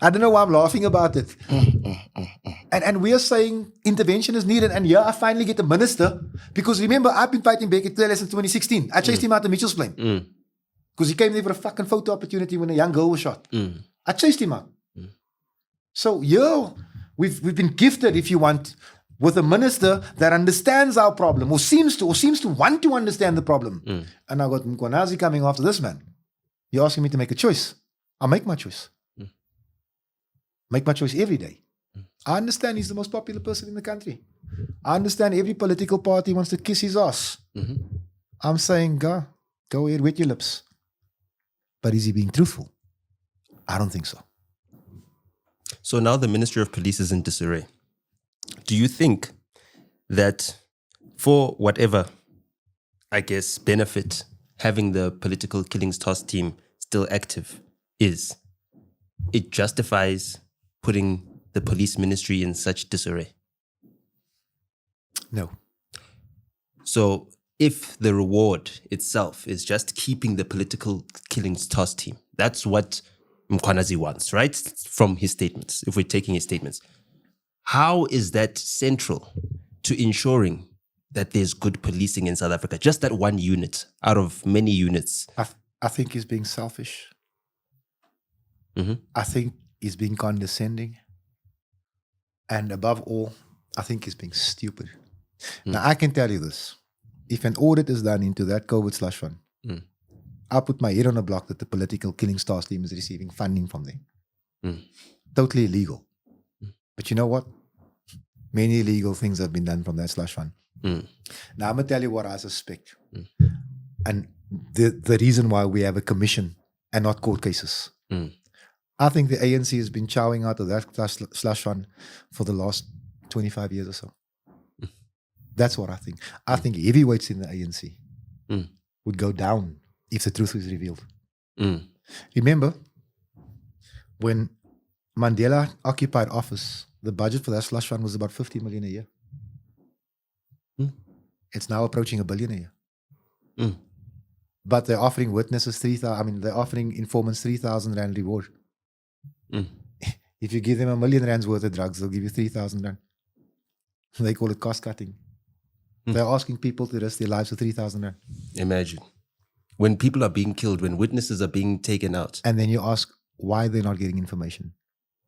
I don't know why I'm laughing about it. And we are saying intervention is needed. And here I finally get the minister. Because remember, I've been fighting back in 2016. I chased him out of Mitchell's Plain. Because he came there for a fucking photo opportunity when a young girl was shot. I chased him out. So yeah, we've been gifted, if you want, with a minister that understands our problem or seems to want to understand the problem. And I got Mkhwanazi coming after this man. You're asking me to make a choice. I'll make my choice. Make my choice every day. I understand he's the most popular person in the country. I understand every political party wants to kiss his ass. I'm saying, go ahead, wet your lips. But is he being truthful? I don't think so. So now the Ministry of Police is in disarray. Do you think that for whatever, I guess, benefit having the political killings task team still active is, it justifies putting the police ministry in such disarray? No. So if the reward itself is just keeping the political killings task team, that's what Mkhwanazi wants, right? From his statements, if we're taking his statements. How is that central to ensuring that there's good policing in South Africa? Just that one unit out of many units. I think he's being selfish. I think he's being condescending. And above all, I think he's being stupid. Now, I can tell you this. If an audit is done into that COVID slush fund, I'll put my head on a block that the political killing stars team is receiving funding from there. Totally illegal. But you know what? Many illegal things have been done from that slush fund. Now, I'm going to tell you what I suspect. And the reason why we have a commission and not court cases. I think the ANC has been chowing out of that slush fund for the last 25 years or so. That's what I think. I think heavyweights in the ANC would go down if the truth is revealed. Remember, when Mandela occupied office, the budget for that slush fund was about 50 million a year. It's now approaching $1 billion a year. But they're offering witnesses they're offering informants 3,000 Rand reward. If you give them R1 million worth of drugs, they'll give you 3,000 Rand. They call it cost cutting. They're asking people to risk their lives for 3,000 Rand. Imagine. When people are being killed, when witnesses are being taken out. And then you ask why they're not getting information.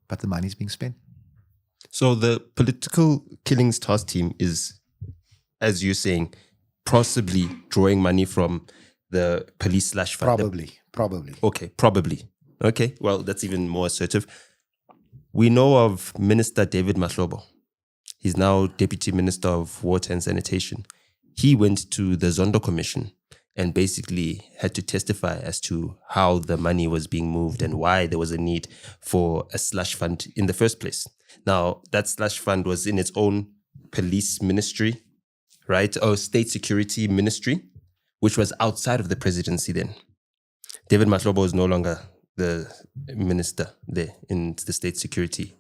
But the money's being spent. So the political killings task team is, as you're saying, possibly drawing money from the police / fund. Probably. Okay, probably. Okay, well, that's even more assertive. We know of Minister David Mahlobo. He's now Deputy Minister of Water and Sanitation. He went to the Zondo Commission and basically had to testify as to how the money was being moved and why there was a need for a slush fund in the first place. Now, that slush fund was in its own police ministry, right? Or state security ministry, which was outside of the presidency then. David Mahlobo is no longer the minister there in the state security.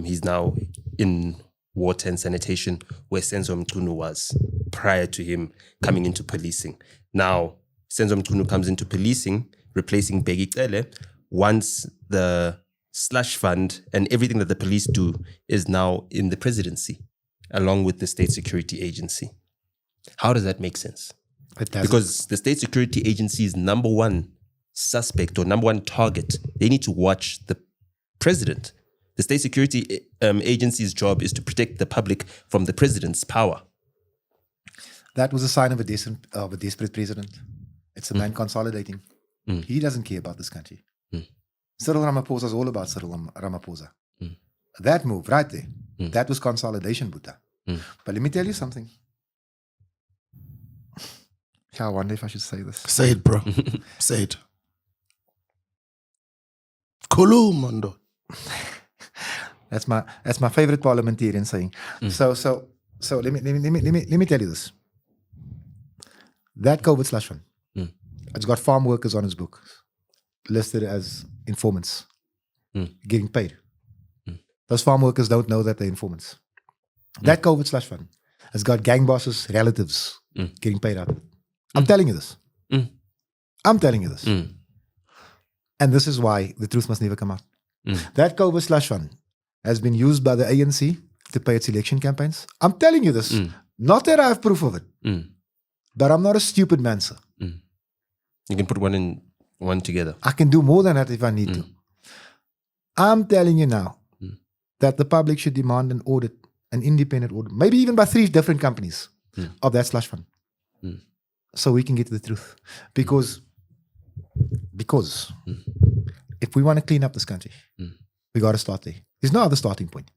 He's now in water and sanitation, where Senzo Mchunu was prior to him coming into policing. Now, Senzo Mchunu comes into policing, replacing Bheki Cele, once the slush fund and everything that the police do is now in the presidency, along with the state security agency. How does that make sense? Because the state security agency's number one suspect or number one target, they need to watch the president. The state security agency's job is to protect the public from the president's power. That was a sign of a desperate president. It's a man consolidating. He doesn't care about this country. Cyril Ramaphosa is all about Cyril Ramaphosa. That move right there, that was consolidation, Buddha. But let me tell you something. I wonder if I should say this. Say it, bro. Say it. Kulumando. That's my favorite parliamentarian saying. So let me tell you this. That COVID slush fund, it's got farm workers on its book, listed as informants, getting paid. Those farm workers don't know that they're informants. That COVID slush fund has got gang bosses, relatives getting paid out. I'm telling you this. I'm telling you this. And this is why the truth must never come out. That COVID slush fund has been used by the ANC to pay its election campaigns. I'm telling you this. Not that I have proof of it. But I'm not a stupid man, sir. You can put one together. I can do more than that if I need to. I'm telling you now that the public should demand an audit, an independent audit, maybe even by 3 different companies of that slush fund. So we can get to the truth. Because if we want to clean up this country, we got to start there. There's no other starting point.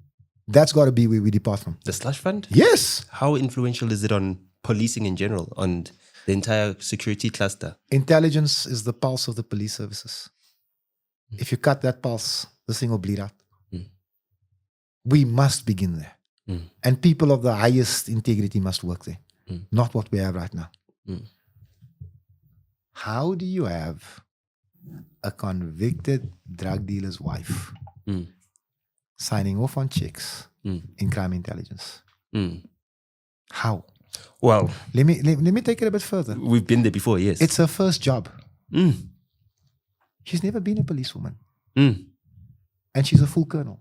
That's got to be where we depart from. The slush fund? Yes. How influential is it on policing in general, on the entire security cluster? Intelligence is the pulse of the police services. If you cut that pulse, this thing will bleed out. We must begin there. And people of the highest integrity must work there. Not what we have right now. How do you have a convicted drug dealer's wife signing off on checks in crime intelligence? How? Well, let me take it a bit further. We've been there before, yes. It's her first job. She's never been a policewoman. And she's a full colonel.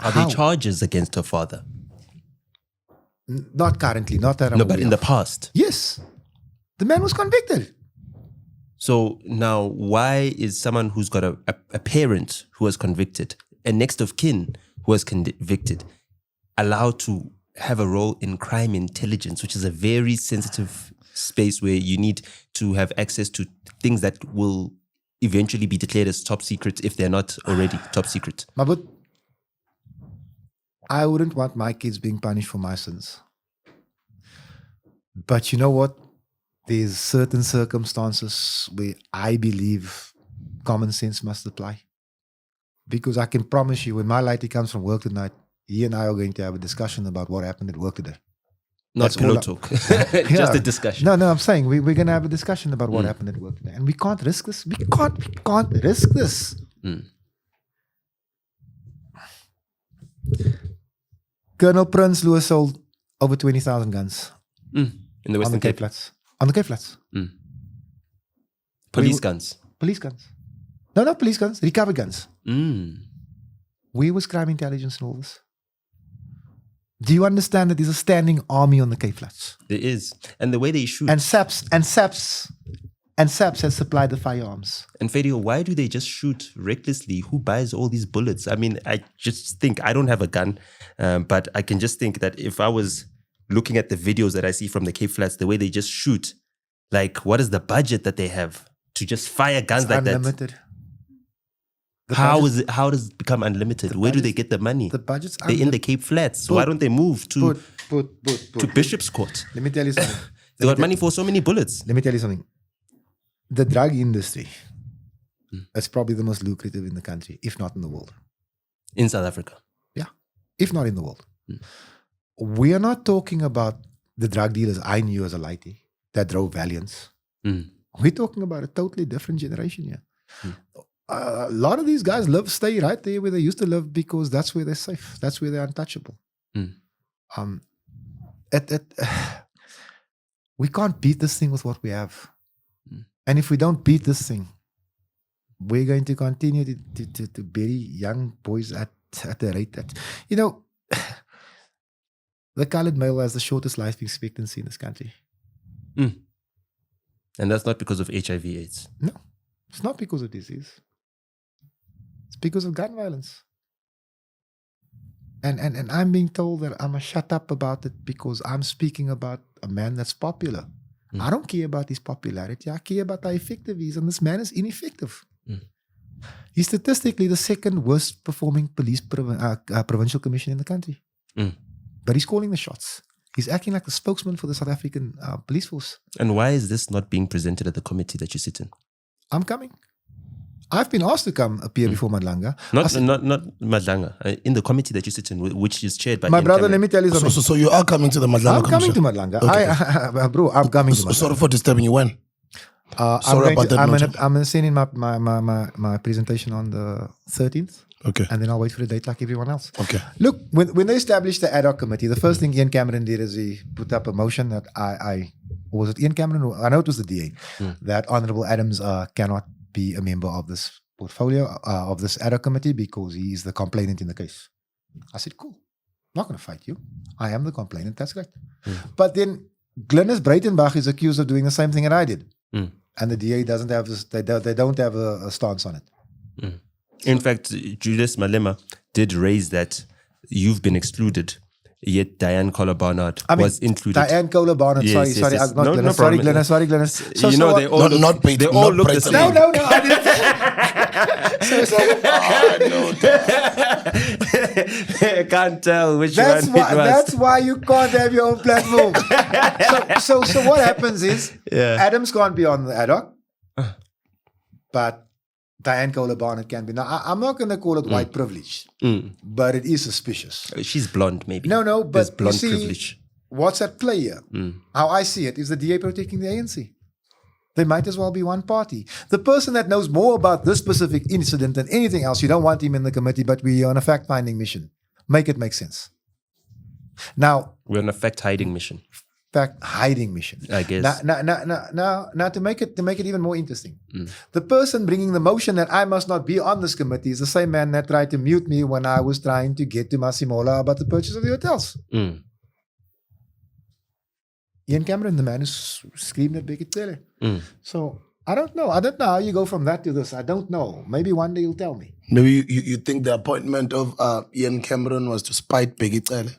Are there charges against her father? Not currently, not that I'm No, but aware in the of. past. Yes. The man was convicted. So now, why is someone who's got a parent who was convicted, a next of kin who was convicted, allowed to have a role in crime intelligence, which is a very sensitive space where you need to have access to things that will eventually be declared as top secret if they're not already top secret? But I wouldn't want my kids being punished for my sins. But you know what? There's certain circumstances where I believe common sense must apply. Because I can promise you, when my lady comes from work tonight, he and I are going to have a discussion about what happened at work today. Not That's pillow all talk. Yeah. Just a discussion. No, I'm saying we're going to have a discussion about what happened at work today. And we can't risk this. We can't risk this. Colonel Prince Louis sold over 20,000 guns In the on Western the Cape Cape. Flats. On the Cape Flats. Police guns. Police guns. No, not police guns. Recovered guns. Mm. Where was crime intelligence in all this? Do you understand that there's a standing army on the Cape Flats? There is. And the way they shoot. And SAPS has supplied the firearms. And Fedio, why do they just shoot recklessly? Who buys all these bullets? I mean, I just think, I don't have a gun, but I can just think that if I was looking at the videos that I see from the Cape Flats, the way they just shoot, like, what is the budget that they have to just fire guns like Unlimited. that? How does it become unlimited? Where do they get the money? The budget's They're in the Cape Flats. So why don't they move to Bishop's Court? Let me tell you something. They got money for so many bullets. Let me tell you something. The drug industry is probably the most lucrative in the country, if not in the world. In South Africa. Yeah, if not in the world. We are not talking about the drug dealers I knew as a lighty that drove Valiants. We're talking about a totally different generation here. A lot of these guys stay right there where they used to live because that's where they're safe. That's where they're untouchable. We can't beat this thing with what we have. And if we don't beat this thing, we're going to continue to bury young boys at the rate that, the colored male has the shortest life expectancy in this country. And that's not because of HIV/AIDS. No, it's not because of disease. It's because of gun violence. And I'm being told that I must shut up about it because I'm speaking about a man that's popular. I don't care about his popularity. I care about how effective he is. And this man is ineffective. He's statistically the second worst performing police provincial commissioner in the country. But he's calling the shots. He's acting like the spokesman for the South African police force. And why is this not being presented at the committee that you sit in? I'm coming. I've been asked to come appear before Madlanga. Not Madlanga. In the committee that you sit in, which is chaired by My Ian brother, Cameron. let me tell you something. So you are coming to the Madlanga I'm coming Commission? to Madlanga. Okay. Bro, I'm coming to Madlanga. Sorry for disturbing you. When? I'm about that, I'm Nojo. going to send in my presentation on the 13th. Okay. And then I'll wait for the date like everyone else. Okay. Look, when they established the ad hoc committee, the first thing Ian Cameron did is he put up a motion that was it Ian Cameron? I know it was the DA, that Honorable Adams cannot be a member of this portfolio, of this ad hoc committee because he is the complainant in the case. I said, cool. I'm not going to fight you. I am the complainant. That's great. But then Glenys Breitenbach is accused of doing the same thing that I did. And the DA doesn't have this, they don't have a stance on it. In fact, Julius Malema did raise that you've been excluded, yet Diane Kohler-Barnard was included. Diane Kohler-Barnard, Yes, sorry, yes. not No, Glenys, no sorry problem. Glenys, sorry Glenys. So, You so know, what- they all They all look the Breitenbach. same. No, I didn't. I can't tell which That's one why. it was. That's why you can't have your own platform. so what happens is Adams can't be on the ad hoc, but Diane Kohler-Barnard can be. Now I'm not going to call it white privilege, but it is suspicious. She's blonde, maybe. No, There's but blonde you see, privilege. what's at play here? How I see it is the DA protecting the ANC. They might as well be one party. The person that knows more about this specific incident than anything else, you don't want him in the committee, but we're on a fact-finding mission. Make it make sense. Now, We're on a fact-hiding mission, fact-hiding mission. I guess. Now, to make it even more interesting, the person bringing the motion that I must not be on this committee is the same man that tried to mute me when I was trying to get to Masimola about the purchase of the hotels. Ian Cameron, the man who screamed at Becky Taylor. So I don't know. I don't know how you go from that to this. I don't know. Maybe one day you'll tell me. Maybe you think the appointment of Ian Cameron was to spite Peggy Tsele?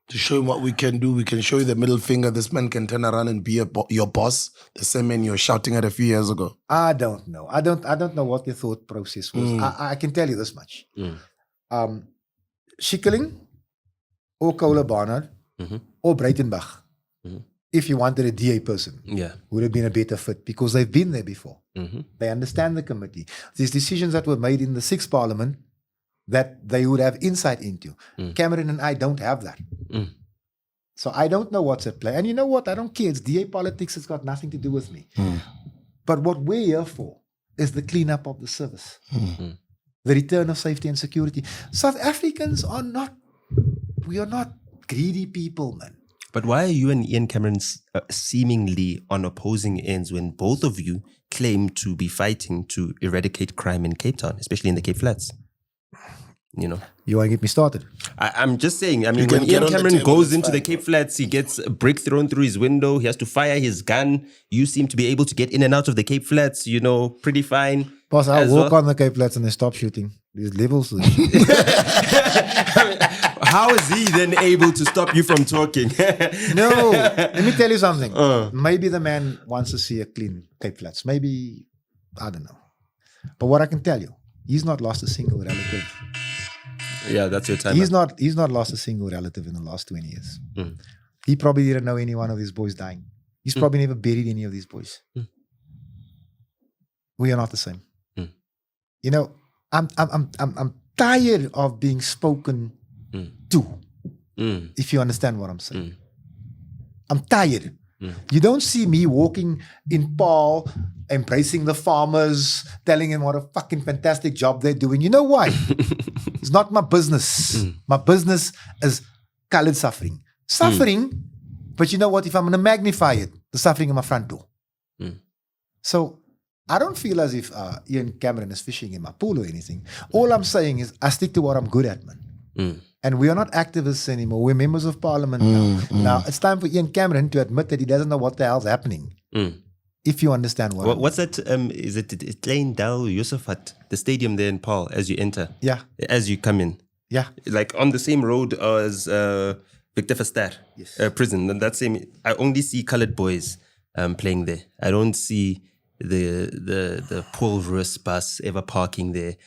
To show him what we can do. We can show you the middle finger. This man can turn around and be your boss. The same man you were shouting at a few years ago. I don't know. I don't know what the thought process was. I can tell you this much. Schikkeling or Kohler-Barnard or Breitenbach if you wanted a DA person, Yeah. would have been a better fit because they've been there before. They understand the committee. There's decisions that were made in the 6th Parliament that they would have insight into. Cameron and I don't have that. So I don't know what's at play. And you know what? I don't care. It's DA politics. It's got nothing to do with me. But what we're here for is the cleanup of the service. The return of safety and security. South Africans are not, we are not greedy people, man. But why are you and Ian Cameron seemingly on opposing ends when both of you claim to be fighting to eradicate crime in Cape Town, especially in the Cape Flats? You know, You want to get me started? I'm just saying, I mean, can when get Ian on the Cameron table, goes it's into the fine. Cape Flats, he gets a brick thrown through his window. He has to fire his gun. You seem to be able to get in and out of the Cape Flats, you know, pretty fine. Boss, I'll as walk well. on the Cape Flats and they stop shooting. These levels. How is he then able to stop you from talking? No, let me tell you something. Maybe the man wants to see a clean Cape Flats. Maybe, I don't know. But what I can tell you, he's not lost a single relative. Yeah, that's your time. He's not lost a single relative in the last 20 years. He probably didn't know any one of his boys dying. He's probably never buried any of these boys. We are not the same. You know, I'm tired of being spoken to. If you understand what I'm saying. I'm tired. You don't see me walking in Paul, embracing the farmers, telling them what a fucking fantastic job they're doing. You know why? It's not my business. My business is colored suffering. Suffering, but you know what? If I'm going to magnify it, the suffering in my front door. So I don't feel as if Ian Cameron is fishing in my pool or anything. All I'm saying is I stick to what I'm good at, man. And we are not activists anymore. We're members of parliament now. Now, it's time for Ian Cameron to admit that he doesn't know what the hell's happening. If you understand what I mean. What's that? Is it Lane Dal Yusufat, the stadium there in Paul, as you enter? Yeah. As you come in. Yeah. Like on the same road as Victor Verster prison. And that same, I only see colored boys playing there. I don't see the Paul Rus bus ever parking there.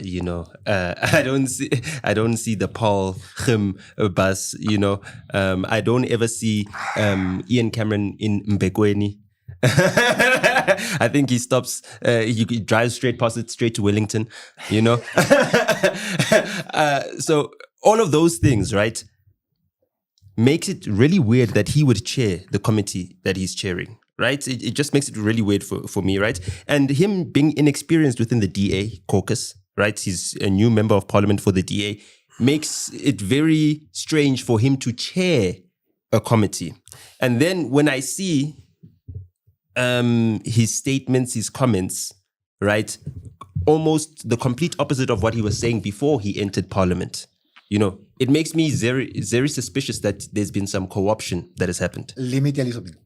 You know, I don't see the Paul Khim bus. You know, I don't ever see Ian Cameron in Mbekweni. I think he stops. He drives straight past it, straight to Wellington. You know, so all of those things, right, makes it really weird that he would chair the committee that he's chairing. Right, it just makes it really weird for me, right? And him being inexperienced within the DA caucus, right? He's a new member of parliament for the DA, makes it very strange for him to chair a committee. And then when I see his statements, his comments, right, almost the complete opposite of what he was saying before he entered parliament. You know, it makes me very, very suspicious that there's been some co-option that has happened. Let me tell you something.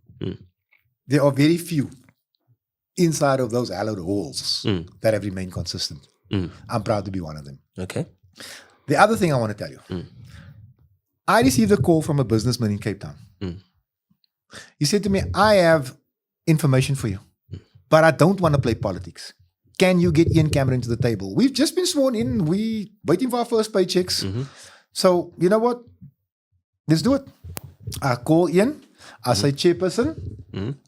There are very few inside of those hallowed halls that have remained consistent. I'm proud to be one of them. Okay. The other thing I want to tell you, I received a call from a businessman in Cape Town. He said to me, I have information for you, but I don't want to play politics. Can you get Ian Cameron to the table? We've just been sworn in. We waiting for our first paychecks. So you know what? Let's do it. I call Ian. I say, chairperson,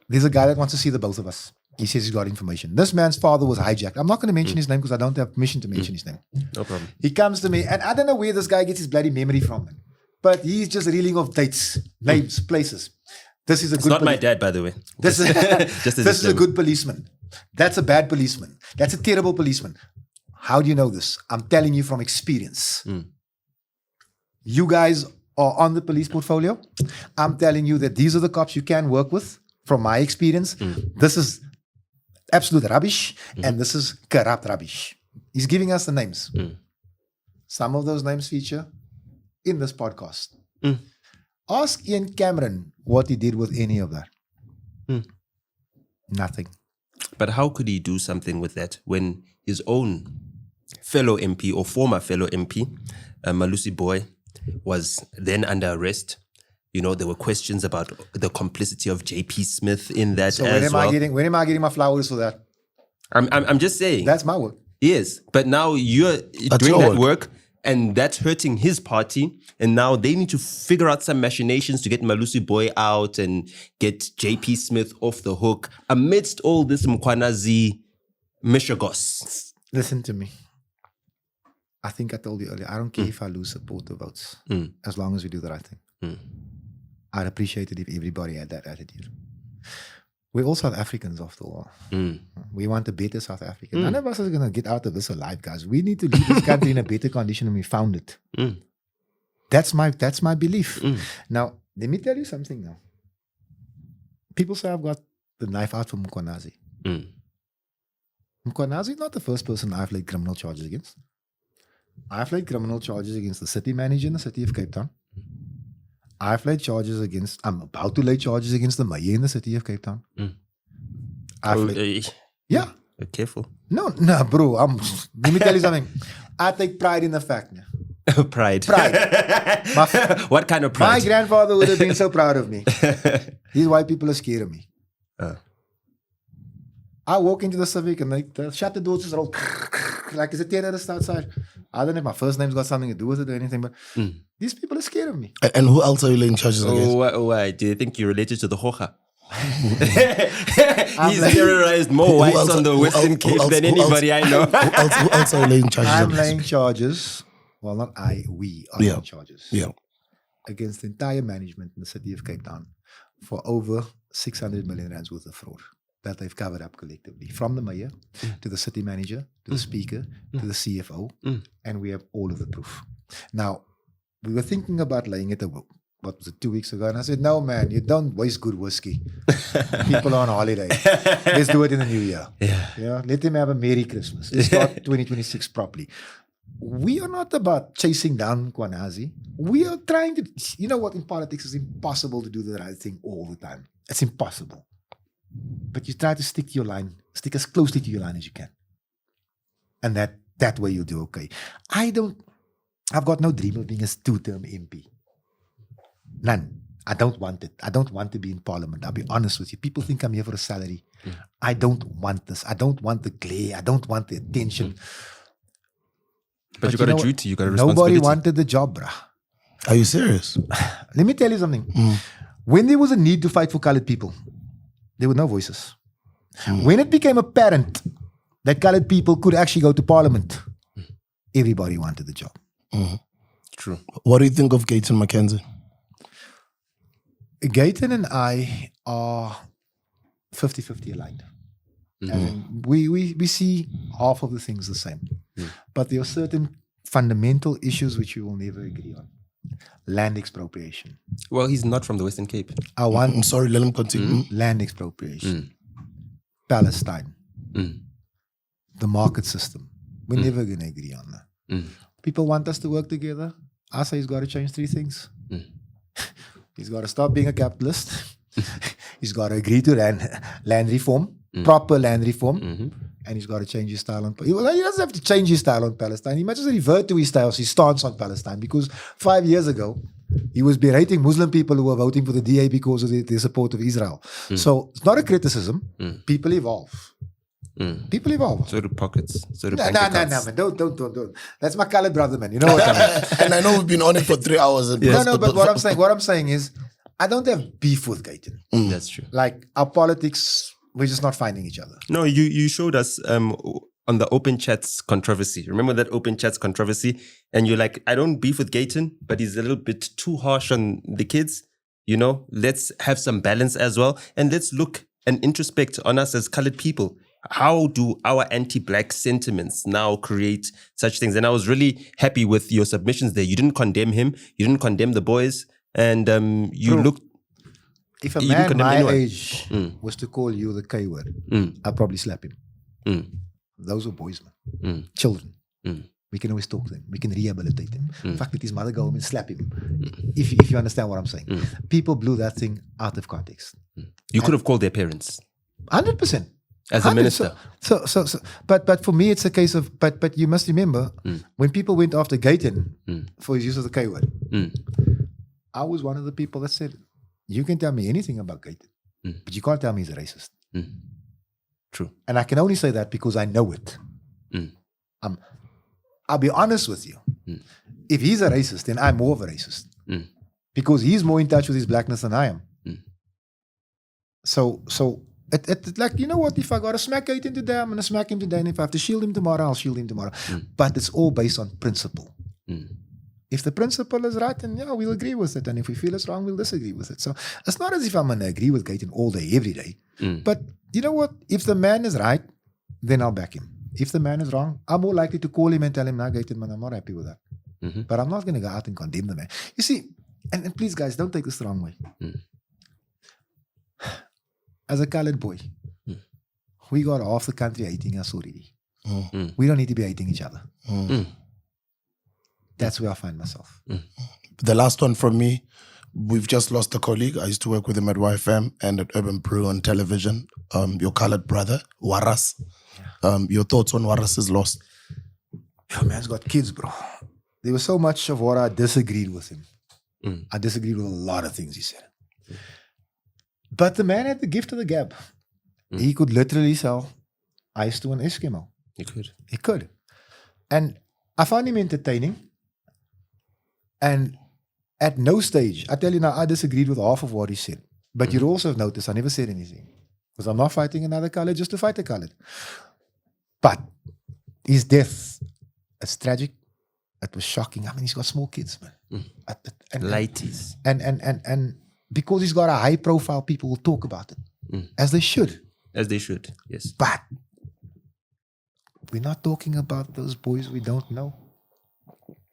there's a guy that wants to see the both of us. He says he's got information. This man's father was hijacked. I'm not going to mention his name because I don't have permission to mention his name. No problem. He comes to me, and I don't know where this guy gets his bloody memory from, man. But he's just reeling off dates, names, places. This is a It's good not my dad, by the way. This is, Just as this is a disclaimer. good policeman. That's a bad policeman. That's a terrible policeman. How do you know this? I'm telling you from experience. You guys are on the police portfolio. I'm telling you that these are the cops you can work with. From my experience, this is absolute rubbish, and this is corrupt rubbish. He's giving us the names. Some of those names feature in this podcast. Ask Ian Cameron what he did with any of that. Nothing. But how could he do something with that when his own fellow MP or former fellow MP, Malusi Boy, was then under arrest? You know, there were questions about the complicity of JP Smith in that So as well. when am I getting my flowers for that? I'm just saying. That's my work. Yes, but now you're That's doing your that work, and that's hurting his party. And now they need to figure out some machinations to get Malusi Boy out and get JP Smith off the hook amidst all this Mkwanazi Mishagos. Listen to me. I think I told you earlier, I don't care if I lose supporter votes, as long as we do the right thing. I'd appreciate it if everybody had that attitude. We're all South Africans after all. We want a better South Africa. None of us are going to get out of this alive, guys. We need to leave this country in a better condition than we found it. That's my belief. Now, let me tell you something now. People say I've got the knife out for Mkwanazi. Mkwanazi is not the first person I've laid criminal charges against. I've laid criminal charges against the city manager in the city of Cape Town. I'm about to lay charges against the mayor in the city of Cape Town. Yeah. Be careful. No, bro. Let me tell you something. I take pride in the fact. Pride. What kind of My pride? grandfather would have been so proud of me. These white people are scared of me. I walk into the Civic and they shut the doors, just roll like it's a terrorist outside. I don't know if my first name's got something to do with it or anything, but these people are scared of me. And who else are you laying charges against? Why? Do you think you're related to the Hoja? He's terrorized more whites on the Western Cape than anybody I know. Who else are you laying charges I'm against? laying charges. Well, not I, we are laying charges. Yeah. Against the entire management in the city of Cape Town for over 600 million rands worth of fraud that they've covered up collectively. From the mayor to the city manager, to the speaker, to the CFO, and we have all of the proof. Now, we were thinking about laying it, 2 weeks ago, and I said, no, man, you don't waste good whiskey. People are on holiday. Let's do it in the new year. Yeah. Let them have a Merry Christmas. Let's start 2026 properly. We are not about chasing down Mkwanazi. We are trying to, you know what, in politics it's impossible to do the right thing all the time. It's impossible. But you try to stick to your line, stick as closely to your line as you can. And that way you'll do okay. I've got no dream of being a two-term MP. None. I don't want it. I don't want to be in parliament. I'll be honest with you. People think I'm here for a salary. I don't want this. I don't want the glare. I don't want the attention. But you got a duty. You got a responsibility. Nobody wanted the job, bruh. Are you serious? Let me tell you something. When there was a need to fight for colored people, there were no voices. When it became apparent that colored people could actually go to parliament, everybody wanted the job. True. What do you think of Gayton McKenzie? Gayton and I are 50-50 aligned. And we see half of the things the same. But there are certain fundamental issues which we will never agree on. Land expropriation. Well, he's not from the Western Cape. I'm sorry, let him continue. Land expropriation. Palestine. The market system. We're never going to agree on that. People want us to work together. I say he's got to change 3 things. He's got to stop being a capitalist. He's got to agree to land reform, proper land reform, and he's got to change his style on. Well, he doesn't have to change his style on Palestine. He might just revert to his stance on Palestine, because 5 years ago he was berating Muslim people who were voting for the DA because of their support of Israel. So it's not a criticism. People evolve. People evolve. So do pockets. So do No, man. Don't. That's my colored brother, man. You know what I mean? And I know we've been on it for 3 hours. But what I'm saying is, I don't have beef with Gayton. That's true. Like, our politics, we're just not finding each other. No, you showed us on the open chats controversy. Remember that open chats controversy? And you're like, I don't beef with Gayton, but he's a little bit too harsh on the kids. You know, let's have some balance as well. And let's look and introspect on us as colored people. How do our anti-black sentiments now create such things? And I was really happy with your submissions there. You didn't condemn him. You didn't condemn the boys. And you looked... If a man my age was to call you the K word, I'd probably slap him. Those are boys, man. Children. We can always talk to them. We can rehabilitate them. In fact, let his mother go home and slap him. If you understand what I'm saying. People blew that thing out of context. You could have called their parents. 100%. As a minister. But for me, it's a case of, but you must remember, when people went after Gayton for his use of the K word, I was one of the people that said, you can tell me anything about Gayton, but you can't tell me he's a racist. True. And I can only say that because I know it. I'll be honest with you. If he's a racist, then I'm more of a racist. Because he's more in touch with his blackness than I am. So it like, you know what, if I gotta smack Gaten today, I'm gonna smack him today, and if I have to shield him tomorrow, I'll shield him tomorrow. But it's all based on principle. If the principle is right, then yeah, we'll agree with it. And if we feel it's wrong, we'll disagree with it. So it's not as if I'm gonna agree with Gaten all day, every day. But you know what? If the man is right, then I'll back him. If the man is wrong, I'm more likely to call him and tell him, nah, Gaten, man, I'm not happy with that. But I'm not gonna go out and condemn the man. You see, and please guys, don't take this the wrong way. As a colored boy, we got half the country hating us already. We don't need to be hating each other. That's where I find myself. The last one from me, we've just lost a colleague. I used to work with him at YFM and at Urban Brew on television. Your colored brother, Waras. Your thoughts on Waras's loss? Your man's got kids, bro. There was so much of what I disagreed with him. I disagreed with a lot of things he said. But the man had the gift of the gab. He could literally sell ice to an Eskimo. He could. He could. And I found him entertaining. And at no stage, I tell you now, I disagreed with half of what he said. But you'd also have noticed I never said anything. Because I'm not fighting another color just to fight a color. But his death, it's tragic. It was shocking. I mean, he's got small kids, man. Lighties. And because he's got a high profile, people will talk about it. As they should. As they should, yes. But we're not talking about those boys we don't know.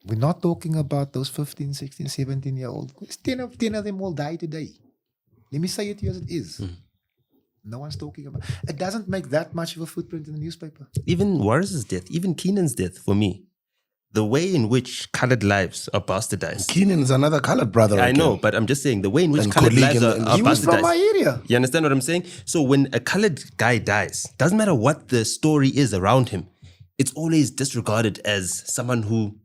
We're not talking about those 15, 16, 17-year-old. 10 of them will die today. Let me say it to you as it is. No one's talking about it. It doesn't make that much of a footprint in the newspaper. Even Waris's death, even Keenan's death, for me, the way in which colored lives are bastardized. Keenan is another colored brother. I know, but I'm just saying the way in which colored lives are He was bastardized. from my area. You understand what I'm saying? So when a colored guy dies, doesn't matter what the story is around him, it's always disregarded as someone who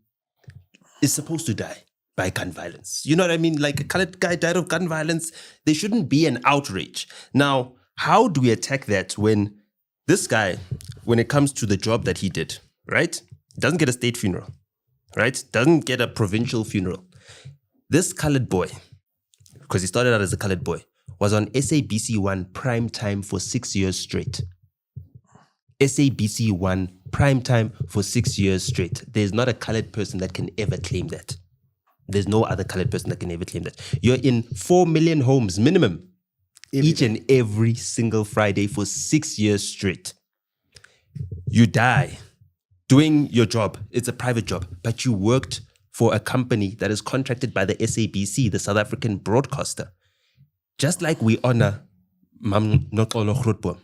is supposed to die by gun violence. You know what I mean? Like a colored guy died of gun violence. There shouldn't be an outrage. Now, how do we attack that when this guy, when it comes to the job that he did, right? Doesn't get a state funeral, right? Doesn't get a provincial funeral. This colored boy, because he started out as a colored boy, was on SABC1 prime time for 6 years straight. SABC1 prime time for 6 years straight. There's not a colored person that can ever claim that. There's no other colored person that can ever claim that. You're in 4 million homes minimum each and every single Friday for 6 years straight. You die doing your job. It's a private job, but you worked for a company that is contracted by the SABC, the South African broadcaster. Just like we honor Mam Nokolo Grootboom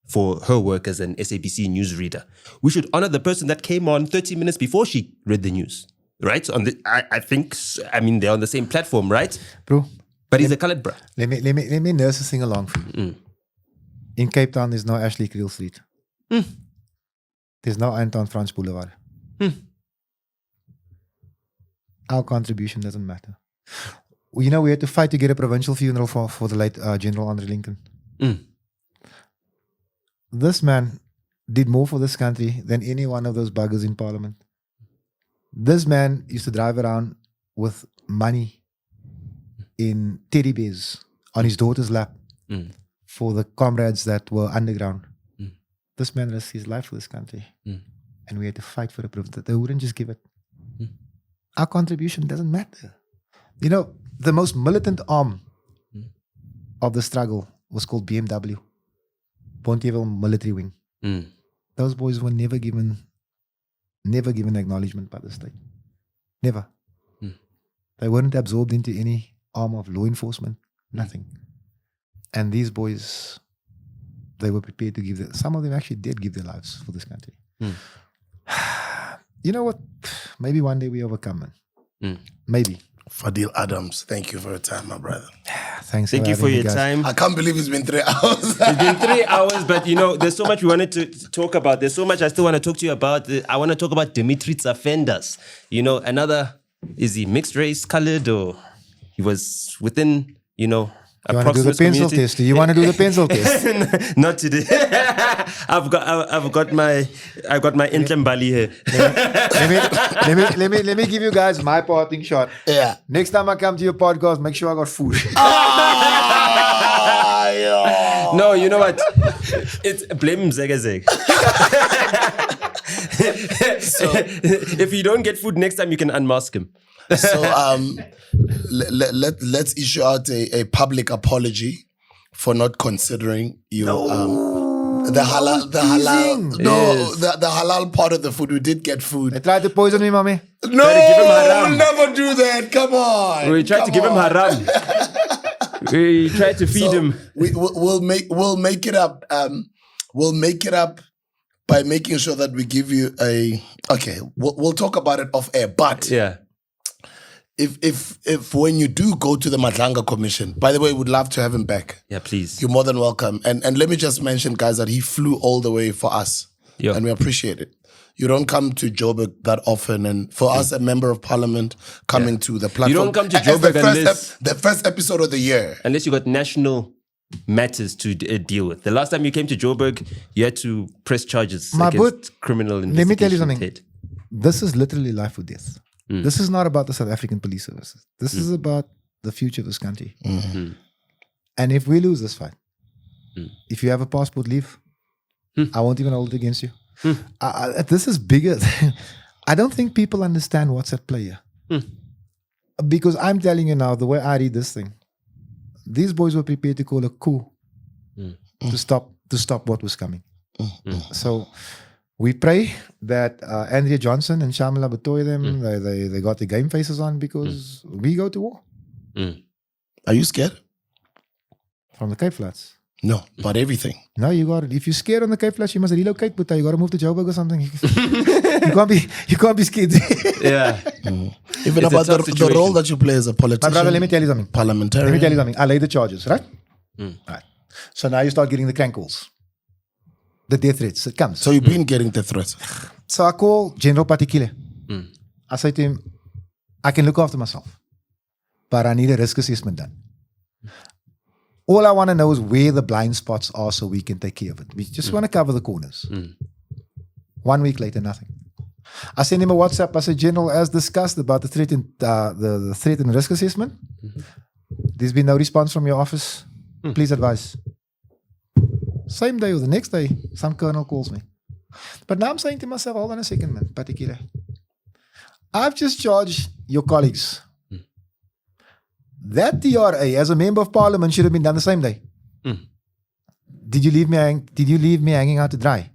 for her work as an SABC newsreader, we should honor the person that came on 30 minutes before she read the news, right? I think, they're on the same platform, right? Bro. But he's a colored bro. Let me nurse this thing along for you. In Cape Town, there's no Ashley Creel Street. There's no Anton Franz Boulevard. Our contribution doesn't matter. You know, we had to fight to get a provincial funeral for the late General Andre Lincoln. This man did more for this country than any one of those buggers in Parliament. This man used to drive around with money in teddy bears on his daughter's lap for the comrades that were underground. This man risked his life for this country. And we had to fight for the proof that they wouldn't just give it. Our contribution doesn't matter. You know, the most militant arm of the struggle was called BMW, Bonteheuwel Military Wing. Those boys were never given acknowledgement by the state. Never. They weren't absorbed into any arm of law enforcement. Nothing. And these boys, they were prepared to give some of them actually did give their lives for this country. You know what? Maybe one day we overcome, man. Maybe. Fadil Adams, thank you for your time, my brother. Thanks. Thank you for your time. I can't believe it's been 3 hours. It's been 3 hours, but you know, there's so much we wanted to talk about. There's so much I still want to talk to you about. I want to talk about Dimitri Tsafendas. You know, is he mixed race, colored, or he was within, you know, You want to do the proximus pencil community. test? Do you want to do the pencil test? Not today. I've got my Entlembali here. Let me give you guys my parting shot. Yeah. Next time I come to your podcast, make sure I got food. No, you know what? It's blame Zegazeg. If you don't get food next time, you can unmask him. So let's issue out a public apology for not considering you the halal the halal part of the food. We did get food. They tried to poison me, mommy. No, Try to give him haram. we'll never do that. Come on. We tried to give him haram. We tried to feed him. We'll make it up. We'll make it up by making sure that we give you a. Okay, we'll talk about it off air. But Yeah. if when you do go to the Madlanga Commission, by the way, we'd love to have him back. Yeah, please. You're more than welcome. And let me just mention, guys, that he flew all the way for us. Yeah. And we appreciate it. You don't come to Joburg that often. And for us, a member of parliament coming to the platform. You don't come to as Joburg the first episode of the year. Unless you got national matters to deal with. The last time you came to Joburg, you had to press charges My against criminal investigation. Let me tell you something. Head. This is literally life or death. This is not about the South African police services. This is about the future of this country. And if we lose this fight, if you have a passport, leave. I won't even hold it against you. This is bigger. I don't think people understand what's at play here. Because I'm telling you now, the way I read this thing, these boys were prepared to call a coup to stop what was coming. So we pray that Andrea Johnson and Tshabalala Batoy them, they got the game faces on because we go to war. Are you scared? From the Cape Flats. No, about everything. No, you got it. If you're scared on the Cape Flats, you must relocate, but you got to move to Joburg or something. you can't be scared. Even It's a about tough the situation. role that you play as a My politician. brother, let me tell you something. Parliamentarian. Let me tell you something. I laid the charges, right? Right. So now you start getting the crank calls. The death threats. It comes. So you've been getting the threats. So I call General Patikile. I say to him, I can look after myself, but I need a risk assessment done. All I want to know is where the blind spots are so we can take care of it. We just want to cover the corners. 1 week later, nothing. I send him a WhatsApp. I said, General, as discussed about the threat and the threat and risk assessment, there's been no response from your office. Please advise. Same day or the next day, some colonel calls me. But now I'm saying to myself, hold on a second, man, particular. I've just charged your colleagues. That TRA, as a member of parliament, should have been done the same day. Did you leave me hanging out to dry?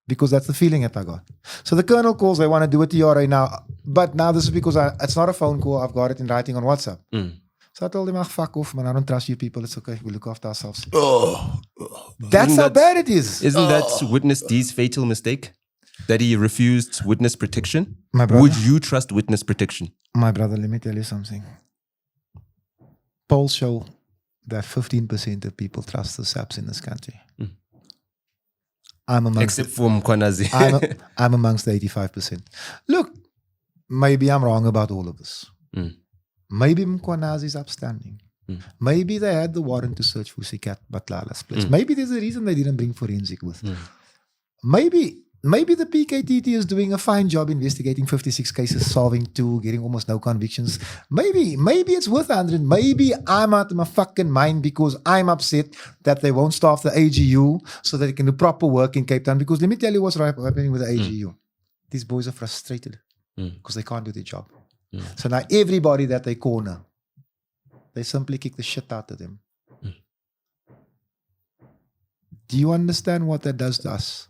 Because that's the feeling that I got. So the colonel calls, they want to do a TRA now. But now this is because it's not a phone call, I've got it in writing on WhatsApp. So I told him, fuck off, man, I don't trust you people, it's okay, we look after ourselves. That's how bad it is. Isn't that Witness D's fatal mistake? That he refused witness protection? My brother, Would you trust witness protection? my brother, let me tell you something. Polls show that 15% of people trust the SAPs in this country. I'm amongst Except for Mkwanazi. I'm amongst the 85%. Look, maybe I'm wrong about all of this. Maybe Mkwanazi is upstanding. Maybe they had the warrant to search for Sikat Batlala's place. Maybe there's a reason they didn't bring forensic with. Maybe the PKTT is doing a fine job investigating 56 cases, solving 2, getting almost no convictions. Maybe it's worth 100. Maybe I'm out of my fucking mind because I'm upset that they won't staff the AGU so that they can do proper work in Cape Town. Because let me tell you what's happening with the AGU. These boys are frustrated because they can't do their job. So now everybody that they corner, they simply kick the shit out of them. Do you understand what that does to us?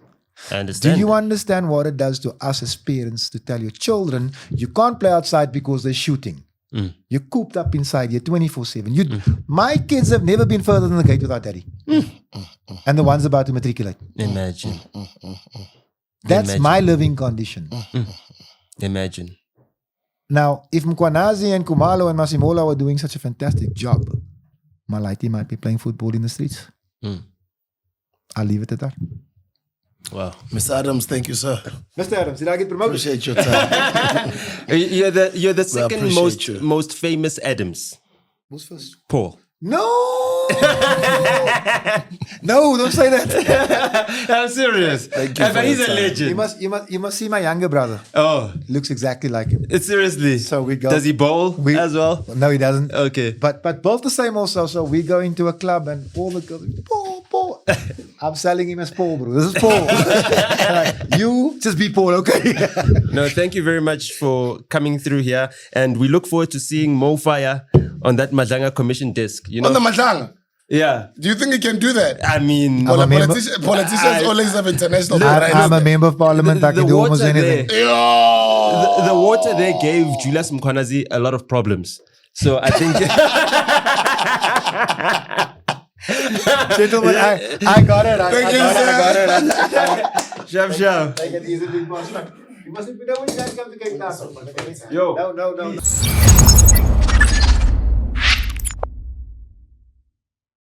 I understand. Do you understand what it does to us as parents to tell your children you can't play outside because they're shooting? You're cooped up inside here 24/7. My kids have never been further than the gate without daddy. And the one's about to matriculate. Imagine. That's my living condition. Imagine. Now, if Mkwanazi and Kumalo and Masimola were doing such a fantastic job, Malaiti might be playing football in the streets. I'll leave it at that. Wow. Mr. Adams, thank you, sir. Mr. Adams, did I get promoted? Appreciate your time. You're the second appreciate you. most famous Adams. Who's first? Paul. No! No, don't say that. I'm serious. Thank you But for he's your a time. legend. You must see my younger brother. Oh, Looks exactly like him. seriously. So we go. Does he bowl as well? No, he doesn't. Okay. But both the same also. So we go into a club and all the girls, Paul. I'm selling him as Paul, bro. This is Paul. Like, you just be Paul, okay? No, thank you very much for coming through here. And we look forward to seeing Mo Fire on that Madanga commission desk. You know? On the Madlang. Yeah. Do you think he can do that? I mean, Well, a member- politicians always have international I'm a member of parliament. I the can do almost water anything. there, the water there gave Julius Mkhwanazi a lot of problems. So I think... Gentlemen, I got it. Thank you, sir. Shab, shab. Take it easy, big boss. You must be there when you guys come to Cape Town. Yo. No.